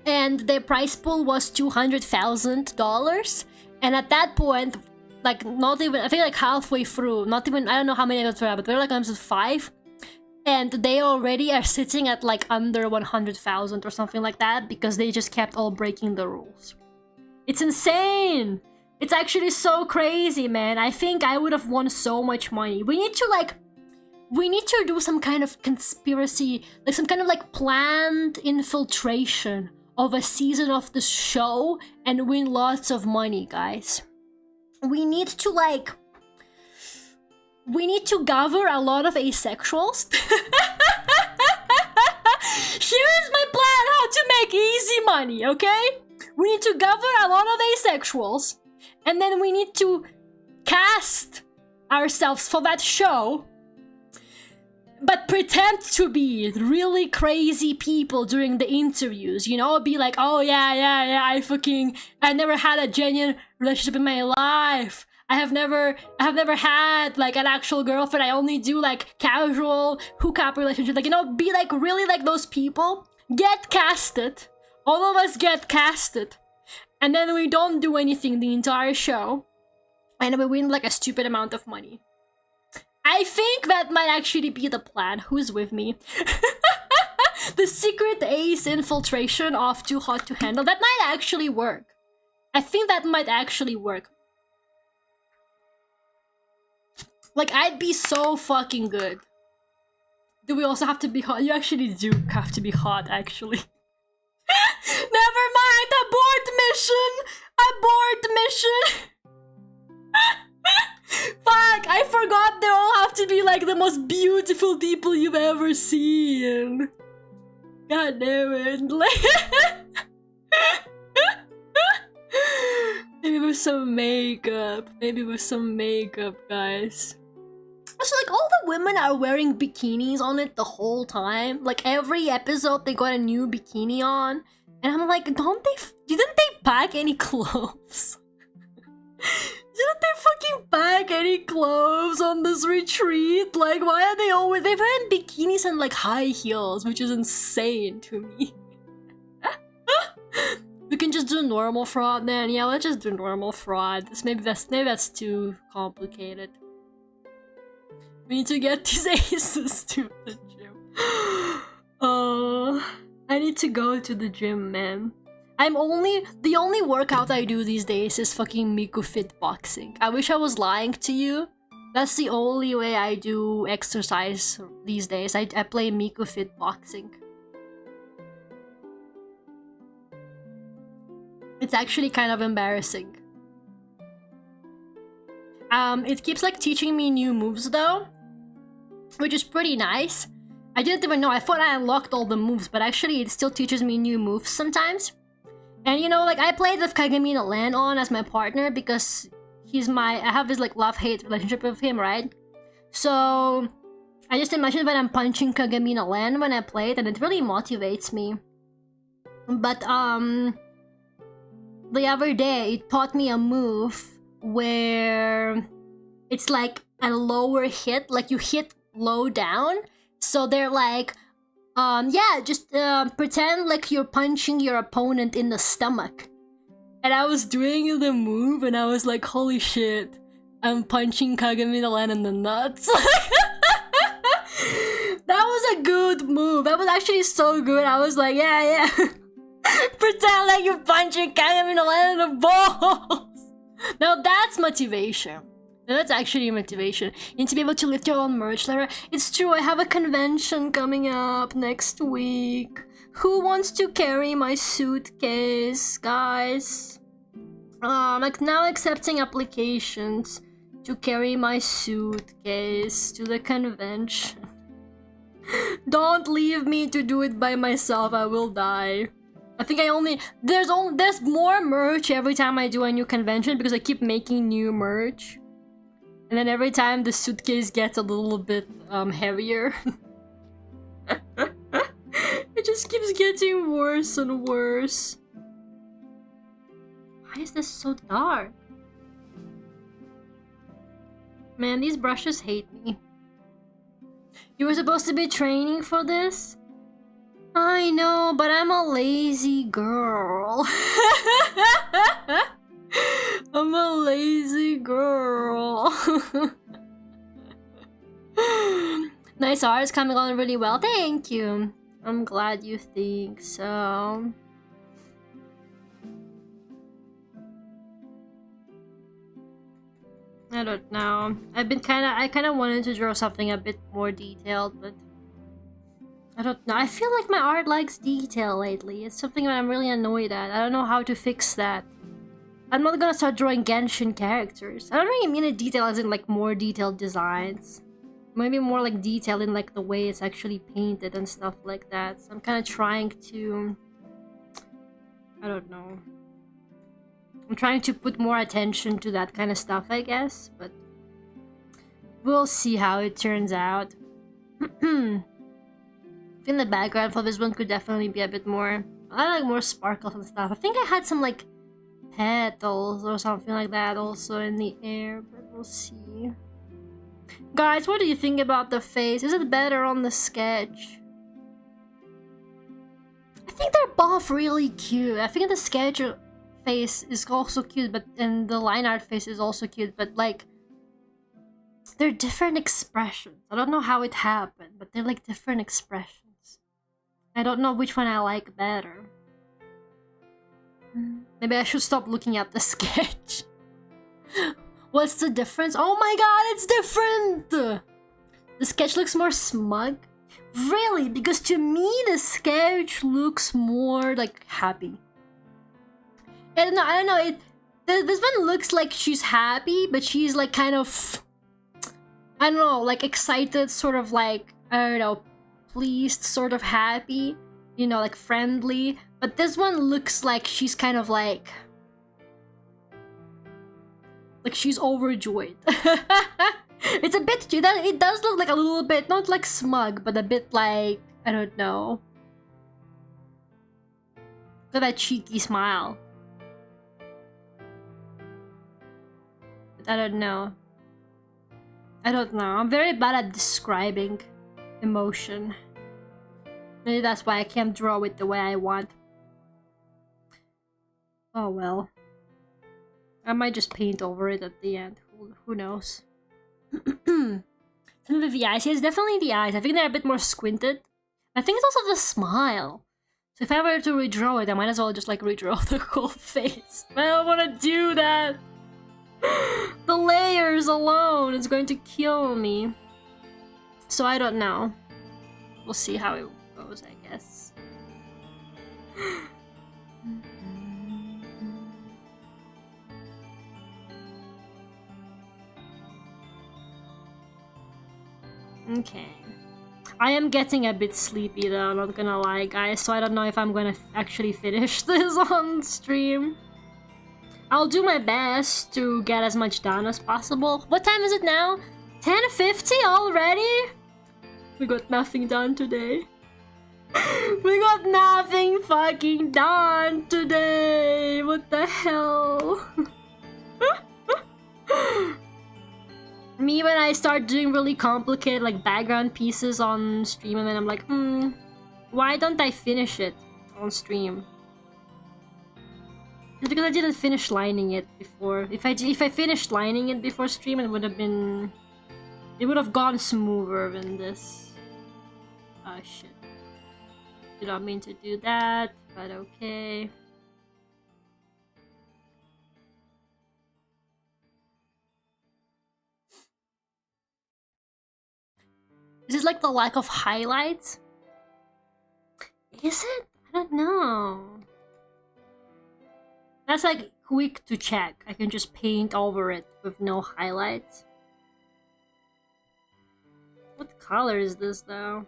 And their prize pool was $200,000. And at that point, like not even, I think like halfway through, not even, I don't know how many episodes were, but we're like on episode 5. And they already are sitting at like under 100,000 or something like that because they just kept all breaking the rules. It's insane! It's actually so crazy, man. I think I would have won so much money. We need to do some kind of conspiracy, like some kind of like planned infiltration of a season of the show and win lots of money, guys. We need to gather a lot of asexuals. Here's my plan how to make easy money, okay? We need to gather a lot of asexuals, and then we need to cast ourselves for that show, but pretend to be really crazy people during the interviews, you know? Be like, oh yeah, I never had a genuine relationship in my life. I have never had like an actual girlfriend. I only do like casual hookup relationships. Like, you know, be like really like those people. Get casted. All of us get casted. And then we don't do anything the entire show. And we win like a stupid amount of money. I think that might actually be the plan. Who's with me? The secret ace infiltration of Too Hot to Handle. That might actually work. I think that might actually work. Like, I'd be so fucking good. Do we also have to be hot? You actually do have to be hot, actually. Never mind! Abort mission! Abort mission! Fuck! I forgot they all have to be like the most beautiful people you've ever seen. God damn it. Maybe with some makeup. Maybe with some makeup, guys. Also, like, all the women are wearing bikinis on it the whole time. Like, every episode they got a new bikini on. And I'm like, didn't they pack any clothes? Didn't they fucking pack any clothes on this retreat? Like, why are they always... They're wearing bikinis and, like, high heels, which is insane to me. We can just do normal fraud then. Yeah, let's just do normal fraud. Maybe that's too complicated. We need to get these aces to the gym. Oh, I need to go to the gym, man. The only workout I do these days is fucking Miku Fit boxing. I wish I was lying to you. That's the only way I do exercise these days. I play Miku Fit boxing. It's actually kind of embarrassing. It keeps like teaching me new moves though, which is pretty nice. I didn't even know. I thought I unlocked all the moves, but actually it still teaches me new moves sometimes. And you know, like, I played with Kagamina Lan on as my partner because I have this like love-hate relationship with him, right? So I just imagine that I'm punching Kagamina Lan when I play it, and it really motivates me. But the other day it taught me a move where it's like a lower hit, like you hit low down. So they're like Yeah, just pretend like you're punching your opponent in the stomach. And I was doing the move, and I was like, holy shit, I'm punching Kagami the Land in the nuts. That was a good move. That was actually so good. I was like, yeah. Pretend like you're punching Kagami the Land in the balls. Now that's motivation. That's actually motivation. You need to be able to lift your own merch level. It's true, I have a convention coming up next week. Who wants to carry my suitcase, guys? Like now accepting applications to carry my suitcase to the convention. Don't leave me to do it by myself, I will die. I think there's more merch every time I do a new convention because I keep making new merch. And then every time the suitcase gets a little bit heavier. It just keeps getting worse and worse. Why is this so dark? Man, these brushes hate me. You were supposed to be training for this? I know, but I'm a lazy girl. I'm a lazy girl. Nice art is coming on really well. Thank you. I'm glad you think so. I don't know. I kind of wanted to draw something a bit more detailed, but I don't know. I feel like my art likes detail lately. It's something that I'm really annoyed at. I don't know how to fix that. I'm not gonna start drawing Genshin characters. I don't really mean a detail as in like more detailed designs. Maybe more like detail in like the way it's actually painted and stuff like that. So I'm kind of trying to... I don't know. I'm trying to put more attention to that kind of stuff, I guess, but we'll see how it turns out. I think the background for this one could definitely be a bit more... I like more sparkles and stuff. I think I had some like petals or something like that also in the air, but we'll see. Guys, what do you think about the face? Is it better on the sketch? I think they're both really cute. I think the sketch face is also cute, and the line art face is also cute, but like they're different expressions. I don't know how it happened, but they're like different expressions. I don't know which one I like better. Maybe I should stop looking at the sketch. What's the difference? Oh my god, it's different! The sketch looks more smug. Really? Because to me, the sketch looks more like happy. I don't know, this one looks like she's happy, but she's like kind of... I don't know, like excited, sort of like, I don't know, pleased, sort of happy. You know, like friendly. But this one looks like she's kind of like she's overjoyed. It's a bit... It does look like a little bit, not like smug, but a bit like... I don't know. Look at that cheeky smile. I don't know. I'm very bad at describing emotion. Maybe that's why I can't draw it the way I want. Oh well. I might just paint over it at the end. Who knows? Some of the eyes. Yeah, it's definitely the eyes. I think they're a bit more squinted. I think it's also the smile. So if I were to redraw it, I might as well just like redraw the whole face. I don't want to do that. The layers alone is going to kill me. So I don't know. We'll see how it goes, I guess. Okay. I am getting a bit sleepy though, not gonna lie, guys, so I don't know if I'm gonna actually finish this on stream. I'll do my best to get as much done as possible. What time is it now? 10:50 already? We got nothing done today. We got nothing fucking done today! What the hell? Me, when I start doing really complicated like background pieces on stream, and then I'm like, Why don't I finish it on stream? It's because I didn't finish lining it before. If I finished lining it before stream, it would have been... It would have gone smoother than this. Oh shit. Did not mean to do that, but okay. Is it like the lack of highlights? Is it? I don't know. That's like quick to check. I can just paint over it with no highlights. What color is this though?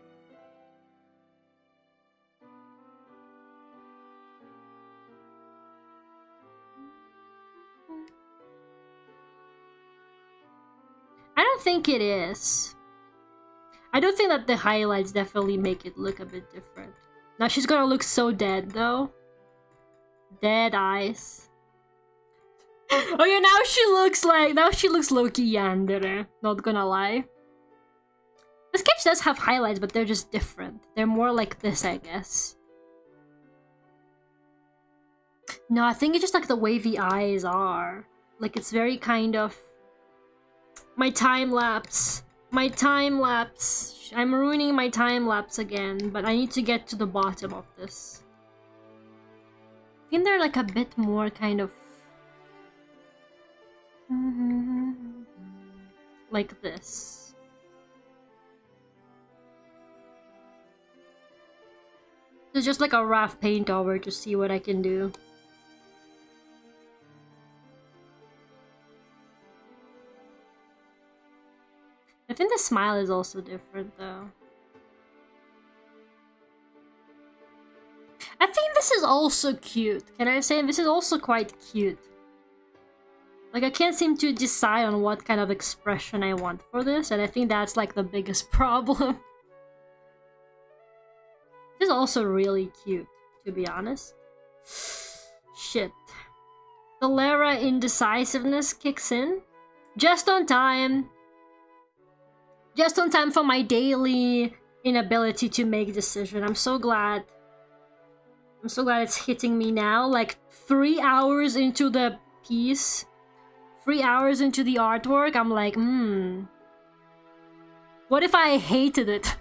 I don't think it is. I don't think that the highlights definitely make it look a bit different. Now she's gonna look so dead though. Dead eyes. Oh yeah, now she looks low-key yandere. Not gonna lie. The sketch does have highlights, but they're just different. They're more like this, I guess. No, I think it's just like the way the eyes are. Like it's very kind of... My time lapse. My time lapse. I'm ruining my time lapse again, but I need to get to the bottom of this. I think they're like a bit more kind of... like this. It's just like a rough paint over to see what I can do. I think the smile is also different though. I think this is also cute. Can I say this is also quite cute? Like I can't seem to decide on what kind of expression I want for this, and I think that's like the biggest problem. This is also really cute, to be honest. Shit. The Lara indecisiveness kicks in. Just on time. Just on time for my daily inability to make decision. I'm so glad. I'm so glad it's hitting me now. Like 3 hours into the piece. 3 hours into the artwork, I'm like, what if I hated it?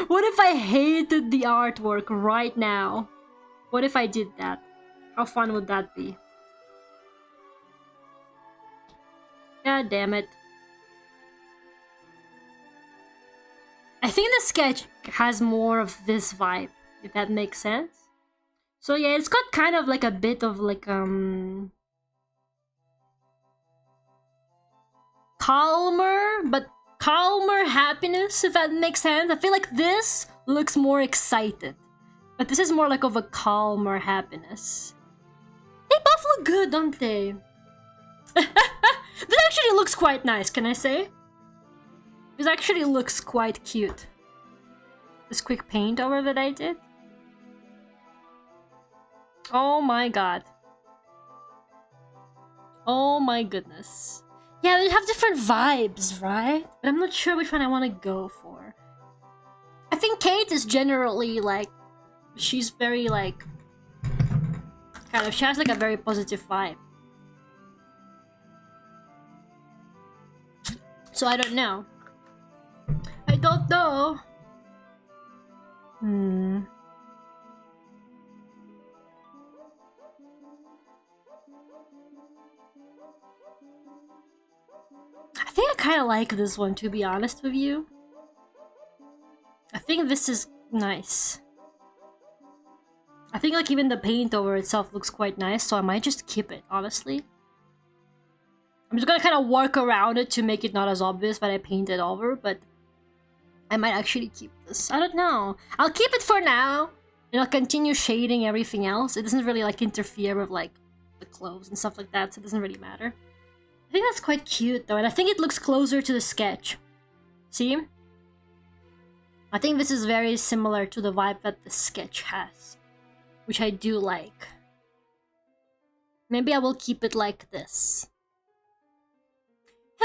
What if I hated the artwork right now? What if I did that? How fun would that be? God damn it. I think the sketch has more of this vibe, if that makes sense. So yeah, it's got kind of like a bit of like, calmer happiness, if that makes sense. I feel like this looks more excited, but this is more like of a calmer happiness. They both look good, don't they? This actually looks quite nice, can I say? This actually looks quite cute. This quick paint over that I did. Oh my god. Oh my goodness. Yeah, they have different vibes, right? But I'm not sure which one I want to go for. I think Kate is generally like... She's very like... Kind of, she has like a very positive vibe. So I don't know. I don't know. I think I kind of like this one, to be honest with you. I think this is nice. I think like even the paint over itself looks quite nice, so I might just keep it, honestly. I'm just gonna kind of work around it to make it not as obvious that I painted over, but I might actually keep this. I don't know. I'll keep it for now, and I'll continue shading everything else. It doesn't really like interfere with like the clothes and stuff like that, so it doesn't really matter. I think that's quite cute though, and I think it looks closer to the sketch. See? I think this is very similar to the vibe that the sketch has, which I do like. Maybe I will keep it like this.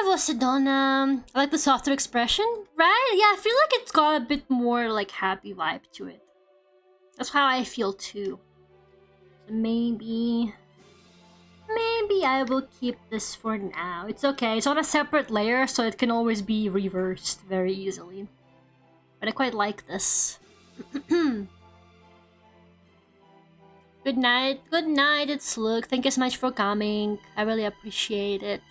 I've also done, I like the softer expression, right? Yeah, I feel like it's got a bit more, like, happy vibe to it. That's how I feel, too. So maybe I will keep this for now. It's okay, it's on a separate layer, so it can always be reversed very easily. But I quite like this. Good night, it's Luke. Thank you so much for coming. I really appreciate it.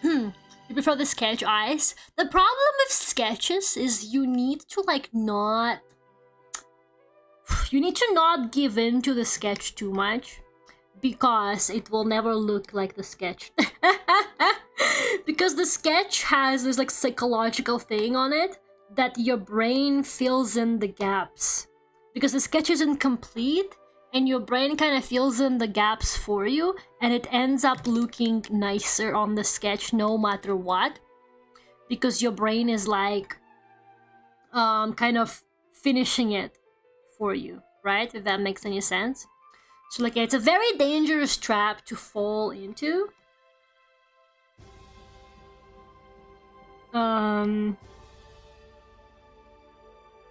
You prefer the sketch eyes? The problem with sketches is you need to like not... You need to not give in to the sketch too much, because it will never look like the sketch. Because the sketch has this like psychological thing on it that your brain fills in the gaps. Because the sketch isn't complete, and your brain kind of fills in the gaps for you, and it ends up looking nicer on the sketch no matter what. Because your brain is like, kind of finishing it for you, right? If that makes any sense. So like, it's a very dangerous trap to fall into.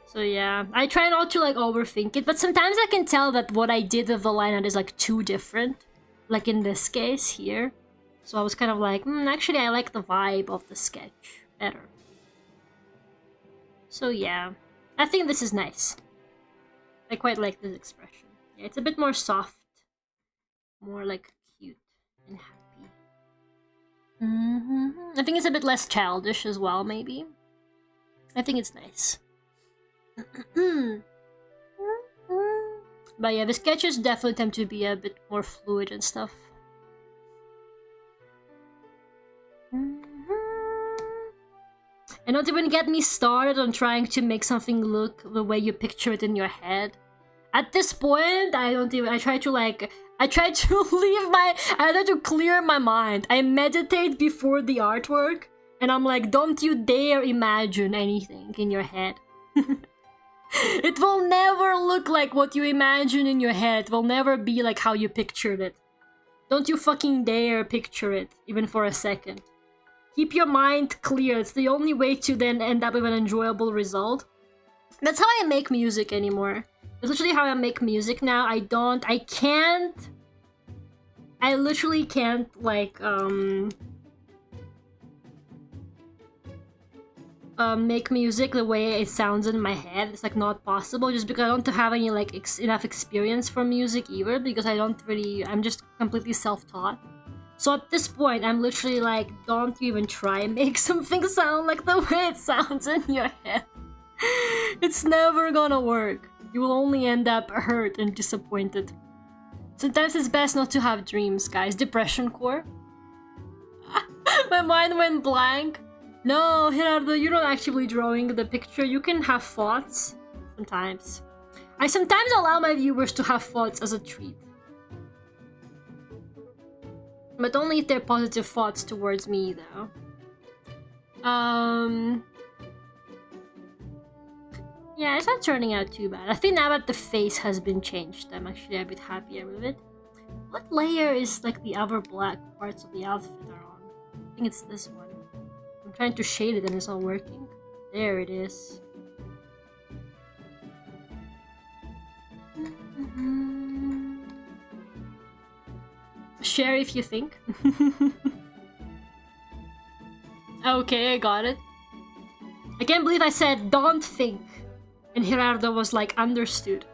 So yeah, I try not to like overthink it, but sometimes I can tell that what I did with the line art is like too different. Like in this case here. So I was kind of like, actually I like the vibe of the sketch better. So yeah, I think this is nice. I quite like this expression. Yeah, it's a bit more soft. More like cute and happy. I think it's a bit less childish as well, maybe. I think it's nice. But yeah, the sketches definitely tend to be a bit more fluid and stuff. And don't even get me started on trying to make something look the way you picture it in your head. At this point, I try to clear my mind. I meditate before the artwork, and I'm like, don't you dare imagine anything in your head. It will never look like what you imagine in your head. It will never be like how you pictured it. Don't you fucking dare picture it, even for a second. Keep your mind clear. It's the only way to then end up with an enjoyable result. That's how I make music anymore. That's literally how I make music now. I literally can't, like, make music the way it sounds in my head. It's like not possible, just because I don't have any like enough experience for music either, because I'm just completely self-taught. So at this point, I'm literally like, don't even try and make something sound like the way it sounds in your head. It's never gonna work. You will only end up hurt and disappointed. Sometimes it's best not to have dreams, guys. Depression core. My mind went blank. No, Gerardo, you're not actively drawing the picture. You can have thoughts. Sometimes. I sometimes allow my viewers to have thoughts as a treat. But only if they're positive thoughts towards me, though. Yeah, it's not turning out too bad. I think now that the face has been changed, I'm actually a bit happier with it. What layer is like the other black parts of the outfit are on? I think it's this one. I'm trying to shade it and it's not working. There it is. Share if you think. Okay, I got it. I can't believe I said don't think. And Gerardo was like, understood.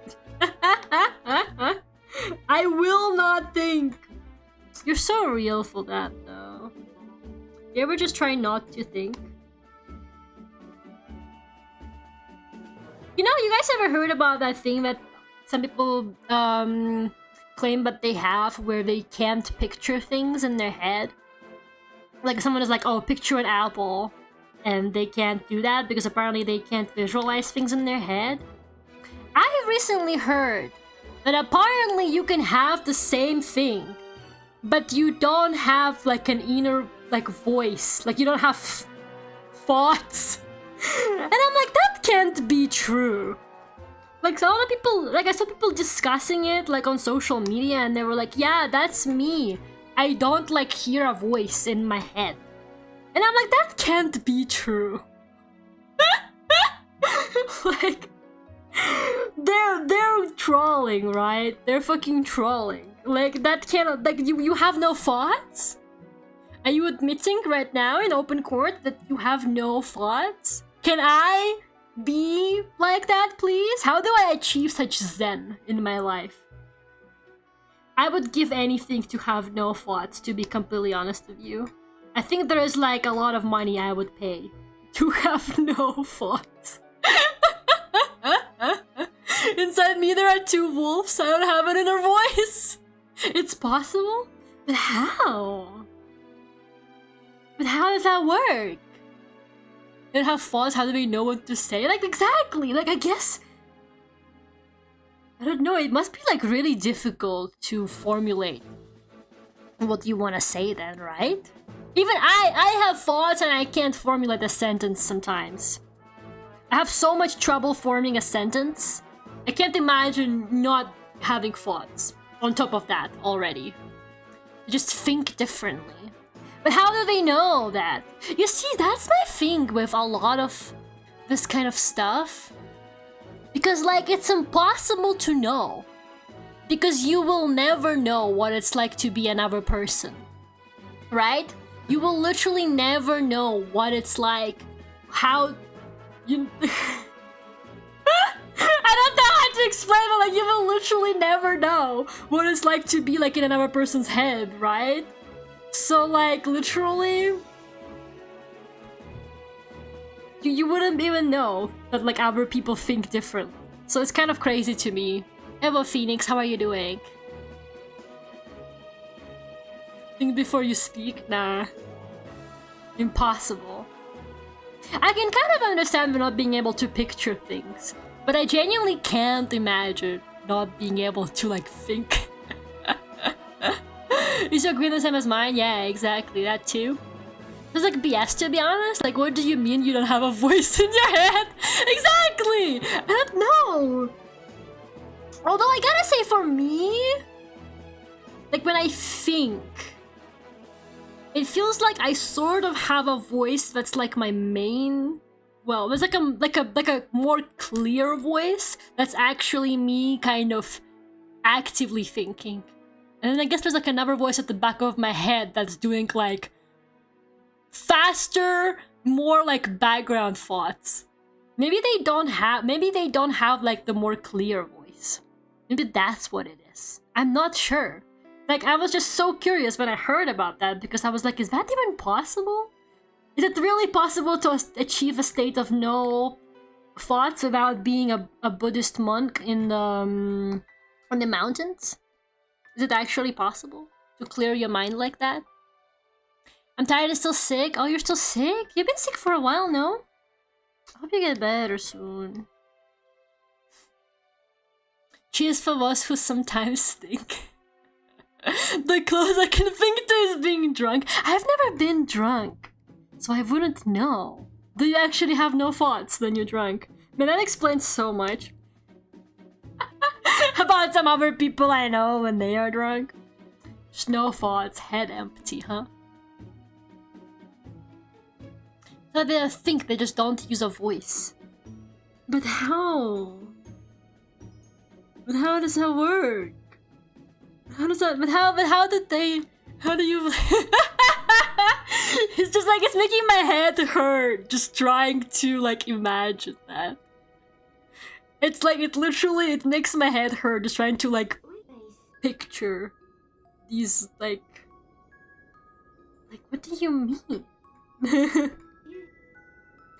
I will not think. You're so real for that, though. You ever just try not to think? You know, you guys ever heard about that thing that some people claim that they have, where they can't picture things in their head? Like someone is like, oh, picture an apple. And they can't do that because apparently they can't visualize things in their head. I have recently heard that apparently you can have the same thing, but you don't have like an inner like voice. Like you don't have thoughts. And I'm like, that can't be true. Like a lot of people, like I saw people discussing it like on social media, and they were like, yeah, that's me. I don't like hear a voice in my head. And I'm like, that can't be true. Like, they're trolling, right? They're fucking trolling. Like, that cannot, like, you have no thoughts? Are you admitting right now in open court that you have no thoughts? Can I be like that, please? How do I achieve such zen in my life? I would give anything to have no thoughts, to be completely honest with you. I think there is like a lot of money I would pay to have no thoughts. Inside me there are two wolves. I don't have an inner voice. It's possible? But how? But how does that work? They don't have thoughts, how do they know what to say? Like, exactly! Like, I guess... I don't know, it must be like really difficult to formulate what you want to say then, right? Even I have thoughts and I can't formulate a sentence sometimes. I have so much trouble forming a sentence. I can't imagine not having thoughts on top of that already. Just think differently. But how do they know that? You see, that's my thing with a lot of this kind of stuff. Because, like, it's impossible to know. Because you will never know what it's like to be another person. Right? You will literally never know what it's like. How... You... I don't know how to explain it, like, you will literally never know what it's like to be, like, in another person's head, right? So, like, literally... You wouldn't even know that, like, other people think differently. So it's kind of crazy to me. Hello, Phoenix, how are you doing? Think before you speak? Nah. Impossible. I can kind of understand not being able to picture things, but I genuinely can't imagine not being able to, like, think. Is your green the same as mine? Yeah, exactly, that too. It's like BS, to be honest. Like, what do you mean you don't have a voice in your head? Exactly! I don't know. Although I gotta say, for me, like, when I think, it feels like I sort of have a voice that's like my main... Well, there's like a more clear voice that's actually me kind of actively thinking. And then I guess there's like another voice at the back of my head that's doing like faster, more like background thoughts. Maybe they don't have like the more clear voice. Maybe that's what it is. I'm not sure. Like, I was just so curious when I heard about that because I was like, is that even possible? Is it really possible to achieve a state of no thoughts without being a Buddhist monk in the mountains? Is it actually possible to clear your mind like that? I'm tired and still sick. Oh, you're still sick? You've been sick for a while, no? I hope you get better soon. Cheers for us who sometimes think. The closest I can think to is being drunk. I've never been drunk, so I wouldn't know. Do you actually have no thoughts when you're drunk? Man, that explains so much. About some other people I know when they are drunk. Just no thoughts, head empty, huh? So they think they just don't use a voice. But how? But how does that work? How does that? But how did they? How do you? It's just like it's making my head hurt just trying to like imagine that. It's like it makes my head hurt just trying to like picture these like what do you mean?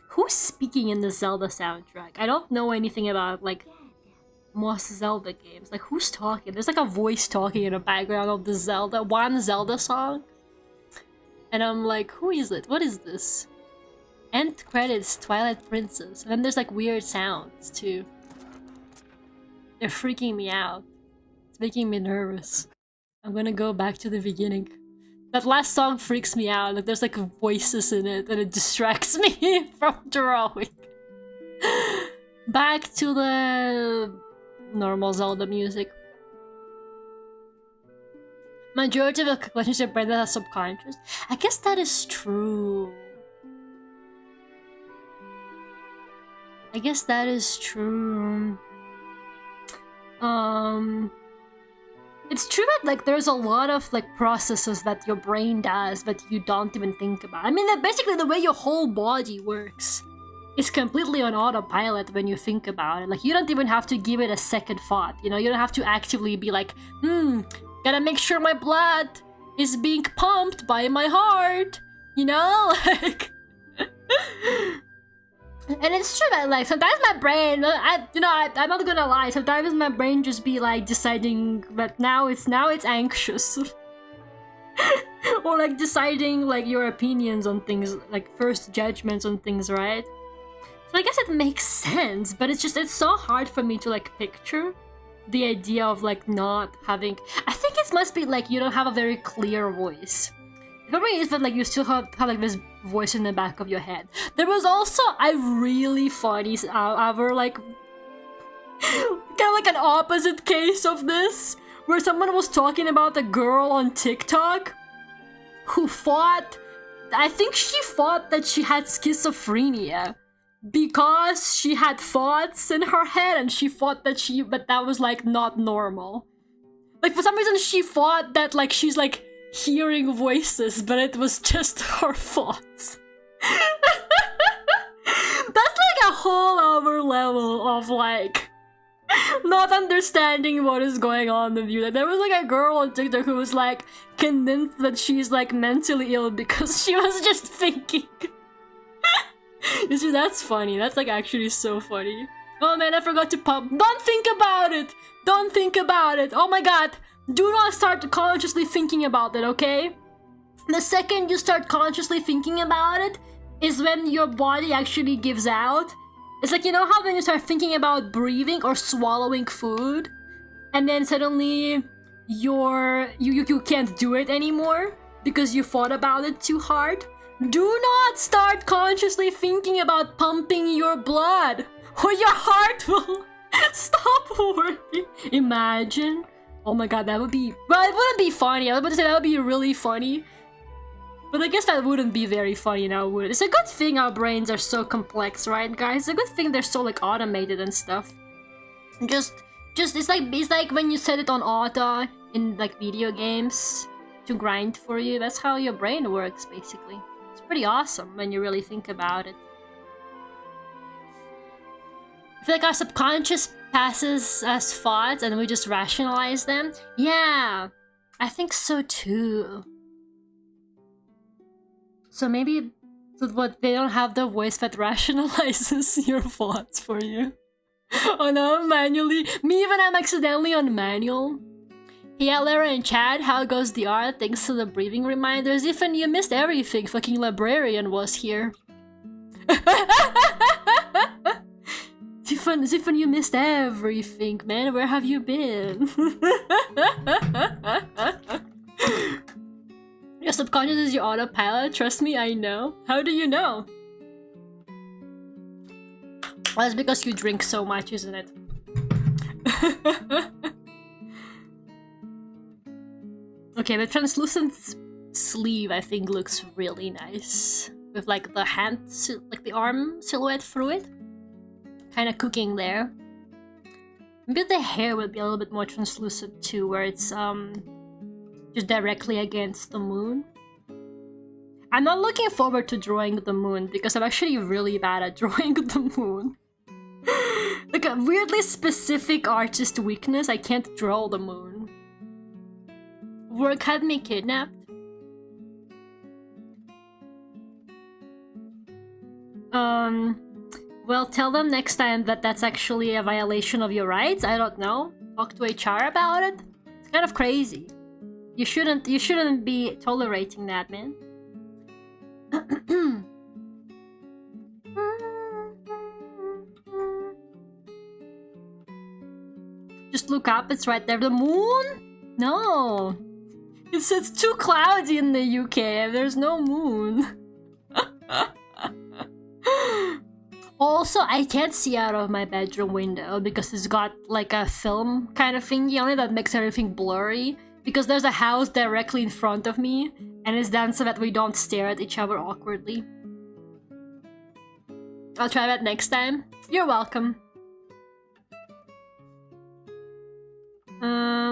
Who's speaking in the Zelda soundtrack? I don't know anything about like most Zelda games. Like, who's talking? There's like a voice talking in the background of the one Zelda song. And I'm like, who is it? What is this? End credits, Twilight Princess. And then there's like weird sounds too. They're freaking me out. It's making me nervous. I'm gonna go back to the beginning. That last song freaks me out. Like, there's like voices in it and it distracts me from drawing. Back to the normal Zelda music. Majority of the calculations your brain does are subconscious. I guess that is true. I guess that is true. It's true that like there's a lot of like processes that your brain does that you don't even think about. I mean, that basically the way your whole body works is completely on autopilot when you think about it. Like you don't even have to give it a second thought. You know, you don't have to actively be like, gotta make sure my blood is being pumped by my heart. You know, like. And it's true that like sometimes my brain, I'm not gonna lie, sometimes my brain just be like deciding that now it's anxious. Or like deciding like your opinions on things, like first judgments on things, right? So I guess it makes sense, but it's so hard for me to like picture the idea of like not having. I think it must be like you don't have a very clear voice. The problem is that like you still have like this voice in the back of your head. There was also a really funny other like kind of like an opposite case of this, where someone was talking about a girl on TikTok who thought, I think she thought that she had schizophrenia because she had thoughts in her head, and she thought that that was like not normal. Like for some reason she thought that like she's like hearing voices, but it was just her thoughts. That's like a whole other level of like not understanding what is going on with you. Like, there was like a girl on TikTok who was like convinced that she's like mentally ill because she was just thinking. You see, that's funny. That's like actually so funny. Oh man, I forgot to pump. Don't think about it! Don't think about it! Oh my god! Do not start consciously thinking about it, okay? The second you start consciously thinking about it is when your body actually gives out. It's like, you know how when you start thinking about breathing or swallowing food, and then suddenly you can't do it anymore because you thought about it too hard? Do not start consciously thinking about pumping your blood, or your heart will stop working. Imagine. Oh my god, that would be... Well, it wouldn't be funny. I was about to say that would be really funny. But I guess that wouldn't be very funny now, would it? It's a good thing our brains are so complex, right, guys? It's a good thing they're so, like, automated and stuff. Just it's like when you set it on auto in, like, video games to grind for you. That's how your brain works, basically. It's pretty awesome when you really think about it. I feel like our subconscious passes as thoughts and we just rationalize them. Yeah, I think so too. So maybe what they don't have the voice that rationalizes your thoughts for you. Oh no, manually. Me when I'm accidentally on manual. Yeah, Lara and Chad, how goes the art? Thanks to the breathing reminders. Even you missed everything. Fucking librarian was here. Ziffan, you missed everything, man. Where have you been? Your subconscious is your autopilot. Trust me, I know. How do you know? Well, it's because you drink so much, isn't it? Okay, the translucent sleeve, I think, looks really nice. With like the hand, like the arm silhouette through it. Kind of cooking there. Maybe the hair would be a little bit more translucent too, where it's just directly against the moon. I'm not looking forward to drawing the moon because I'm actually really bad at drawing the moon. Like a weirdly specific artist weakness, I can't draw the moon. Work had me kidnapped. Well, tell them next time that that's actually a violation of your rights. I don't know. Talk to HR about it. It's kind of crazy. You shouldn't be tolerating that, man. Just look up, it's right there. The moon? No. It's too cloudy in the UK and there's no moon. Also, I can't see out of my bedroom window because it's got like a film kind of thingy on it that makes everything blurry. Because there's a house directly in front of me, and it's done so that we don't stare at each other awkwardly. I'll try that next time. You're welcome.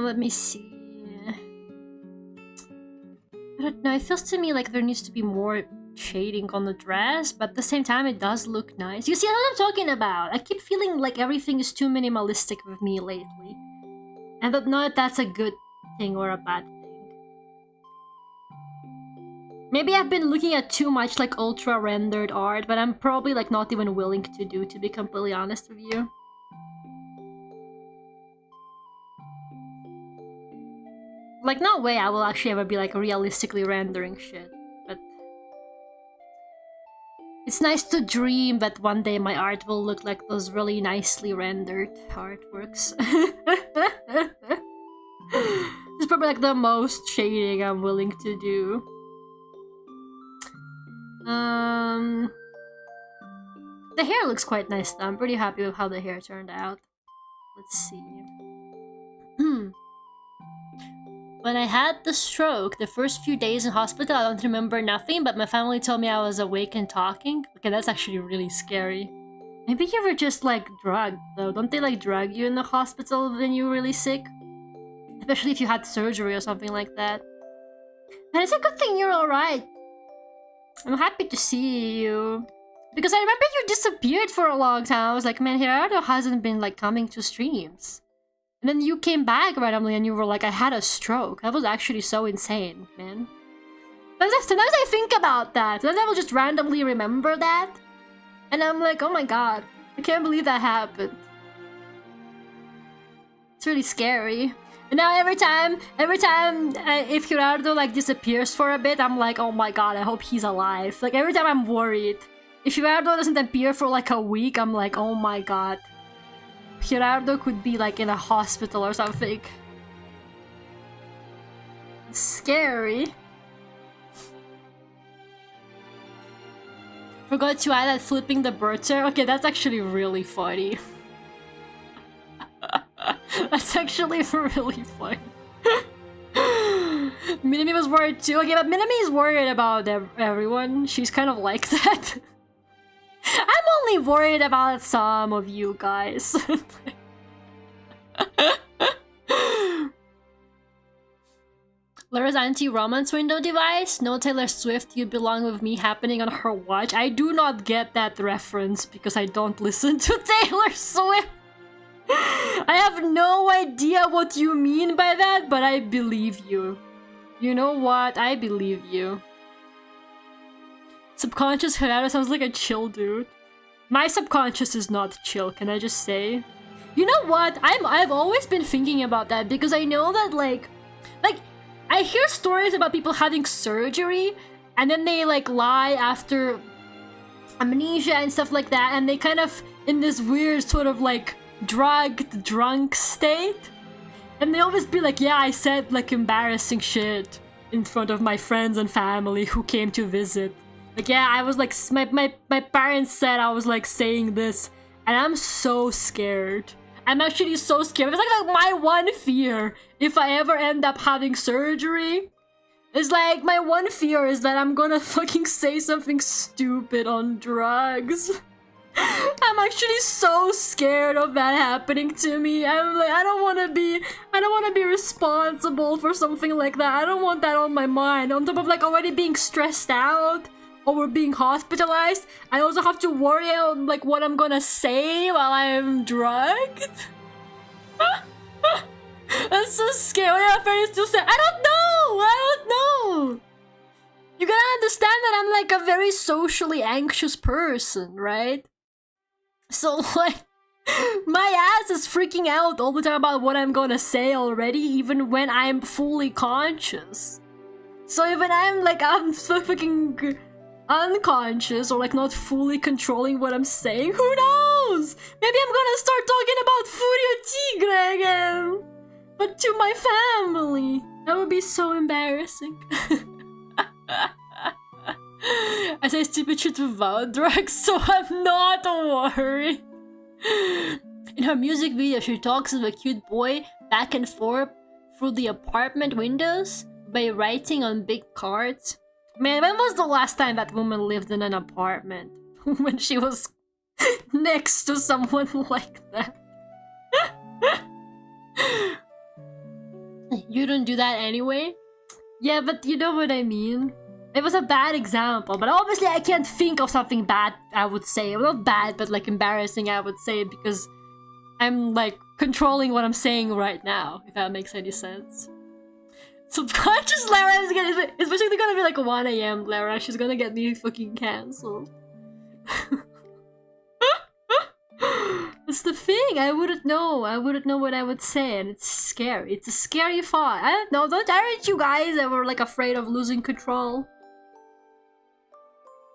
Let me see. I don't know, it feels to me like there needs to be more shading on the dress, but at the same time it does look nice. You see what I'm talking about? I keep feeling like everything is too minimalistic with me lately. I don't know if that's a good thing or a bad thing. Maybe I've been looking at too much like ultra rendered art, but I'm probably like not even willing to be completely honest with you. Like, no way I will actually ever be like realistically rendering shit, but it's nice to dream that one day my art will look like those really nicely rendered artworks. It's probably like the most shading I'm willing to do. The hair looks quite nice though. I'm pretty happy with how the hair turned out. Let's see. When I had the stroke, the first few days in hospital, I don't remember nothing, but my family told me I was awake and talking. Okay, that's actually really scary. Maybe you were just like drugged though. Don't they like drug you in the hospital when you're really sick? Especially if you had surgery or something like that. And it's a good thing you're alright. I'm happy to see you. Because I remember you disappeared for a long time. I was like, man, Gerardo hasn't been like coming to streams. And then you came back randomly and you were like, I had a stroke. That was actually so insane, man. Sometimes I think about that. Sometimes I will just randomly remember that. And I'm like, oh my god. I can't believe that happened. It's really scary. And now every time if Gerardo like disappears for a bit, I'm like, oh my god, I hope he's alive. Like every time I'm worried. If Gerardo doesn't appear for like a week, I'm like, oh my god. Gerardo could be like in a hospital or something. It's scary. Forgot to add that flipping the bircher. Okay, that's actually really funny. That's actually really funny. Minami was worried too. Okay, but Minami is worried about everyone. She's kind of like that. I'm only worried about some of you guys. Laura's anti-romance window device. No Taylor Swift, You Belong With Me happening on her watch. I do not get that reference because I don't listen to Taylor Swift. I have no idea what you mean by that, but I believe you. You know what? I believe you. Subconscious Gerardo sounds like a chill dude. My subconscious is not chill, can I just say? You know what? I've always been thinking about that because I know that like I hear stories about people having surgery and then they like lie after amnesia and stuff like that, and they kind of in this weird sort of like drugged, drunk state. And they always be like, yeah, I said like embarrassing shit in front of my friends and family who came to visit. Like, yeah, I was like, my parents said I was like saying this, and I'm so scared. I'm actually so scared. It's like my one fear, if I ever end up having surgery, is like my one fear is that I'm gonna fucking say something stupid on drugs. I'm actually so scared of that happening to me. I'm like, I don't want to be responsible for something like that. I don't want that on my mind. On top of like already being stressed out over being hospitalized, I also have to worry on like what I'm gonna say while I'm drugged. That's so scary. My parents still say, I don't know. You gotta understand that I'm like a very socially anxious person, right? So like, my ass is freaking out all the time about what I'm gonna say already, even when I'm fully conscious. So even I'm like, I'm so fucking unconscious or like not fully controlling what I'm saying, who knows? Maybe I'm gonna start talking about Furio Tigre again, but to my family. That would be so embarrassing. I say stupid shit without drugs, so I'm not worried. In her music video, she talks with a cute boy back and forth through the apartment windows by writing on big cards. Man, when was the last time that woman lived in an apartment? When she was next to someone like that. You don't do that anyway? Yeah, but you know what I mean? It was a bad example, but obviously I can't think of something bad I would say. Well, not bad, but like embarrassing I would say, because I'm like controlling what I'm saying right now, if that makes any sense. Subconscious Lara is gonna, it's basically gonna be like 1 AM Lara, she's gonna get me fucking cancelled. It's the thing, I wouldn't know what I would say, and it's scary. It's a scary thought. I don't know, aren't you guys ever like afraid of losing control?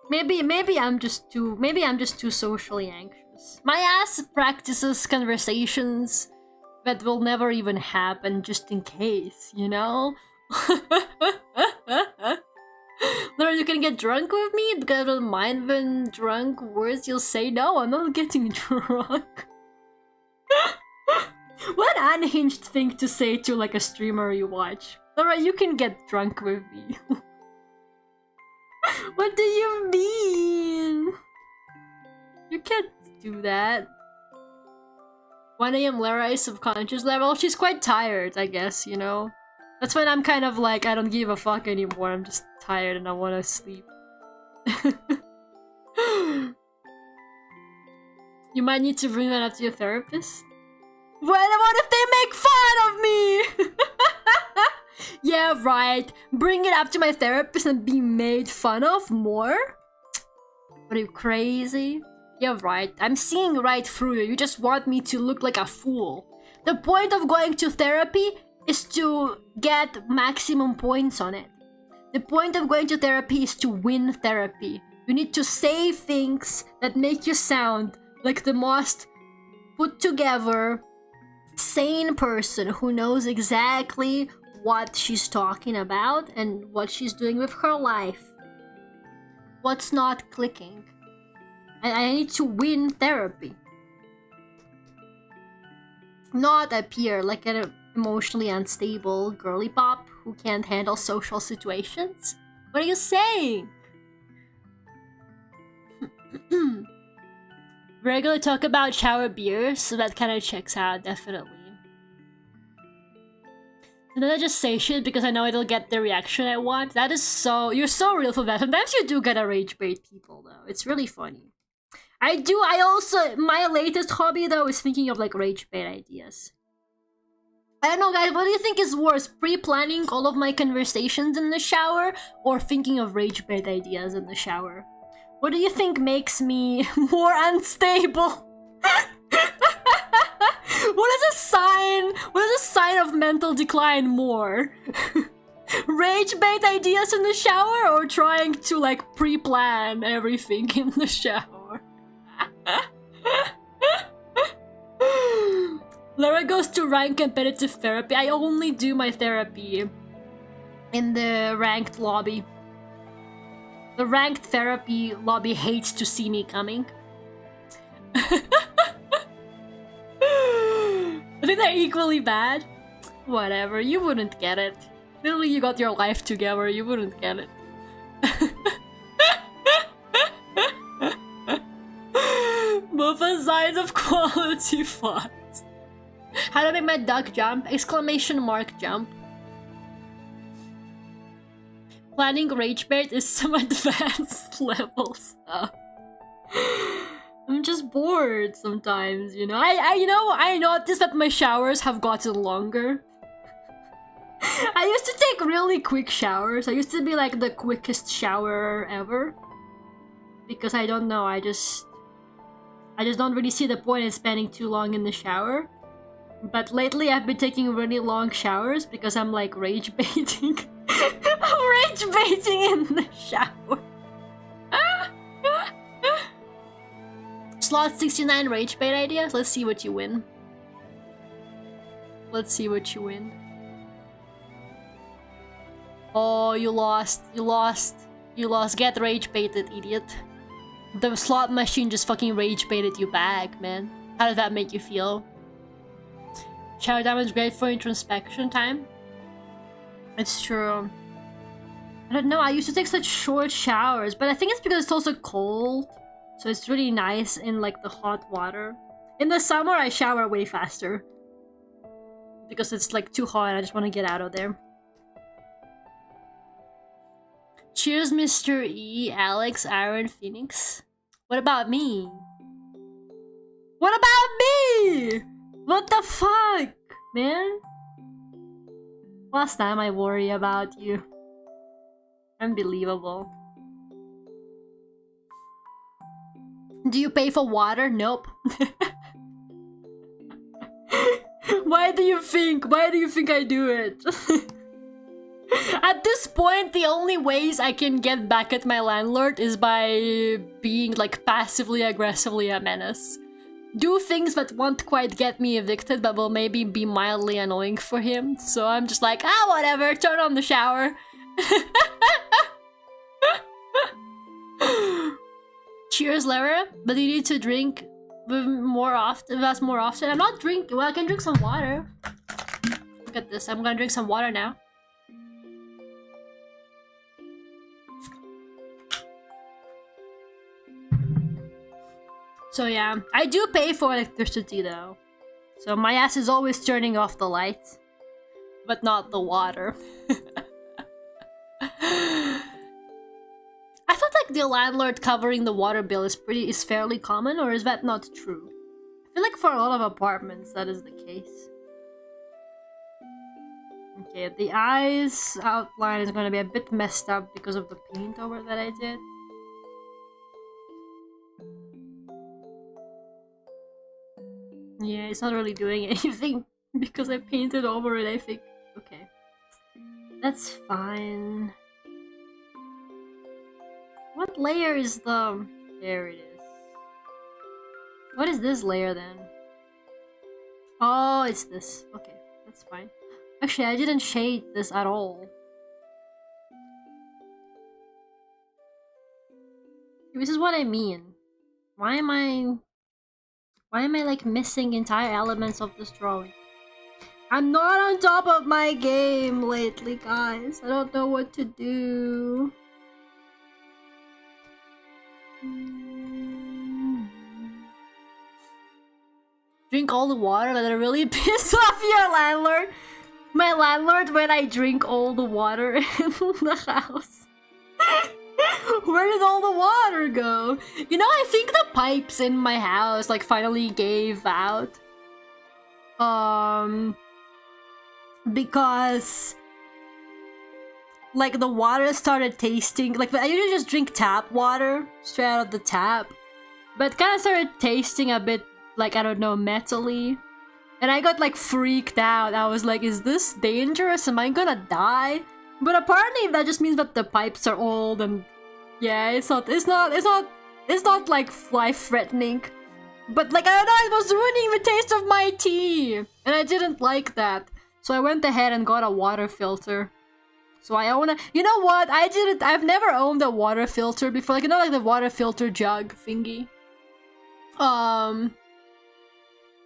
Maybe I'm just too socially anxious. My ass practices conversations that will never even happen just in case, you know? Laura, you can get drunk with me because I don't mind when drunk words you'll say. No, I'm not getting drunk. What unhinged thing to say to like a streamer you watch. Laura, you can get drunk with me. What do you mean? You can't do that. 1 AM Lara is subconscious level. She's quite tired, I guess, you know? That's when I'm kind of like, I don't give a fuck anymore. I'm just tired and I want to sleep. You might need to bring that up to your therapist. What if they make fun of me? Yeah, right. Bring it up to my therapist and be made fun of more? Are you crazy? Yeah, right. I'm seeing right through you. You just want me to look like a fool. The point of going to therapy is to get maximum points on it. The point of going to therapy is to win therapy. You need to say things that make you sound like the most put together, sane person who knows exactly what she's talking about and what she's doing with her life. What's not clicking. I need to win therapy. Not appear like an emotionally unstable girly pop who can't handle social situations. What are you saying? Regularly talk about shower beers, so that kind of checks out, definitely. And then I just say shit because I know it'll get the reaction I want. That is so... You're so real for that. Sometimes you do get a rage bait people, though. It's really funny. I also... My latest hobby, though, is thinking of, like, rage bait ideas. I don't know, guys. What do you think is worse? Pre-planning all of my conversations in the shower or thinking of rage bait ideas in the shower? What do you think makes me more unstable? What is a sign of mental decline more? Rage bait ideas in the shower or trying to like pre-plan everything in the shower? Lara goes to rank competitive therapy. I only do my therapy in the ranked lobby. The ranked therapy lobby hates to see me coming. I think they're equally bad. Whatever, you wouldn't get it. Literally, you got your life together, you wouldn't get it. Both signs of quality thoughts. How to make my duck jump? Exclamation mark jump. Planning rage bait is some advanced level stuff. I'm just bored sometimes, you know. I noticed that my showers have gotten longer. I used to take really quick showers. I used to be like the quickest shower ever. Because I don't know, I just don't really see the point in spending too long in the shower. But lately I've been taking really long showers because I'm like rage baiting. I'm rage baiting in the shower. Slot 69 rage bait ideas. Let's see what you win. Let's see what you win. Oh, you lost. You lost. You lost. Get rage baited, idiot. The slot machine just fucking rage baited you back, man. How did that make you feel? Shower time is great for introspection time. It's true. I don't know, I used to take such short showers, but I think it's because it's also cold. So it's really nice in like the hot water. In the summer, I shower way faster. Because it's like too hot and I just want to get out of there. Cheers, Mr. E, Alex, Aaron, Phoenix. What about me? What about me? What the fuck, man? Last time I worry about you. Unbelievable. Do you pay for water? Nope. Why do you think I do it? At this point, the only ways I can get back at my landlord is by being like passively aggressively a menace. Do things that won't quite get me evicted but will maybe be mildly annoying for him. So I'm just like, ah, whatever, turn on the shower. Cheers, Lara. But you need to drink more often. That's more often. I'm not drinking. Well, I can drink some water. Look at this. I'm gonna drink some water now. So yeah, I do pay for electricity though. So my ass is always turning off the lights, but not the water. I thought like the landlord covering the water bill is fairly common, or is that not true? I feel like for a lot of apartments that is the case. Okay, the eyes outline is gonna be a bit messed up because of the paint over that I did. Yeah, it's not really doing anything because I painted over it, I think. Okay. That's fine. What layer is the... There it is. What is this layer then? Oh, it's this. Okay, that's fine. Actually, I didn't shade this at all. This is what I mean. Why am I like missing entire elements of this drawing? I'm not on top of my game lately, guys. I don't know what to do. Drink all the water that really piss off your landlord. My landlord when I drink all the water in the house. Where did all the water go? You know, I think the pipes in my house like finally gave out. Because like the water started tasting like I usually just drink tap water straight out of the tap, but kind of started tasting a bit like, I don't know, metally. And I got like freaked out. I was like, is this dangerous? Am I gonna die? But apparently that just means that the pipes are old and yeah, it's not like life-threatening. But like, I don't know, it was ruining the taste of my tea. And I didn't like that. So I went ahead and got a water filter. So I own a... You know what? I've never owned a water filter before. Like, you know, like the water filter jug thingy.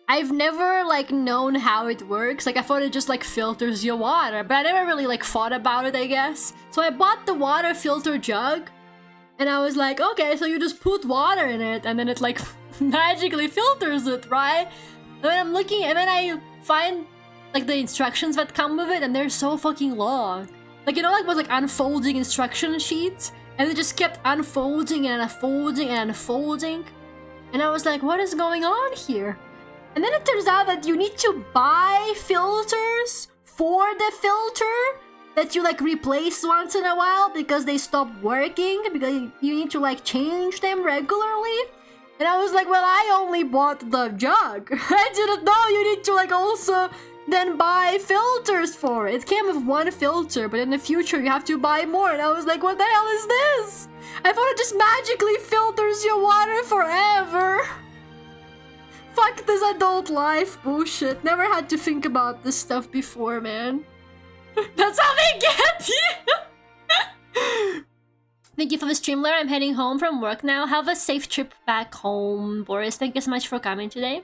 I've never like known how it works. Like I thought it just like filters your water, but I never really like thought about it, I guess. So I bought the water filter jug and I was like, okay, so you just put water in it and then it like magically filters it, right? And then I'm looking and then I find like the instructions that come with it and they're so fucking long. Like, you know, like was like unfolding instruction sheets and it just kept unfolding and unfolding and unfolding. And I was like, what is going on here? And then it turns out that you need to buy filters for the filter that you like replace once in a while because they stop working, because you need to like change them regularly. And I was like, well, I only bought the jug. I didn't know you need to like also then buy filters for it. It came with one filter, but in the future you have to buy more. And I was like, what the hell is this? I thought it just magically filters your water forever. Fuck this adult life bullshit. Never had to think about this stuff before, man. That's how they get you! Thank you for the stream, Lara. I'm heading home from work now. Have a safe trip back home. Boris, thank you so much for coming today.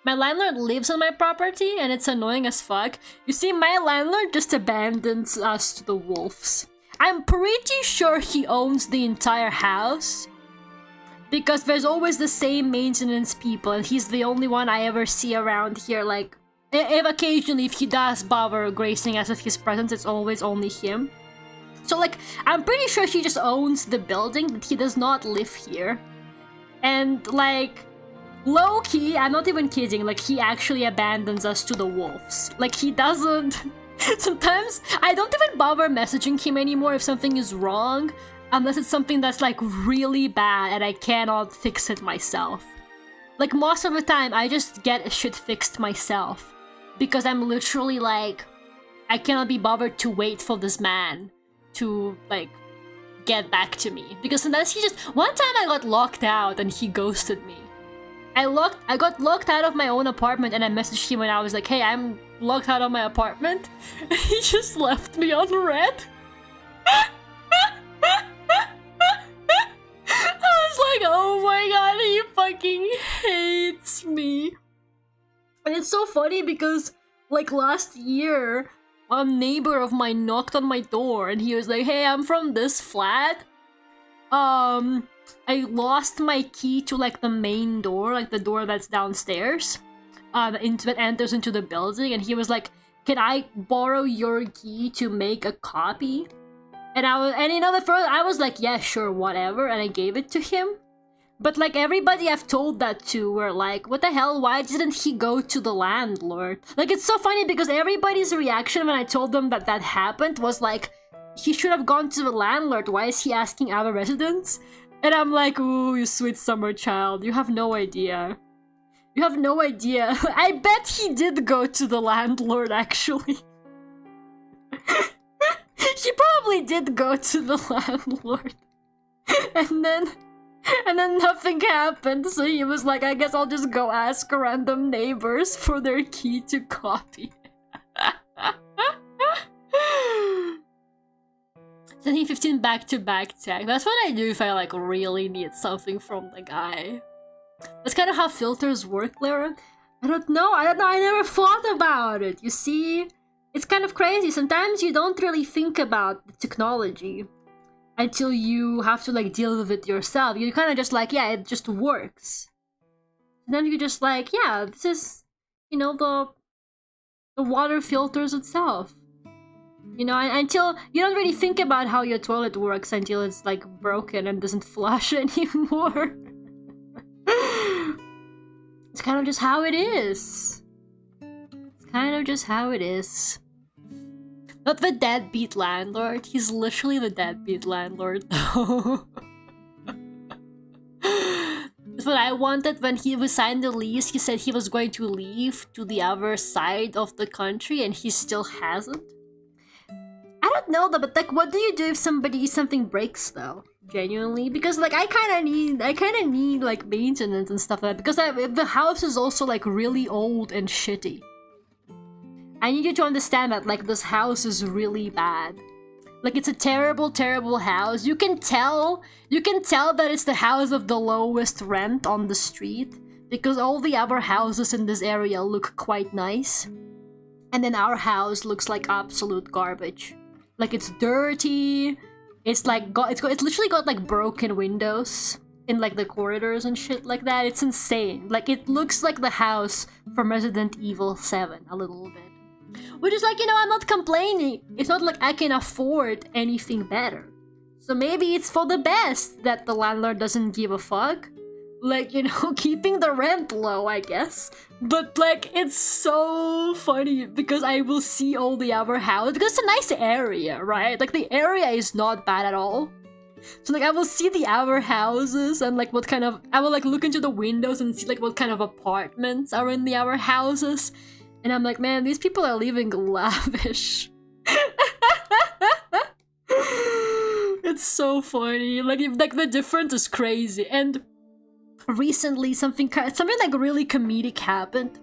My landlord lives on my property and it's annoying as fuck. You see, my landlord just abandons us to the wolves. I'm pretty sure he owns the entire house, because there's always the same maintenance people and he's the only one I ever see around here. Like, if occasionally if he does bother gracing us with his presence, it's always only him. So like, I'm pretty sure he just owns the building, but he does not live here. And like, low-key, I'm not even kidding, like he actually abandons us to the wolves. Like he doesn't... Sometimes I don't even bother messaging him anymore if something is wrong, unless it's something that's like really bad and I cannot fix it myself. Like most of the time I just get shit fixed myself, because I'm literally like, I cannot be bothered to wait for this man to like get back to me. Because sometimes he just... One time I got locked out and he ghosted me. I got locked out of my own apartment and I messaged him and I was like, hey, I'm locked out of my apartment. And he just left me on red. I was like, oh my god, he fucking hates me. And it's so funny because like last year, a neighbor of mine knocked on my door and he was like, hey, I'm from this flat. I lost my key to like the main door, like the door that's downstairs, that enters into the building, and he was like, can I borrow your key to make a copy? And you know, I was like, yeah, sure, whatever, and I gave it to him. But like everybody I've told that to were like, what the hell, why didn't he go to the landlord? Like, it's so funny because everybody's reaction when I told them that that happened was like, he should have gone to the landlord, why is he asking other residents? And I'm like, ooh, you sweet summer child, you have no idea. You have no idea. I bet he did go to the landlord, actually. He probably did go to the landlord. And then nothing happened, so he was like, I guess I'll just go ask random neighbors for their key to copy. Sending 15 back-to-back tag. That's what I do if I like really need something from the guy. That's kind of how filters work, Lara. I don't know, I never thought about it, you see? It's kind of crazy, sometimes you don't really think about the technology until you have to like deal with it yourself. You're kind of just like, yeah, it just works. And then you're just like, yeah, this is, you know, the water filters itself. You know, until you don't really think about how your toilet works until it's like broken and doesn't flush anymore. It's kind of just how it is. It's kind of just how it is. Not the deadbeat landlord. He's literally the deadbeat landlord, though. That's what I wanted when he signed the lease. He said he was going to leave to the other side of the country, and he still hasn't. I don't know though, but like, what do you do if something breaks though? Genuinely, because like I kind of need like maintenance and stuff like that, because the house is also like really old and shitty. I need you to understand that like this house is really bad. Like it's a terrible, terrible house. You can tell that it's the house of the lowest rent on the street, because all the other houses in this area look quite nice, and then our house looks like absolute garbage. Like it's dirty. It's like it's literally got like broken windows in like the corridors and shit like that. It's insane. Like it looks like the house from Resident Evil 7 a little bit. Which is like, you know, I'm not complaining. It's not like I can afford anything better. So maybe it's for the best that the landlord doesn't give a fuck. Like, you know, keeping the rent low, I guess. But like, it's so funny because I will see all the other houses, because it's a nice area, right? Like the area is not bad at all. So like I will see the other houses and like what kind of, I will like look into the windows and see like what kind of apartments are in the other houses. And I'm like, man, these people are living lavish. It's so funny. Like the difference is crazy. And recently something like really comedic happened.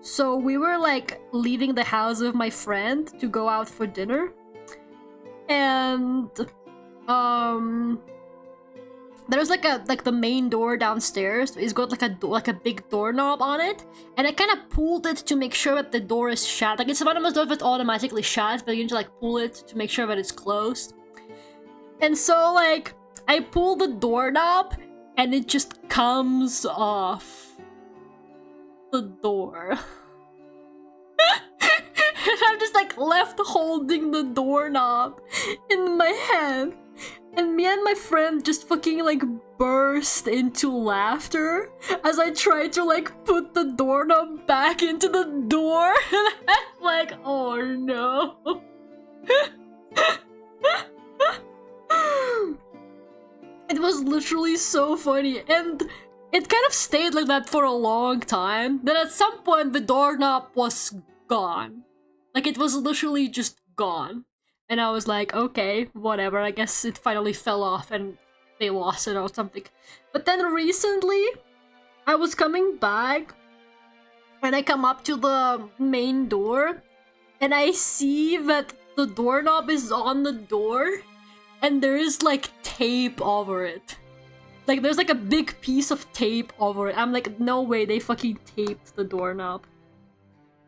So we were like leaving the house of my friend to go out for dinner, and there's like the main door downstairs. It's got like a big doorknob on it, and I kind of pulled it to make sure that the door is shut. Like, it's one of those doors that automatically shuts, but you need to like pull it to make sure that it's closed. And so like I pull the doorknob, and it just comes off the door. And I'm just like left holding the doorknob in my hand. And me and my friend just fucking like burst into laughter as I tried to like put the doorknob back into the door. And I'm like, oh no. It was literally so funny, and it kind of stayed like that for a long time. Then at some point the doorknob was gone. Like, it was literally just gone. And I was like, okay, whatever, I guess it finally fell off and they lost it or something. But then recently, I was coming back, and I come up to the main door, and I see that the doorknob is on the door, and there is like tape over it. Like, there's like a big piece of tape over it. I'm like, no way, they fucking taped the doorknob.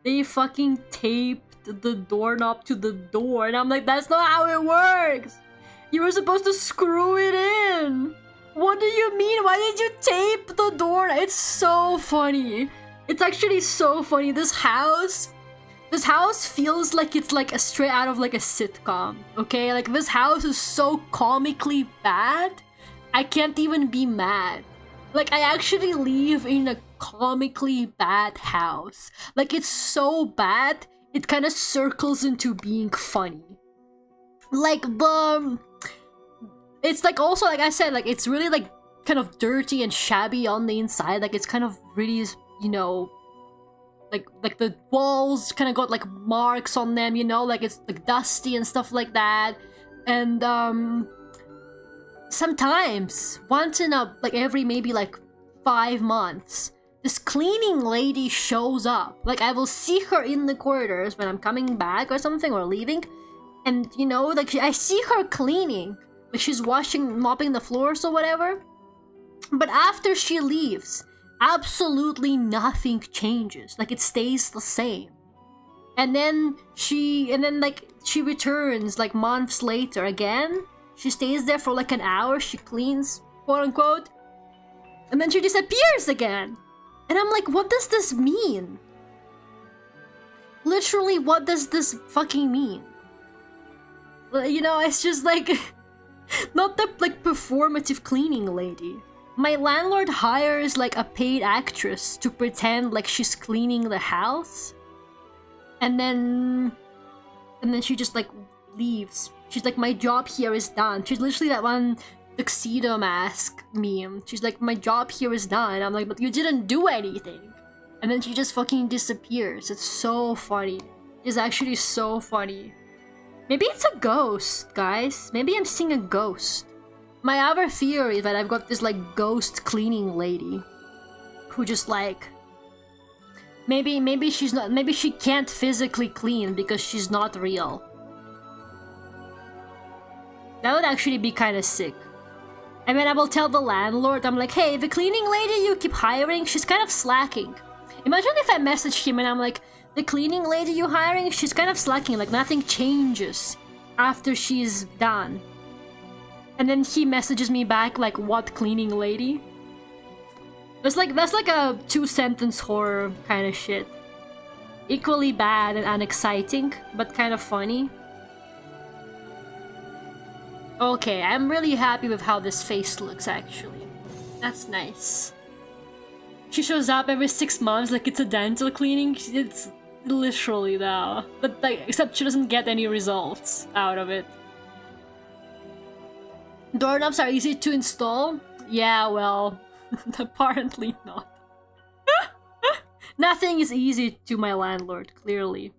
They fucking taped the doorknob to the door, and I'm like, that's not how it works. You were supposed to screw it in. What do you mean? Why did you tape the door? It's so funny. It's actually so funny. This house feels like it's like a straight out of like a sitcom. Okay, like this house is so comically bad, I can't even be mad. Like, I actually live in a comically bad house. Like, it's so bad, it kind of circles into being funny. Like, it's like also, like I said, like, it's really like kind of dirty and shabby on the inside. Like, it's kind of really, you know, like the walls kind of got like marks on them, you know, like it's like dusty and stuff like that. And sometimes, once in a, like every maybe like 5 months, this cleaning lady shows up. Like, I will see her in the corridors when I'm coming back or something, or leaving. And, you know, like, I see her cleaning. Like, she's mopping the floors or whatever. But after she leaves, absolutely nothing changes. Like, it stays the same. And then she returns, like, months later again. She stays there for like an hour, she cleans, quote unquote, and then she disappears again. And I'm like, what does this mean? Literally, what does this fucking mean? You know, it's just like, not the like performative cleaning lady. My landlord hires like a paid actress to pretend like she's cleaning the house. And then she just like leaves. She's like, my job here is done. She's literally that one tuxedo mask meme. She's like, my job here is done. I'm like, but you didn't do anything. And then she just fucking disappears. It's so funny. It's actually so funny. Maybe it's a ghost, guys. Maybe I'm seeing a ghost. My other theory is that I've got this like ghost cleaning lady who just like, maybe she's not, maybe she can't physically clean because she's not real. That would actually be kind of sick. And then I will tell the landlord, I'm like, hey, the cleaning lady you keep hiring, she's kind of slacking. Imagine if I message him and I'm like, the cleaning lady you're hiring, she's kind of slacking, like nothing changes after she's done. And then he messages me back like, what cleaning lady? That's like a 2-sentence horror kind of shit. Equally bad and unexciting, but kind of funny. Okay, I'm really happy with how this face looks, actually. That's nice. She shows up every 6 months like it's a dental cleaning. It's literally though. But like, except she doesn't get any results out of it. Doorknobs are easy to install? Yeah, well, apparently not. Nothing is easy to my landlord, clearly.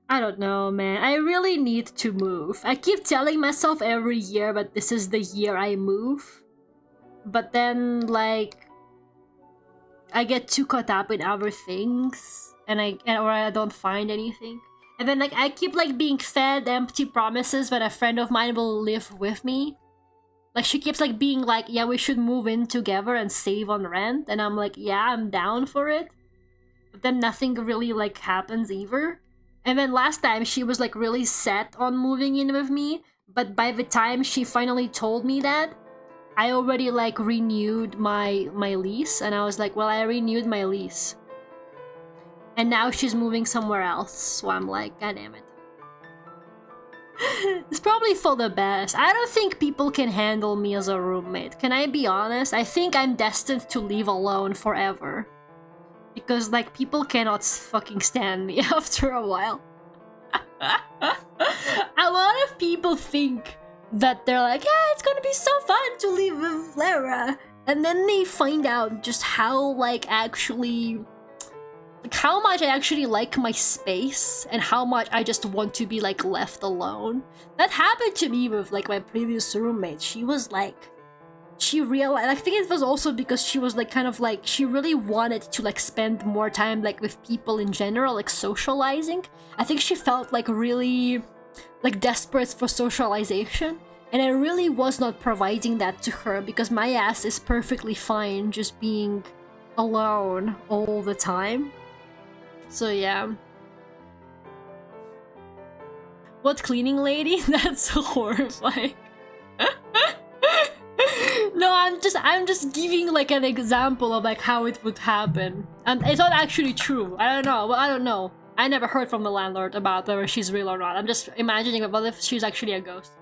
I don't know, man. I really need to move. I keep telling myself every year that this is the year I move. But then, like, I get too caught up in other things. Or I don't find anything. And then, like, I keep, like, being fed empty promises that a friend of mine will live with me. Like, she keeps like being like, yeah, we should move in together and save on rent. And I'm like, yeah, I'm down for it. But then nothing really like happens either. And then last time she was like really set on moving in with me. But by the time she finally told me that, I already like renewed my lease. And I was like, well, I renewed my lease. And now she's moving somewhere else. So I'm like, god damn it. It's probably for the best. I don't think people can handle me as a roommate. Can I be honest? I think I'm destined to live alone forever. Because, like, people cannot fucking stand me after a while. A lot of people think that they're like, yeah, it's gonna be so fun to live with Lara. And then they find out just how, like, actually... like, how much I actually like my space and how much I just want to be like left alone. That happened to me with like my previous roommate. She was like, she realized, I think it was also because she was like kind of like, she really wanted to like spend more time like with people in general, like socializing. I think she felt like really like desperate for socialization. And I really was not providing that to her because my ass is perfectly fine just being alone all the time. So yeah. What cleaning lady? That's horrifying. No, I'm just giving like an example of like how it would happen. And it's not actually true. I don't know. Well, I don't know. I never heard from the landlord about whether she's real or not. I'm just imagining about if she's actually a ghost.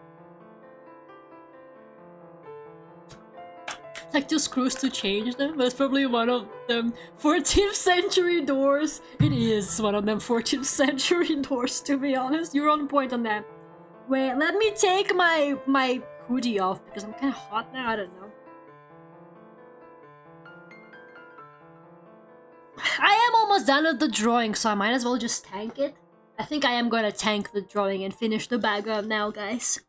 Like 2 screws to change them. That's probably one of them 14th century doors. It is one of them 14th century doors, to be honest. You're on point on that. Wait, let me take my hoodie off because I'm kind of hot now. I don't know. I am almost done with the drawing, so I might as well just tank it. I think I am gonna tank the drawing and finish the background now, guys.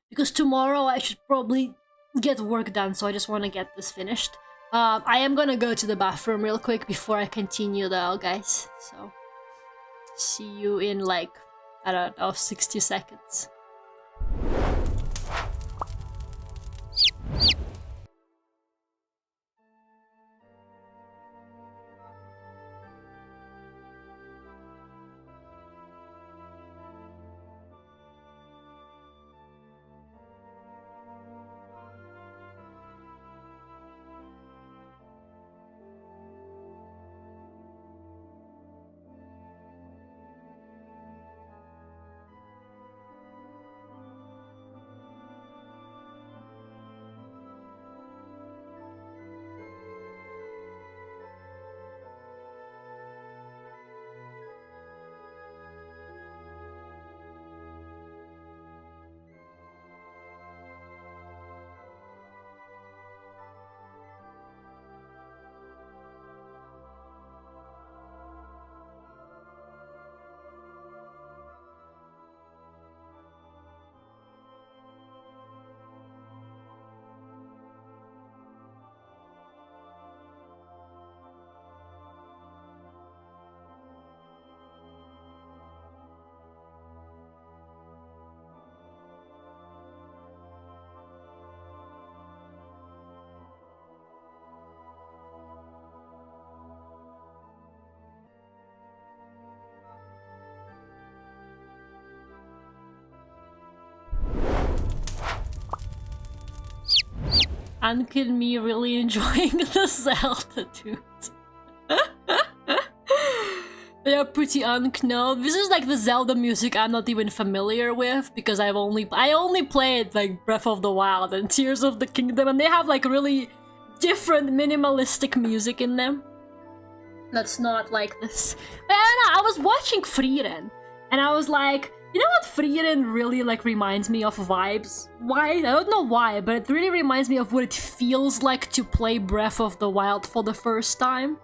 Because tomorrow I should probably get work done, so I just want to get this finished. I am gonna go to the bathroom real quick before I continue though, guys. So, see you in like, I don't know, 60 seconds. Uncle me really enjoying the Zelda dudes. They are pretty unknown. This is like the Zelda music I'm not even familiar with because I only played like Breath of the Wild and Tears of the Kingdom, and they have like really different minimalistic music in them. That's not like this. But I don't know, I was watching Frieren and I was like, you know what Frieren really like reminds me of vibes? Why? I don't know why, but it really reminds me of what it feels like to play Breath of the Wild for the first time.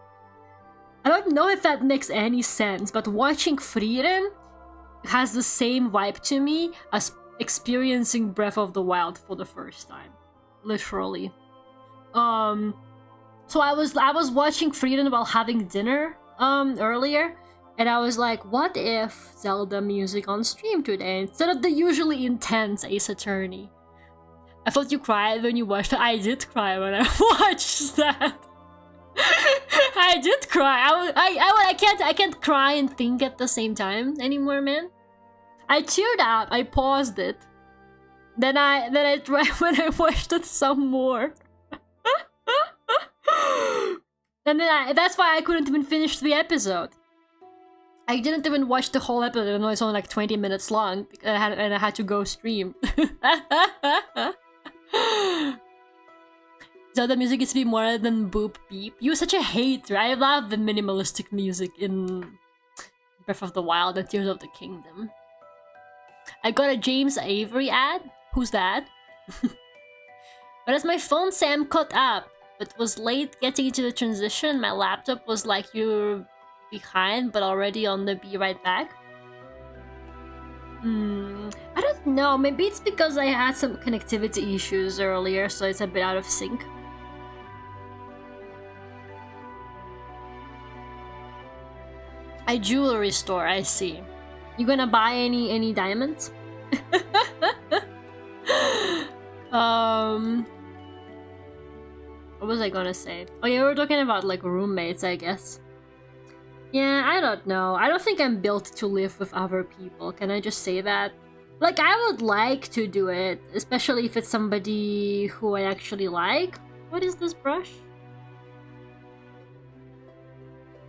I don't know if that makes any sense, but watching Frieren has the same vibe to me as experiencing Breath of the Wild for the first time. Literally. So I was watching Frieren while having dinner earlier. And I was like, what if Zelda music on stream today instead of the usually intense Ace Attorney? I thought you cried when you watched it. I did cry when I watched that. I did cry. I can't cry and think at the same time anymore, man. I teared up. I paused it. Then I tried when I watched it some more. And then that's why I couldn't even finish the episode. I didn't even watch the whole episode, even though it's only like 20 minutes long, and I had to go stream. So the music is to be more than boop beep. You're such a hater. I love the minimalistic music in Breath of the Wild and Tears of the Kingdom. I got a James Avery ad. Who's that? But as my phone Sam caught up, but was late getting into the transition, my laptop was like, you're behind, but already on the be right back. I don't know. Maybe it's because I had some connectivity issues earlier, so it's a bit out of sync. A jewelry store, I see. You gonna buy any diamonds? What was I gonna say? Oh yeah, we were talking about like roommates, I guess. Yeah, I don't know. I don't think I'm built to live with other people. Can I just say that? Like, I would like to do it, especially if it's somebody who I actually like. What is this brush?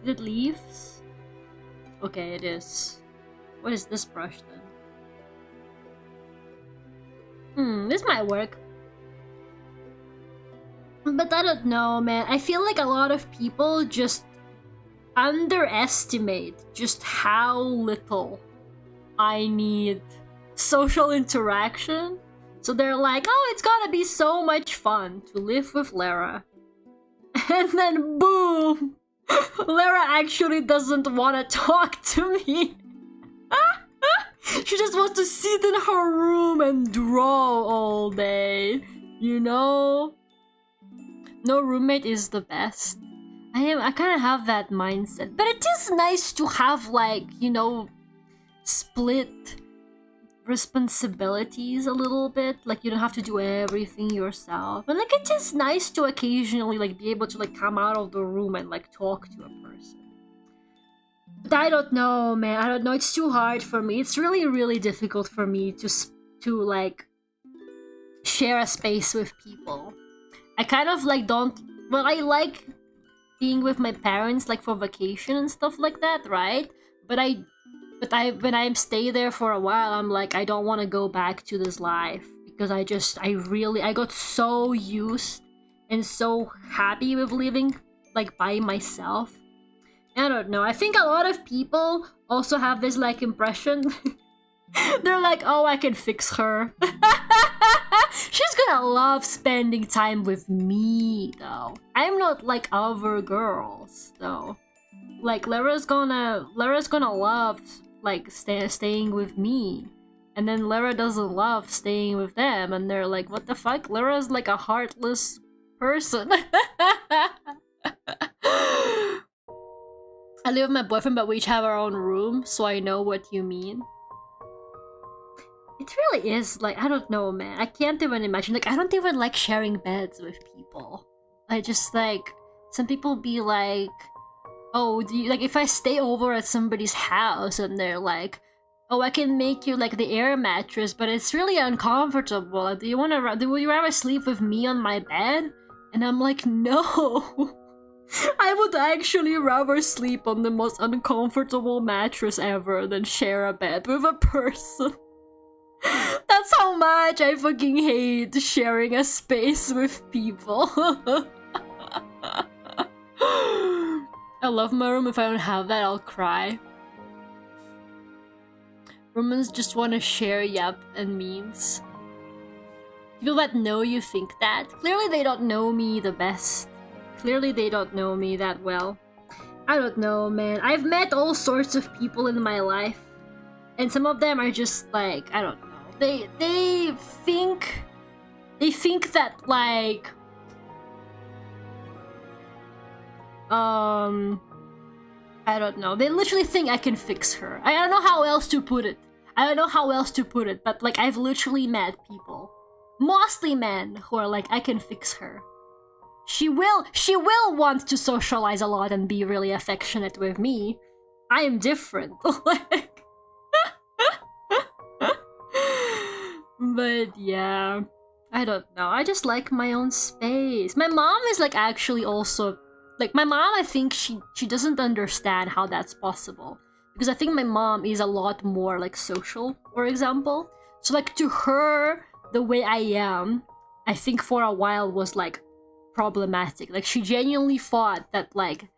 Is it leaves? Okay, it is. What is this brush then? This might work. But I don't know, man. I feel like a lot of people just underestimate just how little I need social interaction. So they're like, oh, it's gonna be so much fun to live with Lara. And then boom! Lara actually doesn't want to talk to me. She just wants to sit in her room and draw all day. You know? No roommate is the best. I kind of have that mindset. But it is nice to have, like, you know, split responsibilities a little bit. Like, you don't have to do everything yourself. And, like, it is nice to occasionally, like, be able to, like, come out of the room and, like, talk to a person. But I don't know, man. I don't know. It's too hard for me. It's really, really difficult for me to like, share a space with people. I kind of, like, don't... Well, I like being with my parents, like, for vacation and stuff like that, right? But when I stay there for a while, I'm like, I don't want to go back to this life. Because I got so used and so happy with living, like, by myself. I don't know. I think a lot of people also have this, like, impression. They're like, oh, I can fix her. She's gonna love spending time with me, though. I'm not like other girls, though. Like, Lara's gonna love, like, staying with me. And then Lara doesn't love staying with them, and they're like, what the fuck? Lara's like a heartless person. I live with my boyfriend, but we each have our own room, so I know what you mean. It really is, like, I don't know, man. I can't even imagine. Like, I don't even like sharing beds with people. I just, like, some people be like, oh, do you, like, if I stay over at somebody's house and they're like, oh, I can make you, like, the air mattress, but it's really uncomfortable. Like, would you rather sleep with me on my bed? And I'm like, no. I would actually rather sleep on the most uncomfortable mattress ever than share a bed with a person. That's how much I fucking hate sharing a space with people. I love my room. If I don't have that, I'll cry. Romans just want to share yep and memes. People that know you think that. Clearly they don't know me the best. Clearly they don't know me that well. I don't know, man. I've met all sorts of people in my life. And some of them are just like, I don't know. They think that, like, I don't know. They literally think I can fix her. I don't know how else to put it. But, like, I've literally met people mostly men who are like, I can fix her. She will want to socialize a lot and be really affectionate with me. I am different. Like, but yeah, I don't know. I just like my own space. My mom is like actually also like my mom. I think she doesn't understand how that's possible because I think my mom is a lot more like social, for example. So like to her, the way I am, I think for a while was like problematic. Like she genuinely thought that like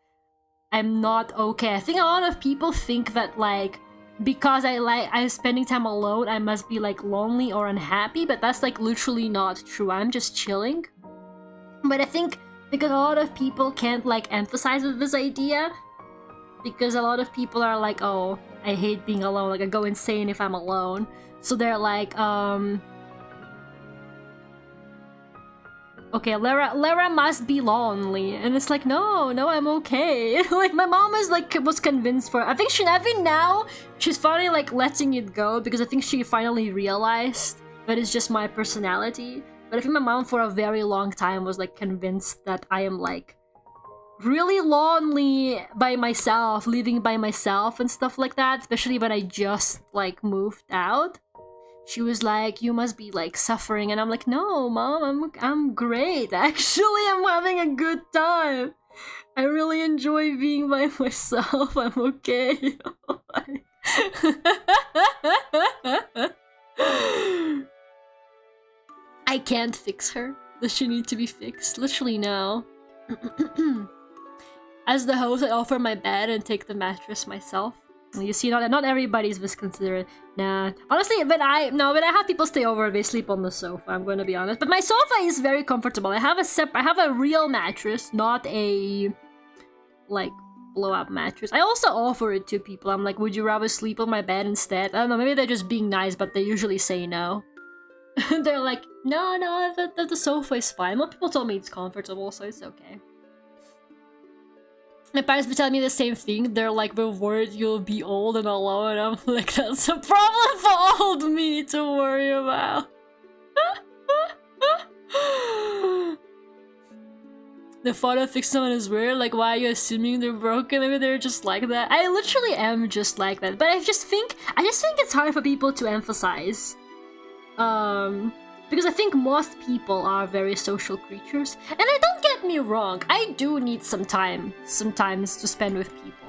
I'm not okay. I think a lot of people think that like because I'm spending time alone, I must be like lonely or unhappy, but that's like literally not true. I'm just chilling. But I think because a lot of people can't like emphasize with this idea, because a lot of people are like, oh, I hate being alone, like I go insane if I'm alone. So they're like, okay, Lara must be lonely, and it's like, no, I'm okay. Like my mom is like was convinced for. I think now she's finally like letting it go because I think she finally realized that it's just my personality. But I think my mom for a very long time was like convinced that I am like really lonely by myself, living by myself and stuff like that. Especially when I just like moved out. She was like, you must be like suffering, and I'm like, no, mom, I'm great. Actually, I'm having a good time. I really enjoy being by myself. I'm okay. I can't fix her. Does she need to be fixed? Literally, no. As the host, I offer my bed and take the mattress myself. You see, not everybody's this considerate. Nah, honestly, when I have people stay over, they sleep on the sofa. I'm going to be honest, but my sofa is very comfortable. I have a real mattress, not a like blow-up mattress. I also offer it to people. I'm like, would you rather sleep on my bed instead? I don't know. Maybe they're just being nice, but they usually say no. They're like, no, the sofa is fine. Most people told me it's comfortable, so it's okay. My parents be telling me the same thing. They're like, we're worried you'll be old and alone. I'm like, that's a problem for old me to worry about. The thought of fixing someone is weird. Like, why are you assuming they're broken? Maybe they're just like that. I literally am just like that. But I just think it's hard for people to emphasize. Because I think most people are very social creatures. And don't get me wrong, I do need some time sometimes to spend with people.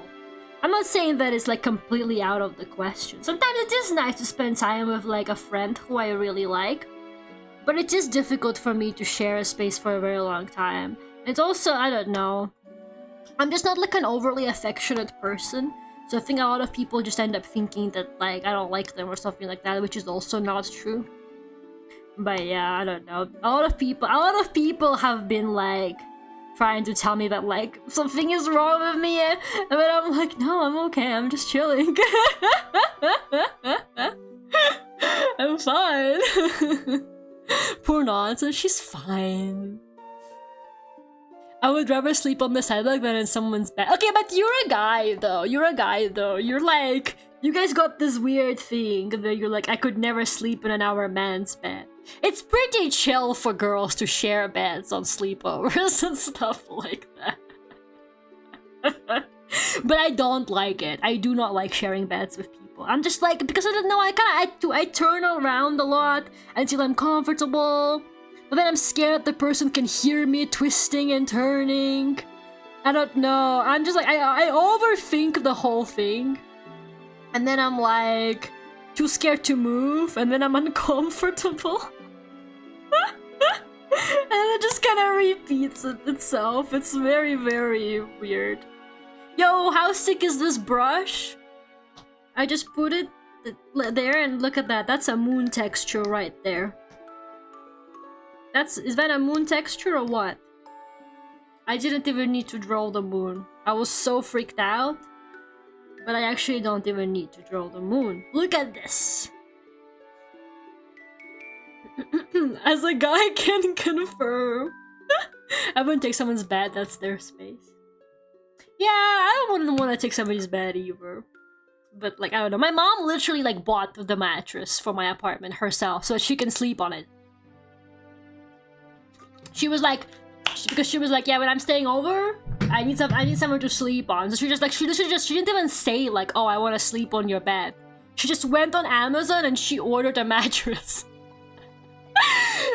I'm not saying that it's like completely out of the question. Sometimes it is nice to spend time with like a friend who I really like. But it is difficult for me to share a space for a very long time. It's also, I don't know, I'm just not like an overly affectionate person. So I think a lot of people just end up thinking that like I don't like them or something like that, which is also not true. But yeah, I don't know. A lot of people have been like trying to tell me that like something is wrong with me, but I'm like, no, I'm okay. I'm just chilling. I'm fine. Poor nonsense. She's fine. I would rather sleep on the sidewalk than in someone's bed. Okay, but you're a guy though. You're like, you guys got this weird thing that you're like, I could never sleep in our man's bed. It's pretty chill for girls to share beds on sleepovers and stuff like that. But I don't like it. I do not like sharing beds with people. I'm just like, because I don't know, I turn around a lot until I'm comfortable. But then I'm scared the person can hear me twisting and turning. I don't know. I'm just like, I overthink the whole thing. And then I'm like, too scared to move, and then I'm uncomfortable. And it just kind of repeats itself. It's very, very weird. Yo, how sick is this brush? I just put it there and look at that. That's a moon texture right there. Is that a moon texture or what? I didn't even need to draw the moon. I was so freaked out. But I actually don't even need to draw the moon. Look at this! As a guy can confirm. I wouldn't take someone's bed, that's their space. Yeah, I wouldn't want to take somebody's bed either. But like, I don't know. My mom literally like bought the mattress for my apartment herself so she can sleep on it. She was like, because she was like, yeah, when I'm staying over, I need somewhere to sleep on. So she just like, she didn't even say like, oh, I want to sleep on your bed. She just went on Amazon and she ordered a mattress.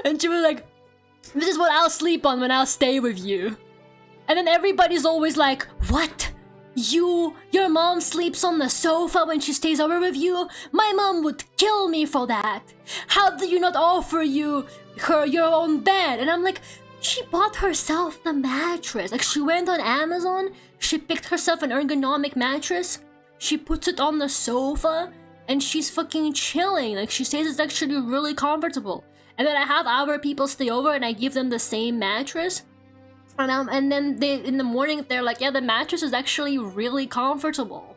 And she was like, this is what I'll sleep on when I'll stay with you. And then everybody's always like, what? Your mom sleeps on the sofa when she stays over with you? My mom would kill me for that. How do you not offer her your own bed? And I'm like, she bought herself the mattress. Like, she went on Amazon, she picked herself an ergonomic mattress, she puts it on the sofa, and she's fucking chilling. Like, she says it's actually really comfortable. And then I have our people stay over and I give them the same mattress. And then in the morning they're like, yeah, the mattress is actually really comfortable.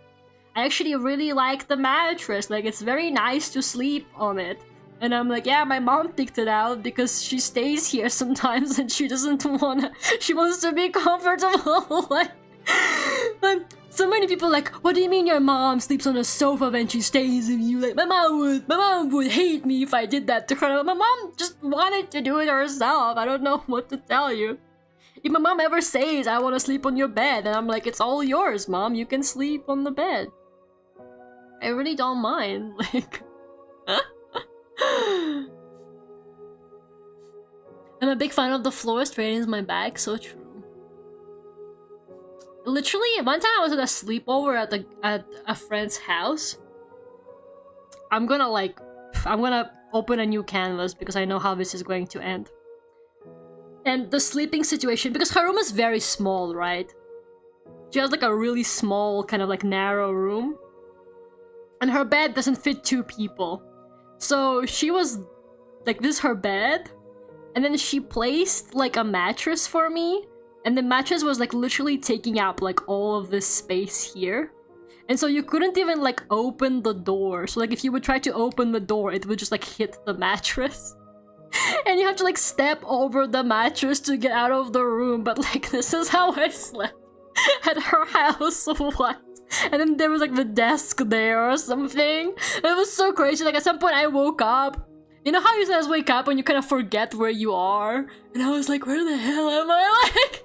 I actually really like the mattress. Like, it's very nice to sleep on it. And I'm like, yeah, my mom picked it out because she stays here sometimes and she doesn't wanna, she wants to be comfortable. Like, so many people like, what do you mean your mom sleeps on a sofa when she stays with you? Like, my mom would hate me if I did that to her. My mom just wanted to do it herself. I don't know what to tell you. If my mom ever says, I want to sleep on your bed, and I'm like, it's all yours, mom. You can sleep on the bed. I really don't mind. Like, I'm a big fan of the floor straightens my back. So true. Literally, one time I was at a sleepover at a friend's house. I'm gonna open a new canvas because I know how this is going to end. And the sleeping situation, because her room is very small, right? She has like a really small, kind of like narrow room. And her bed doesn't fit 2 people. So she was like, this is her bed. And then she placed like a mattress for me. And the mattress was like literally taking up like all of this space here. And so you couldn't even like open the door. So like if you would try to open the door, it would just like hit the mattress. And you have to like step over the mattress to get out of the room. But like, this is how I slept at her house. What? And then there was like the desk there or something. It was so crazy. Like at some point I woke up. You know how you sometimes wake up and you kind of forget where you are? And I was like, where the hell am I? Like,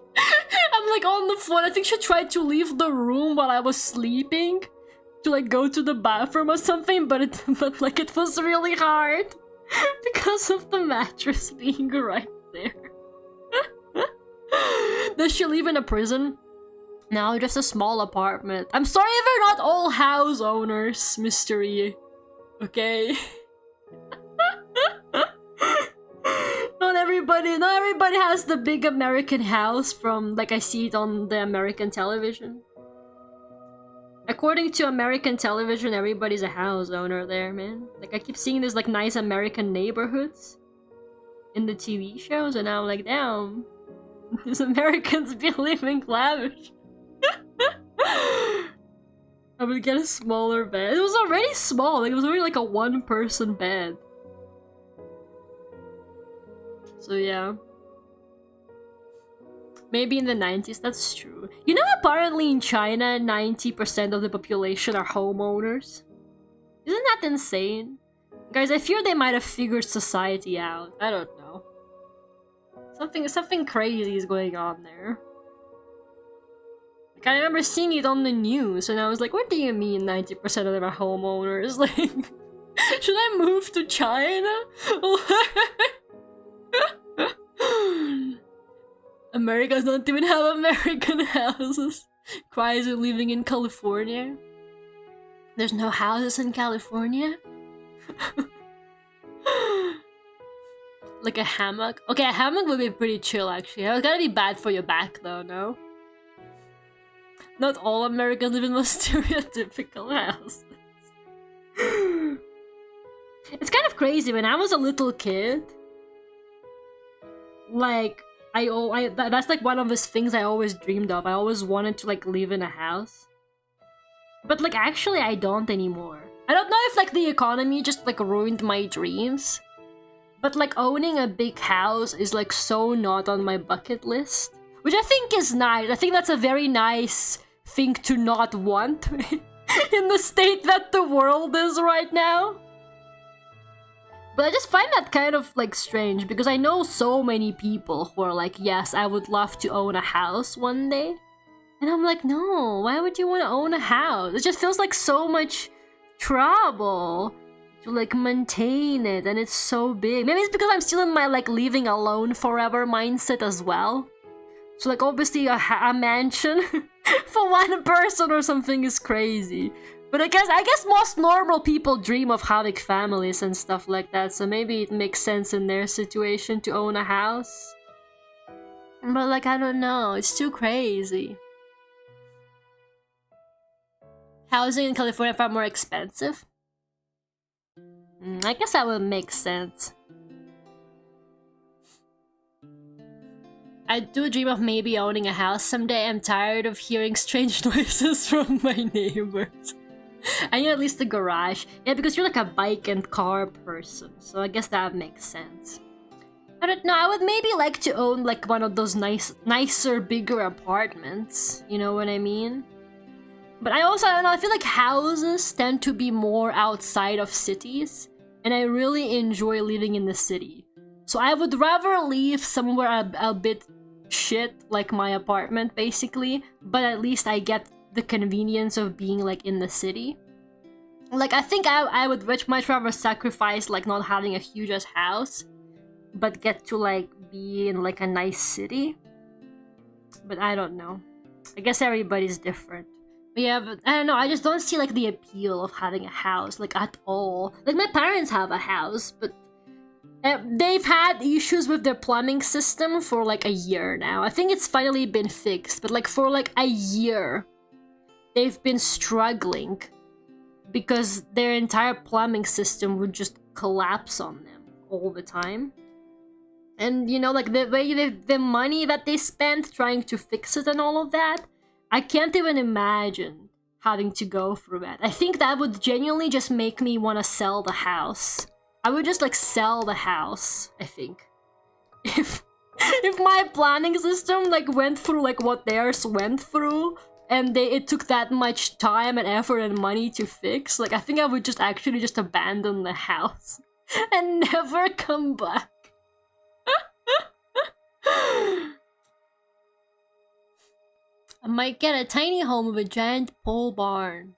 I'm like on the floor. I think she tried to leave the room while I was sleeping to like go to the bathroom or something, but like it was really hard because of the mattress being right there. Does she live in a prison? No, just a small apartment. I'm sorry if we're not all house owners, mystery. Okay? Not everybody has the big American house from, like, I see it on the American television. According to American television, everybody's a house owner there, man. Like, I keep seeing these, like, nice American neighborhoods in the TV shows, and now I'm like, damn, these Americans be living lavish. I would get a smaller bed. It was already small, like, it was already like a 1-person bed. So yeah. Maybe in the 90s, that's true. You know, apparently in China, 90% of the population are homeowners? Isn't that insane? Guys, I fear they might have figured society out. I don't know. Something crazy is going on there. Like, I remember seeing it on the news, and I was like, what do you mean 90% of them are homeowners? Like, should I move to China? Americans don't even have American houses. Cries are living in California. There's no houses in California? Like a hammock? Okay, a hammock would be pretty chill, actually. It's gotta be bad for your back, though, no? Not all Americans live in most stereotypical houses. It's kind of crazy. When I was a little kid, like, that's like one of those things I always dreamed of. I always wanted to like live in a house. But like actually I don't anymore. I don't know if like the economy just like ruined my dreams. But like owning a big house is like so not on my bucket list. Which I think is nice. I think that's a very nice thing to not want in the state that the world is right now. But I just find that kind of like strange because I know so many people who are like, yes, I would love to own a house one day. And I'm like, no, why would you want to own a house? It just feels like so much trouble to like maintain it, and it's so big. Maybe it's because I'm still in my like leaving alone forever mindset as well. So like obviously a mansion for one person or something is crazy. But I guess most normal people dream of having families and stuff like that, so maybe it makes sense in their situation to own a house. But like, I don't know, it's too crazy. Housing in California is far more expensive. I guess that would make sense. I do dream of maybe owning a house someday. I'm tired of hearing strange noises from my neighbors. I need at least a garage. Yeah, because you're like a bike and car person, so I guess that makes sense. I don't know, I would maybe like to own like one of those nicer, bigger apartments. You know what I mean? But I don't know, I feel like houses tend to be more outside of cities, and I really enjoy living in the city. So I would rather live somewhere a bit shit, like my apartment basically, but at least I get the convenience of being like in the city. Like, I think I would much rather sacrifice like not having a huge ass house, but get to like be in like a nice city. But I don't know. I guess everybody's different. But yeah, but I don't know, I just don't see like the appeal of having a house like at all. Like my parents have a house, but they've had issues with their plumbing system for like a year now. I think it's finally been fixed, but like for like a year they've been struggling because their entire plumbing system would just collapse on them all the time. And you know, like the way the money that they spent trying to fix it and all of that, I can't even imagine having to go through that. I think that would genuinely just make me want to sell the house. I would just like sell the house, I think. If my planning system like went through like what theirs went through, and it took that much time and effort and money to fix, like I think I would just actually just abandon the house and never come back. I might get a tiny home with a giant pole barn.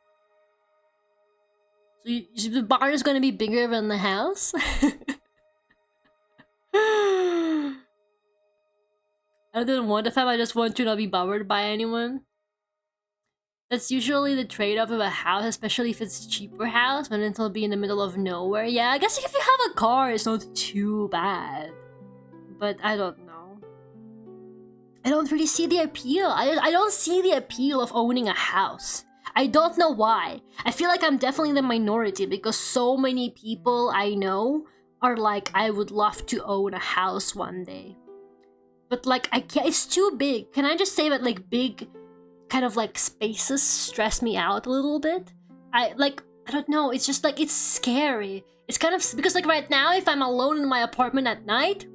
So the barn is gonna be bigger than the house? I don't want the fam, I just want to not be bothered by anyone. That's usually the trade-off of a house, especially if it's a cheaper house, but it'll be in the middle of nowhere. Yeah, I guess if you have a car, it's not too bad. But I don't know. I don't really see the appeal. I don't see the appeal of owning a house. I don't know why. I feel like I'm definitely the minority because so many people I know are like, I would love to own a house one day. But like, I can't, it's too big. Can I just say that like big kind of like spaces stress me out a little bit? I don't know, it's just like, it's scary. It's kind of, because like right now, if I'm alone in my apartment at night,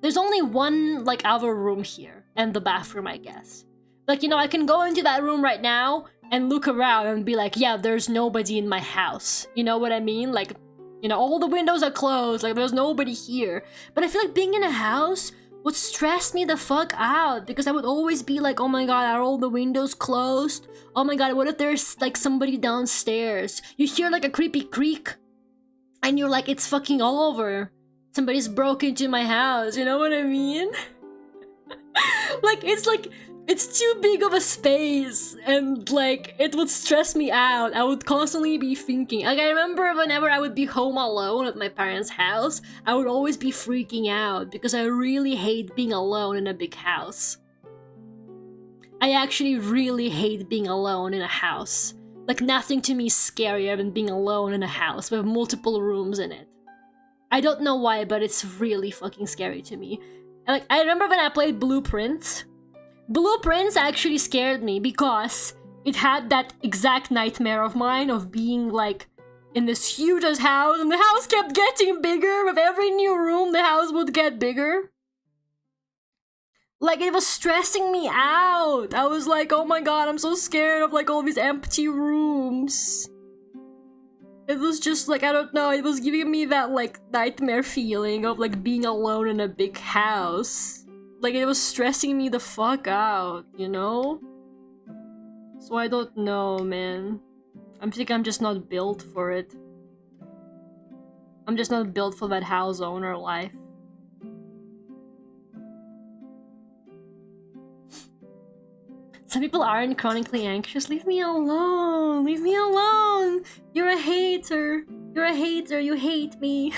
there's only one like other room here and the bathroom, I guess. Like, you know, I can go into that room right now and look around and be like, yeah, there's nobody in my house. You know what I mean? Like, you know, all the windows are closed, like there's nobody here. But I feel like being in a house would stress me the fuck out because I would always be like, oh my god, are all the windows closed? Oh my god, what if there's like somebody downstairs? You hear like a creepy creak and you're like, it's fucking over. Somebody's broke into my house, you know what I mean? like, it's too big of a space and like, it would stress me out. I would constantly be thinking. Like, I remember whenever I would be home alone at my parents' house, I would always be freaking out because I really hate being alone in a big house. I actually really hate being alone in a house. Like, nothing to me is scarier than being alone in a house with multiple rooms in it. I don't know why, but it's really fucking scary to me. Like, I remember when I played Blueprints. Blueprints actually scared me because it had that exact nightmare of mine of being like in this huge ass house and the house kept getting bigger. With every new room, the house would get bigger. Like, it was stressing me out. I was like, oh my god, I'm so scared of like all these empty rooms. It was just like, I don't know, it was giving me that like nightmare feeling of like being alone in a big house. Like it was stressing me the fuck out, you know? So I don't know, man. I think I'm just not built for it. I'm just not built for that house owner life. Some people aren't chronically anxious. Leave me alone. Leave me alone. You're a hater. You're a hater. You hate me.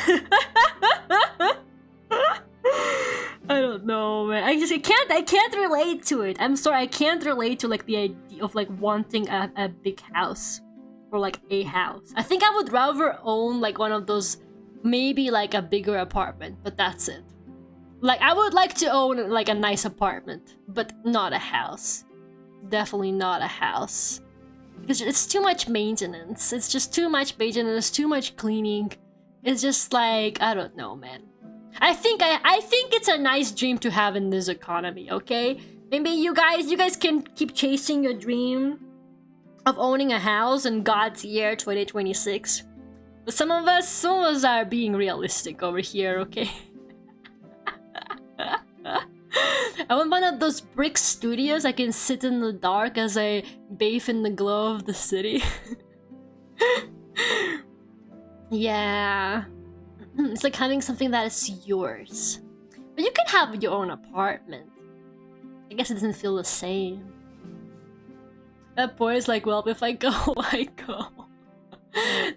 I don't know, man. I can't relate to it. I'm sorry. I can't relate to like the idea of like wanting a big house or like a house. I think I would rather own like one of those, maybe like a bigger apartment, but that's it. Like I would like to own like a nice apartment, but not a house. Definitely not a house. Because it's too much maintenance. It's just too much maintenance, too much cleaning. It's just like, I don't know, man. I think it's a nice dream to have in this economy, okay? Maybe you guys can keep chasing your dream of owning a house in God's year 2026. But some of us are being realistic over here, okay? I want one of those brick studios I can sit in the dark as I bathe in the glow of the city. Yeah. It's like having something that is yours. But you can have your own apartment. I guess it doesn't feel the same. That boy is like, well, if I go, I go.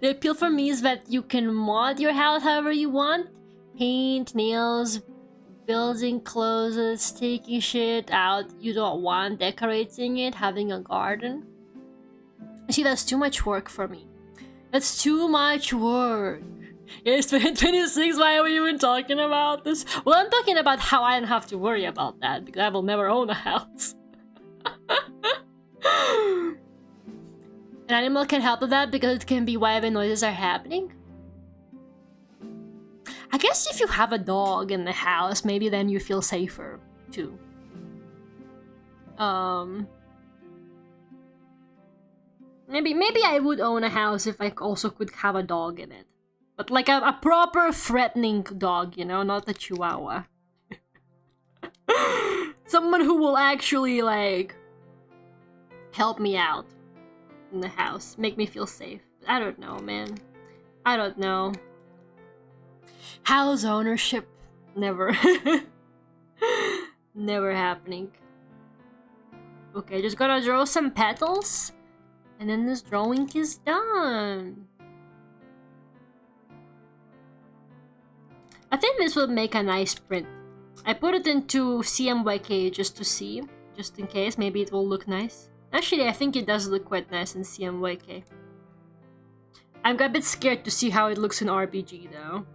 The appeal for me is that you can mod your house however you want. Paint, nails, building closets, taking shit out you don't want, decorating it, having a garden. You see, that's too much work for me. That's too much work. It's 2026, why are we even talking about this? Well, I'm talking about how I don't have to worry about that, because I will never own a house. An animal can help with that because it can be why the noises are happening. I guess if you have a dog in the house, maybe then you feel safer, too. Maybe I would own a house if I also could have a dog in it. But like a proper threatening dog, you know, not a chihuahua. Someone who will actually, like, help me out in the house, make me feel safe. I don't know, man. I don't know. House ownership, never. Never happening. Okay, just gotta draw some petals, and then this drawing is done. I think this would make a nice print. I put it into CMYK just to see, just in case, maybe it will look nice. Actually, I think it does look quite nice in CMYK. I'm a bit scared to see how it looks in RPG though.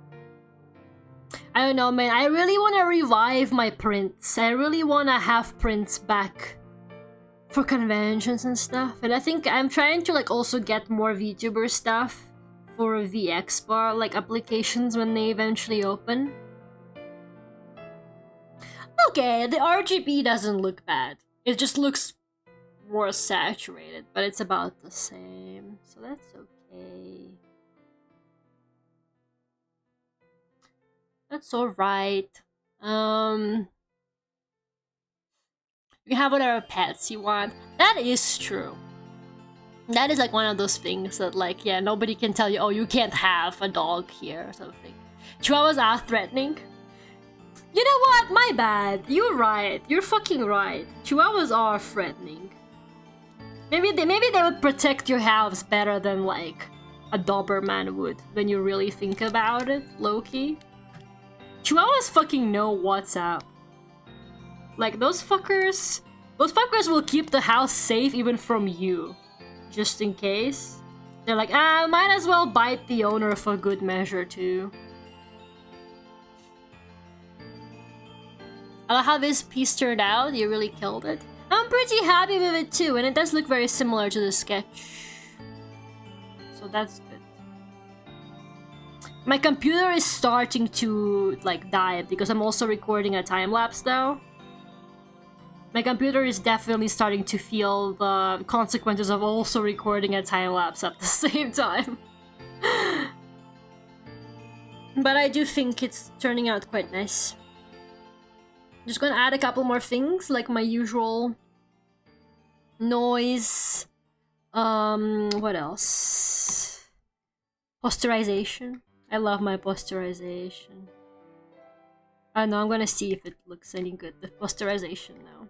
I don't know, man. I really want to revive my prints. I really want to have prints back for conventions and stuff. And I think I'm trying to like also get more VTuber stuff for VX bar, like applications when they eventually open. Okay, the RGB doesn't look bad. It just looks more saturated, but it's about the same. So that's okay. That's alright. You can have whatever pets you want. That is true. That is like one of those things that like, yeah, nobody can tell you, oh, you can't have a dog here or something. Chihuahuas are threatening. You know what? My bad. You're right. You're fucking right. Chihuahuas are threatening. Maybe they would protect your house better than like a Doberman would when you really think about it, low-key. Chihuahuas fucking know what's up. Like, those fuckers will keep the house safe even from you. Just in case. They're like, might as well bite the owner for good measure too. I love how this piece turned out. You really killed it. I'm pretty happy with it too, and it does look very similar to the sketch. So that's good. My computer is starting to like die because I'm also recording a time-lapse though. My computer is definitely starting to feel the consequences of also recording a time-lapse at the same time. But I do think it's turning out quite nice. Just gonna add a couple more things, like my usual noise. What else? Posterization. I love my posterization. I know, I'm gonna see if it looks any good, the posterization now.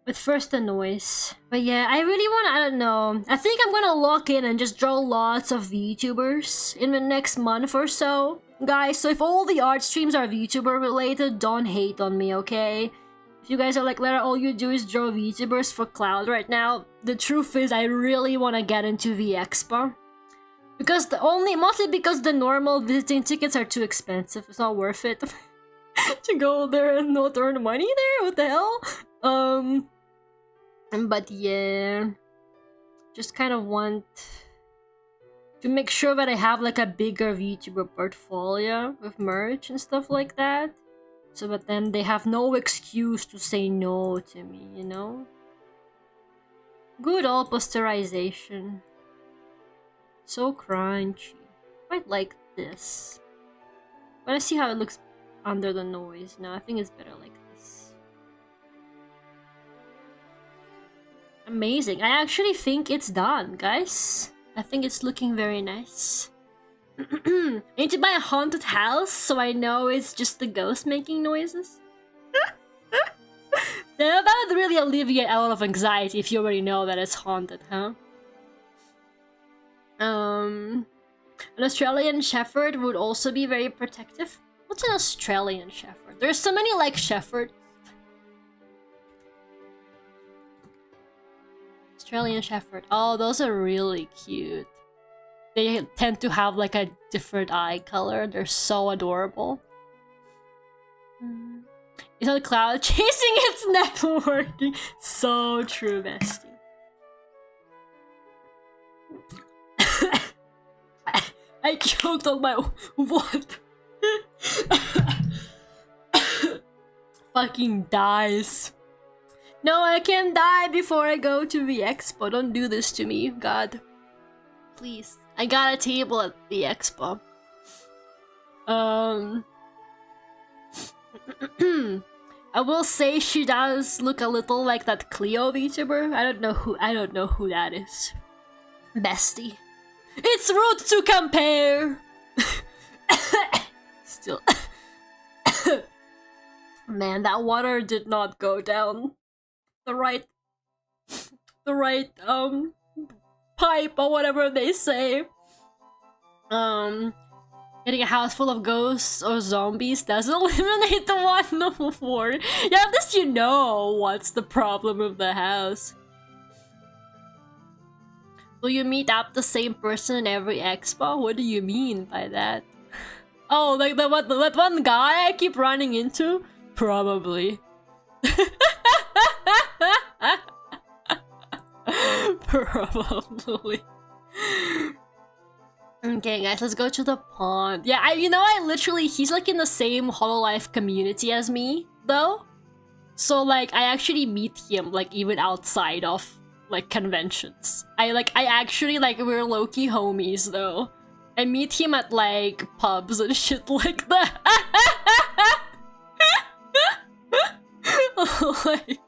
But first the noise. But yeah, I really wanna, I don't know. I think I'm gonna lock in and just draw lots of VTubers in the next month or so. Guys, so if all the art streams are VTuber related, don't hate on me, okay? If you guys are like, Lara, all you do is draw VTubers for cloud right now, the truth is I really wanna get into the Expo. Because mostly because the normal visiting tickets are too expensive. It's not worth it to go there and not earn money there. What the hell? But yeah, just kind of want to make sure that I have like a bigger VTuber portfolio with merch and stuff like that, so that then they have no excuse to say no to me, you know? Good old posterization. So crunchy. Quite like this. But I see how it looks under the noise. No, I think it's better like this. Amazing. I actually think it's done, guys. I think it's looking very nice. I need to buy a haunted house so I know it's just the ghost making noises. That would really alleviate a lot of anxiety if you already know that it's haunted, huh? An Australian Shepherd would also be very protective. What's an Australian Shepherd? There's so many like Shepherds. Australian Shepherd. Oh, those are really cute. They tend to have like a different eye color. They're so adorable. Is on cloud chasing its networking. So true, bestie. I choked on my what? Fucking dies. No, I can't die before I go to the expo. Don't do this to me, God. Please. I got a table at the expo. I will say she does look a little like that Cleo VTuber. I don't know who that is. Bestie. It's rude to compare. Still. Man, that water did not go down the right pipe or whatever they say. Getting a house full of ghosts or zombies doesn't eliminate the one no more. Yeah, at least you know what's the problem with the house. Will you meet up the same person in every expo? What do you mean by that? Oh, like that one guy I keep running into? Probably. Probably. Okay, guys, let's go to the pond. Yeah, he's like in the same Hololive community as me, though. So, like, I actually meet him, like, even outside of, like, conventions. We're low-key homies, though. I meet him at, like, pubs and shit like that. Like,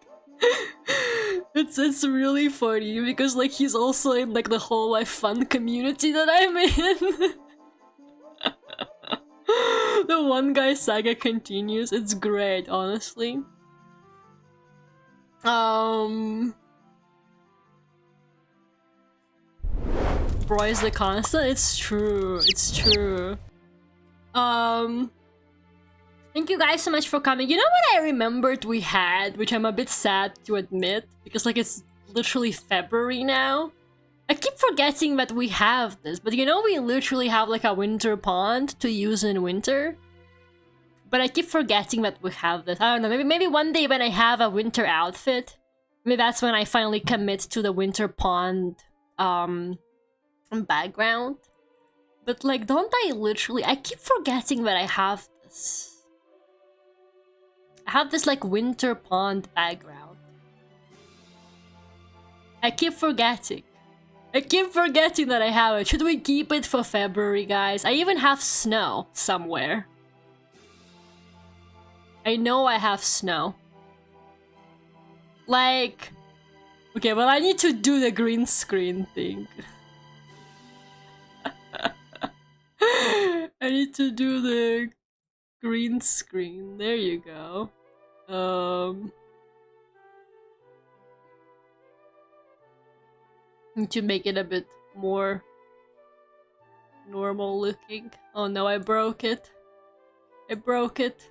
it's really funny because like he's also in like the Hololive fun community that I'm in. The one guy saga continues. It's great, honestly. Bro is the constant. It's true. It's true. Thank you guys so much for coming. You know what I remembered we had, which I'm a bit sad to admit, because like it's literally February now. I keep forgetting that we have this, but you know we literally have like a winter pond to use in winter. But I keep forgetting that we have this. I don't know, maybe one day when I have a winter outfit, maybe that's when I finally commit to the winter pond background. But like, don't I keep forgetting that I have this. I have this like winter pond background. I keep forgetting. I keep forgetting that I have it. Should we keep it for February, guys? I even have snow somewhere. I know I have snow. Like... Okay, well I need to do the green screen thing. I need to do the green screen. There you go. Need to make it a bit more normal looking. Oh no, I broke it. I broke it.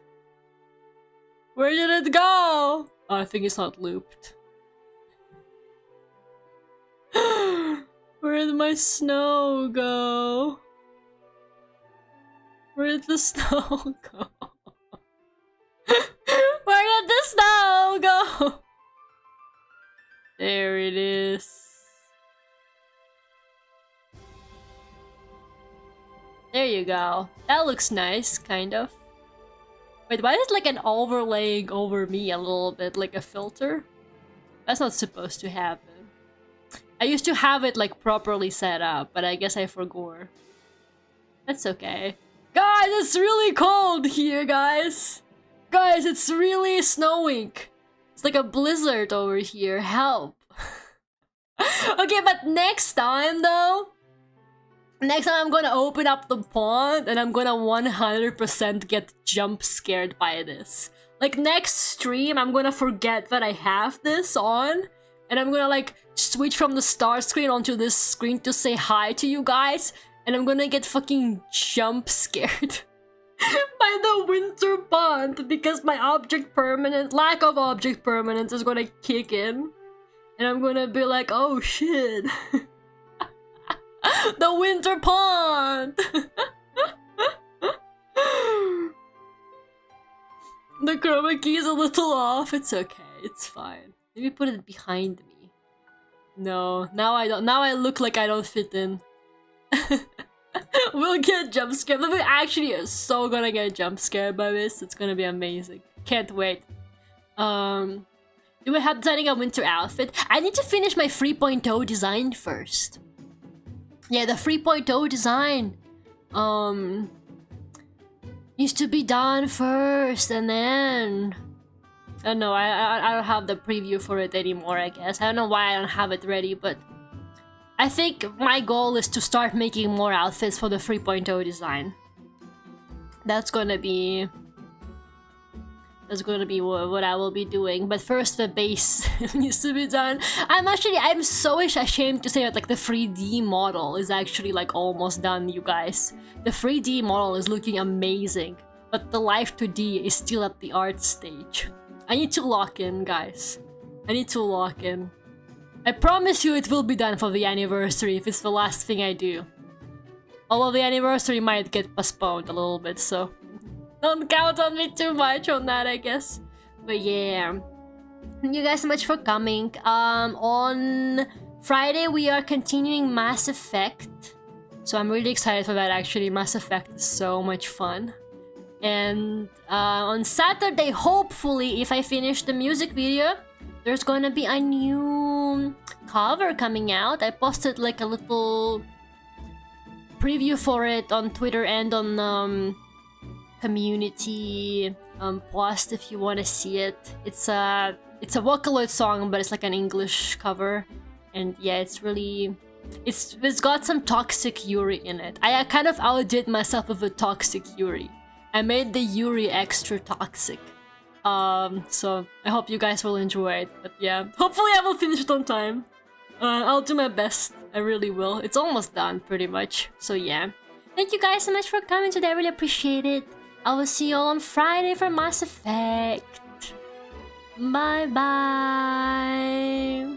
Where did it go? Oh, I think it's not looped. Where did my snow go? Where did the snow go? Where did the snow go? There it is. There you go. That looks nice, kind of. Wait, why is it like an overlaying over me a little bit, like a filter? That's not supposed to happen. I used to have it like properly set up, but I guess I forgot. That's okay. Guys, it's really cold here, guys! Guys, it's really snowing! It's like a blizzard over here, help! Okay, but next time though... Next time I'm gonna open up the pond and I'm gonna 100% get jump scared by this. Like next stream, I'm gonna forget that I have this on. And I'm gonna like switch from the start screen onto this screen to say hi to you guys. And I'm gonna get fucking jump scared by the winter pond because my lack of object permanence is gonna kick in. And I'm gonna be like, oh shit. The winter pond! The chroma key is a little off. It's okay, it's fine. Maybe put it behind me. No, now I don't. Now I look like I don't fit in. We'll get jump scared. We actually are so gonna get jump scared by this. It's gonna be amazing. Can't wait. Do we have designing a winter outfit? I need to finish my 3.0 design first. Yeah, the 3.0 design used to be done first, and then I don't know. I don't have the preview for it anymore. I guess I don't know why I don't have it ready, but I think my goal is to start making more outfits for the 3.0 design. That's gonna be what I will be doing. But first, the base needs to be done. I'm so ashamed to say that like the 3D model is actually like almost done, you guys. The 3D model is looking amazing, but the Live 2D is still at the art stage. I need to lock in, guys. I need to lock in. I promise you it will be done for the anniversary if it's the last thing I do. Although the anniversary might get postponed a little bit, so don't count on me too much on that, I guess. But yeah, thank you guys so much for coming. On Friday we are continuing Mass Effect, so I'm really excited for that. Actually, Mass Effect is so much fun. And on Saturday, hopefully, if I finish the music video, there's gonna be a new cover coming out. I posted like a little preview for it on Twitter and on community post if you want to see it. It's a Vocaloid song, but it's like an English cover, and yeah, it's got some Toxic Yuri in it. I kind of outdid myself with a Toxic Yuri. I made the Yuri extra toxic. So I hope you guys will enjoy it. But yeah, hopefully I will finish it on time. I'll do my best. I really will. It's almost done, pretty much. So yeah. Thank you guys so much for coming today. I really appreciate it. I will see you all on Friday for Mass Effect. Bye bye.